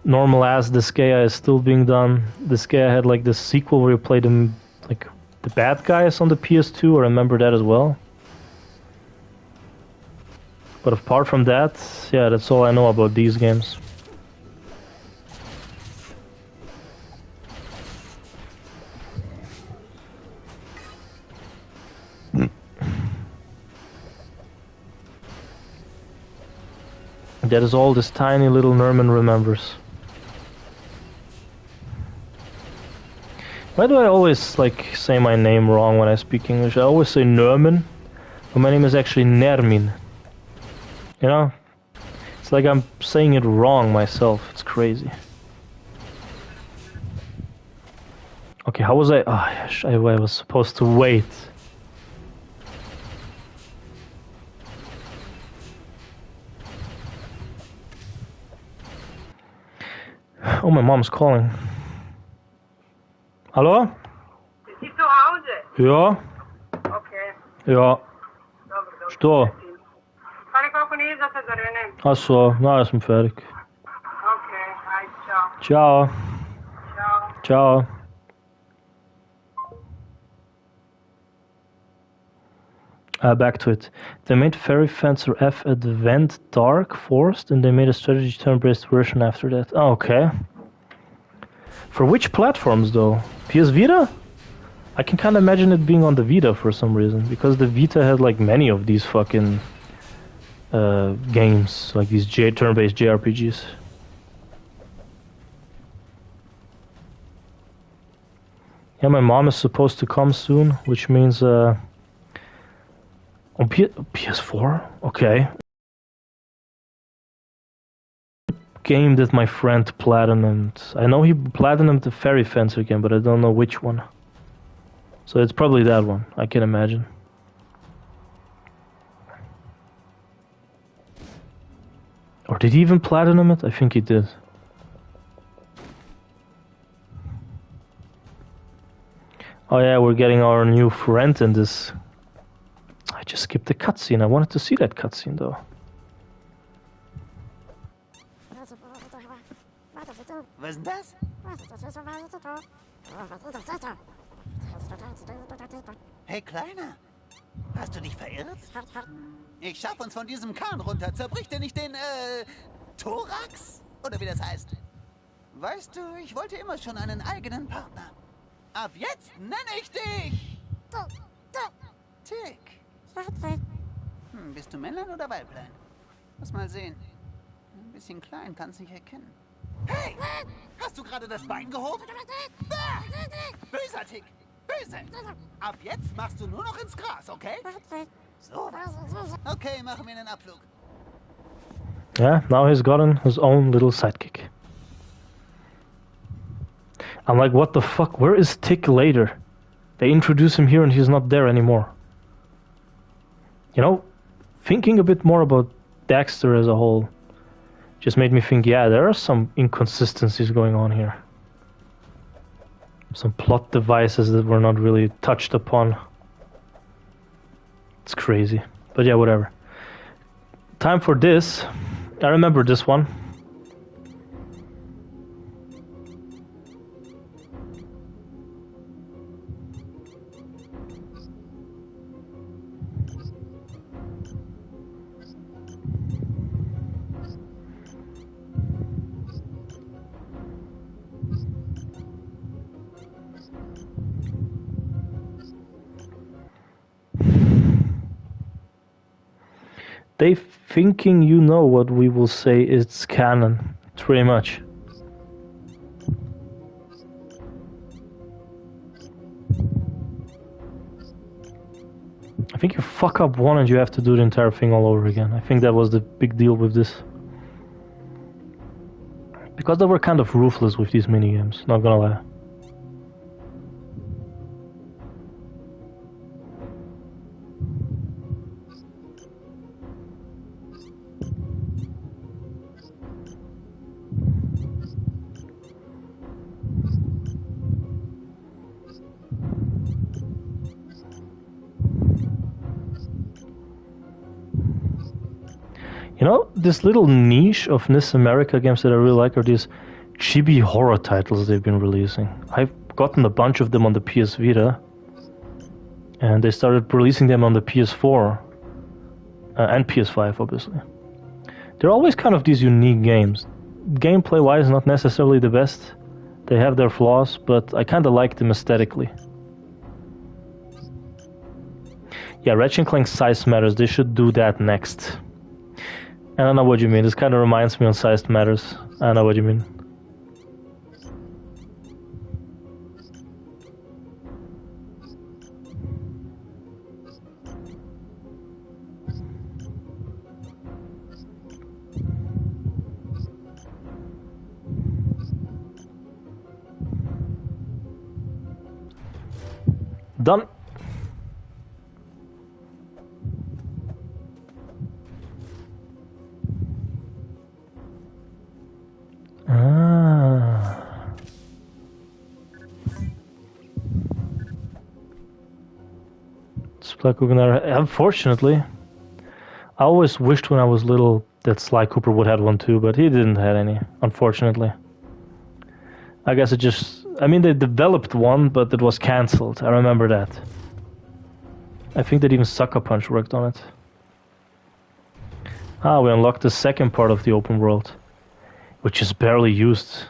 normal as Disgaea is still being done. Disgaea had like this sequel where you played them like the bad guys on the PS2. I remember that as well. But apart from that, yeah, that's all I know about these games. That is all this tiny little Nerman remembers. Why do I always like say my name wrong when I speak English? I always say Nerman, but my name is actually Nermin. You know? It's like I'm saying it wrong myself. It's crazy. Okay, how was I? Oh, I was supposed to wait. Oh, my mom's calling. Hallo? Ist sie zu Hause? Ja? Okay. Ja. Dobro. Что? Fare kako nije za te zarene. Ach so, na, ja sam fertig. Okay, ajde, čao. Ciao. Ciao. Ciao. Back to it. They made Fairy Fencer F Advent Dark Forest, and they made a strategy turn-based version after that. Oh, okay. For which platforms, though? PS Vita? I can kind of imagine it being on the Vita for some reason, because the Vita had like many of these fucking games, like these turn-based JRPGs. Yeah, my mom is supposed to come soon, which means on PS4? Okay. Game that my friend platinumed. I know he platinumed the Fairy Fencer game, but I don't know which one. So it's probably that one, I can imagine. Or did he even platinum it? I think he did. Oh yeah, we're getting our new friend in this. I just skipped the cutscene. I wanted to see that cutscene though. Was ist denn das? Hey, Kleiner. Hast du dich verirrt? Ich schaff uns von diesem Kahn runter. Zerbrich dir nicht den, Thorax? Oder wie das heißt. Weißt du, ich wollte immer schon einen eigenen Partner. Ab jetzt nenne ich dich... Tick. Bist du Männlein oder Weiblein? Lass mal sehen. Ein bisschen klein, kann's nicht erkennen. Hey! Hast du gerade das Bein gehoben? Böser Tick! Böse! Ab jetzt machst du nur noch ins Gras, okay? So. Okay, machen wir einen Abflug. Yeah, now he's gotten his own little sidekick. I'm like, what the fuck? Where is Tick later? They introduce him here and he's not there anymore. You know, thinking a bit more about Daxter as a whole just made me think, yeah, there are some inconsistencies going on here. Some plot devices that were not really touched upon. It's crazy. But yeah, whatever. Time for this. I remember this one. They thinking you know what we will say it's canon, pretty much. I think you fuck up one and you have to do the entire thing all over again. I think that was the big deal with this. Because they were kind of ruthless with these minigames, not gonna lie. You know, this little niche of NIS America games that I really like are these chibi horror titles they've been releasing. I've gotten a bunch of them on the PS Vita, and they started releasing them on the PS4 and PS5, obviously. They're always kind of these unique games. Gameplay-wise, not necessarily the best. They have their flaws, but I kind of like them aesthetically. Yeah, Ratchet & Clank size matters. They should do that next. I don't know what you mean. This kind of reminds me on Sized Matters. I know what you mean. Done. Ah. Unfortunately, I always wished when I was little that Sly Cooper would have one too, but he didn't have any, unfortunately. I guess it just... I mean, they developed one, but it was cancelled. I remember that. I think that even Sucker Punch worked on it. Ah, we unlocked the second part of the open world, which is barely used.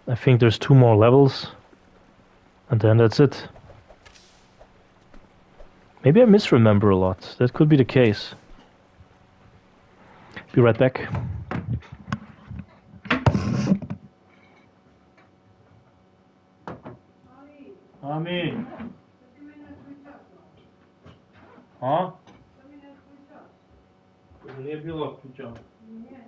I think there's 2 more levels, and then that's it. Maybe I misremember a lot. That could be the case. Be right back. Amin. Ha? To nie było klucza. Nie.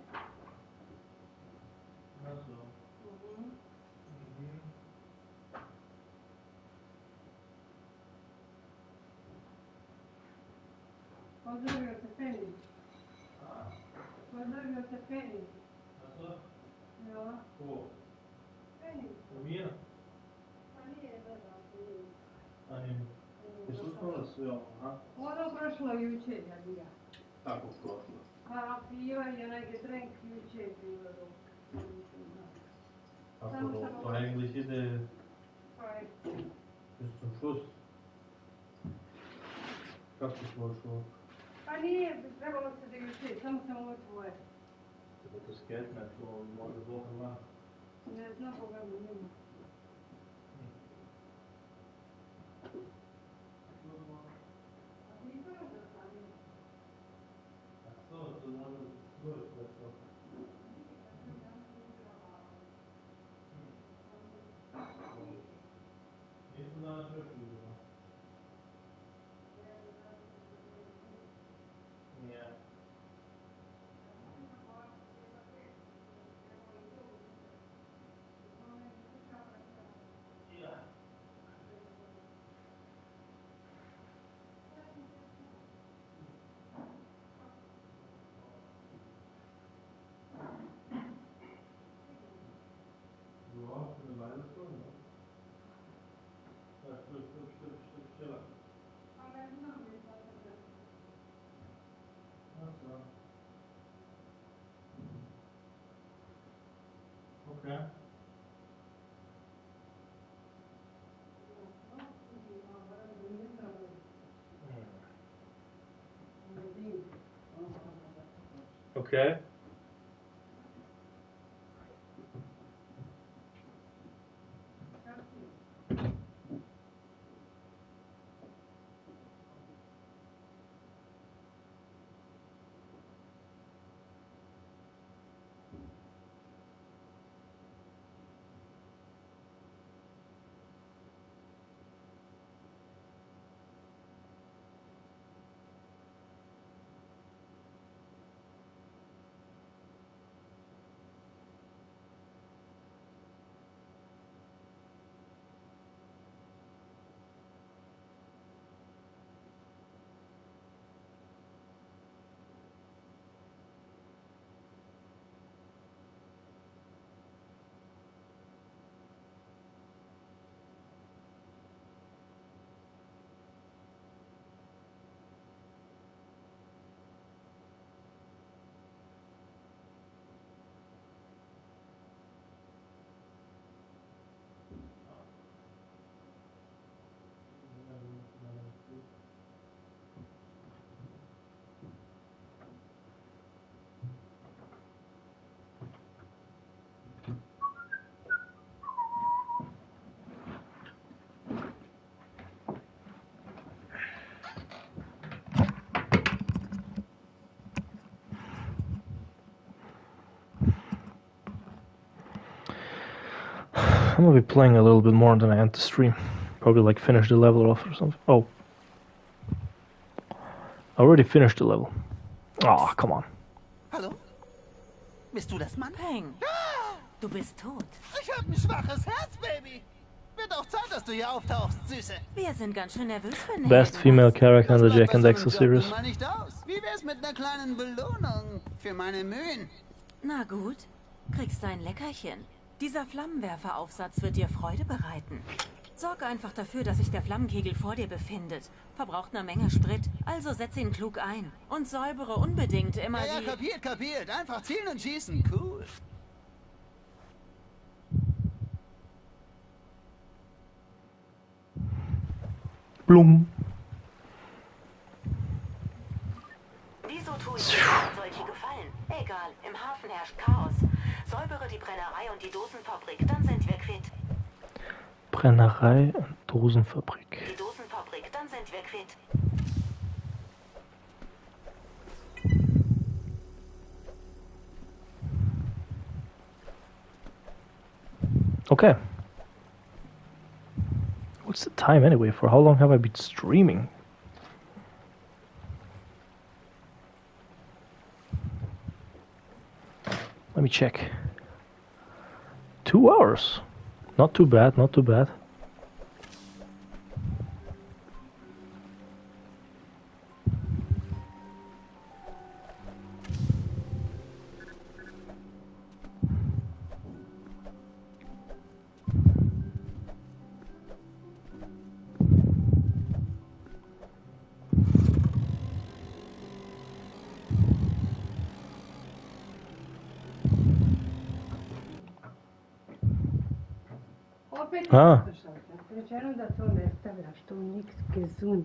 Pozdrawiam te Penny. Pozdrawiam te Penny. A co? No. O. Penny. Amin. Amin. Jezus nas, ja. Aha. Ono prošlo juče, ja bija. Kako prošlo? Pa pivanje neke trenk juče bilo dok. Ako to eigentlich ide... Pa Bis zum Schluss. Kako prošlo? Pa nije, trebalo se da juče, samo sam ovo tvoje. Da to sketne, to može Bog ima. Ne znam koga mi nema. Okay. Okay. I'm gonna be playing a little bit more than I end the stream. Probably like finish the level off or something. Oh. I already finished the level. Ah, come on. Hallo? Bist du das Mann? Peng, du bist tot. Ich hab ein schwaches Herz, Baby. Wird auch Zeit, dass du hier auftauchst, Süße. Wir sind ganz schön nervös für den Best Helden, female was? character in the Das Jack and bleibt bei Daxter so einem Job series. nun mal nicht aus. Wie wär's mit einer kleinen Belohnung für meine Mühen? Na gut, kriegst ein Leckerchen. Dieser Flammenwerferaufsatz wird dir Freude bereiten. Sorg einfach dafür, dass sich der Flammenkegel vor dir befindet. Verbraucht eine Menge Sprit, also setz ihn klug ein. Und säubere unbedingt immer Ja, die... kapiert. Einfach zielen und schießen. Cool. Blum. Wieso tue ich dir solche Gefallen? Egal, im Hafen herrscht Chaos. Säubere die Brennerei und die Dosenfabrik, dann sind wir quitt. Brennerei und Dosenfabrik. Die Dosenfabrik, dann sind wir quitt. Okay. What's the time anyway? For how long have I been streaming? Let me check. 2 hours. Not too bad, not too bad. Opet A. rečeno da to ne stavljaš, to niks gesund.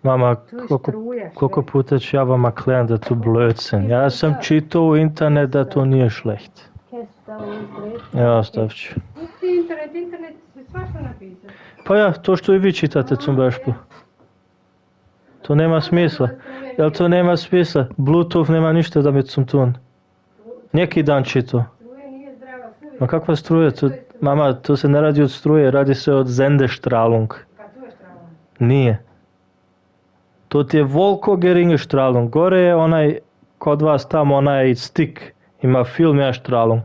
Mama, To je struja, koliko sve. puta ću ja vama klen da tu blödsinn? Ja sam čitao u internet da to nije šlecht. Kaj stavljam sreću? Ja, stavit ću. Internet se svašta napisati. Pa ja, to što i vi čitate, zum Beispiel. To nema smisla. Jel to nema smisla? Bluetooth nema ništa da mi zum tun. Neki dan čito. Struje nije zdrava, sve. Ma kakva struje? Mama, to se ne radi od struje, radi se od Sendestrahlung. Pa tu je strava. Nije. To ti je volko geringe Strahlung. Gore je onaj, kod vas tamo onaj stick. Ima viel mehr Strahlung.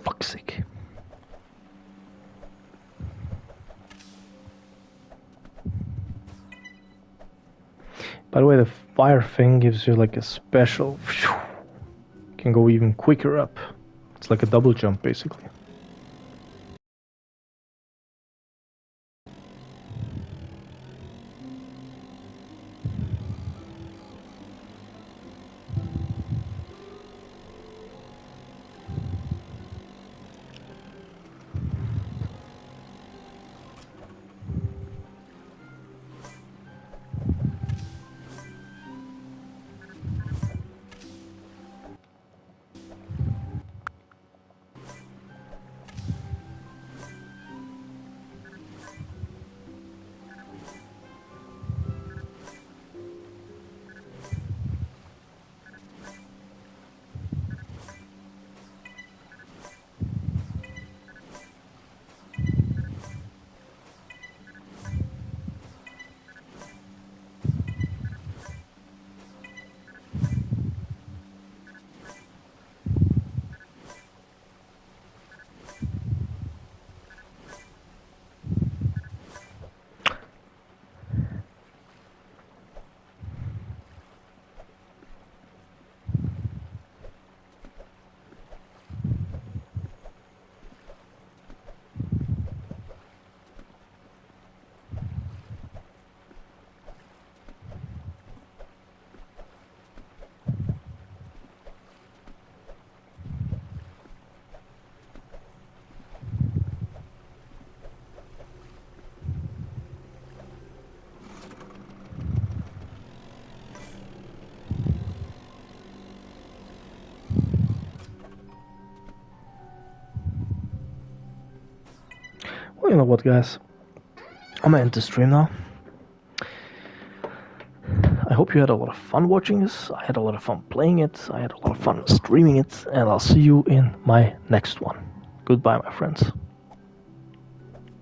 Toxic. By the way, the fire thing gives you like a special... Can go even quicker up. It's like a double jump, basically. Well, you know what, guys? I'm gonna end the stream now. I hope you had a lot of fun watching this. I had a lot of fun playing it. I had a lot of fun streaming it. And I'll see you in my next one. Goodbye, my friends.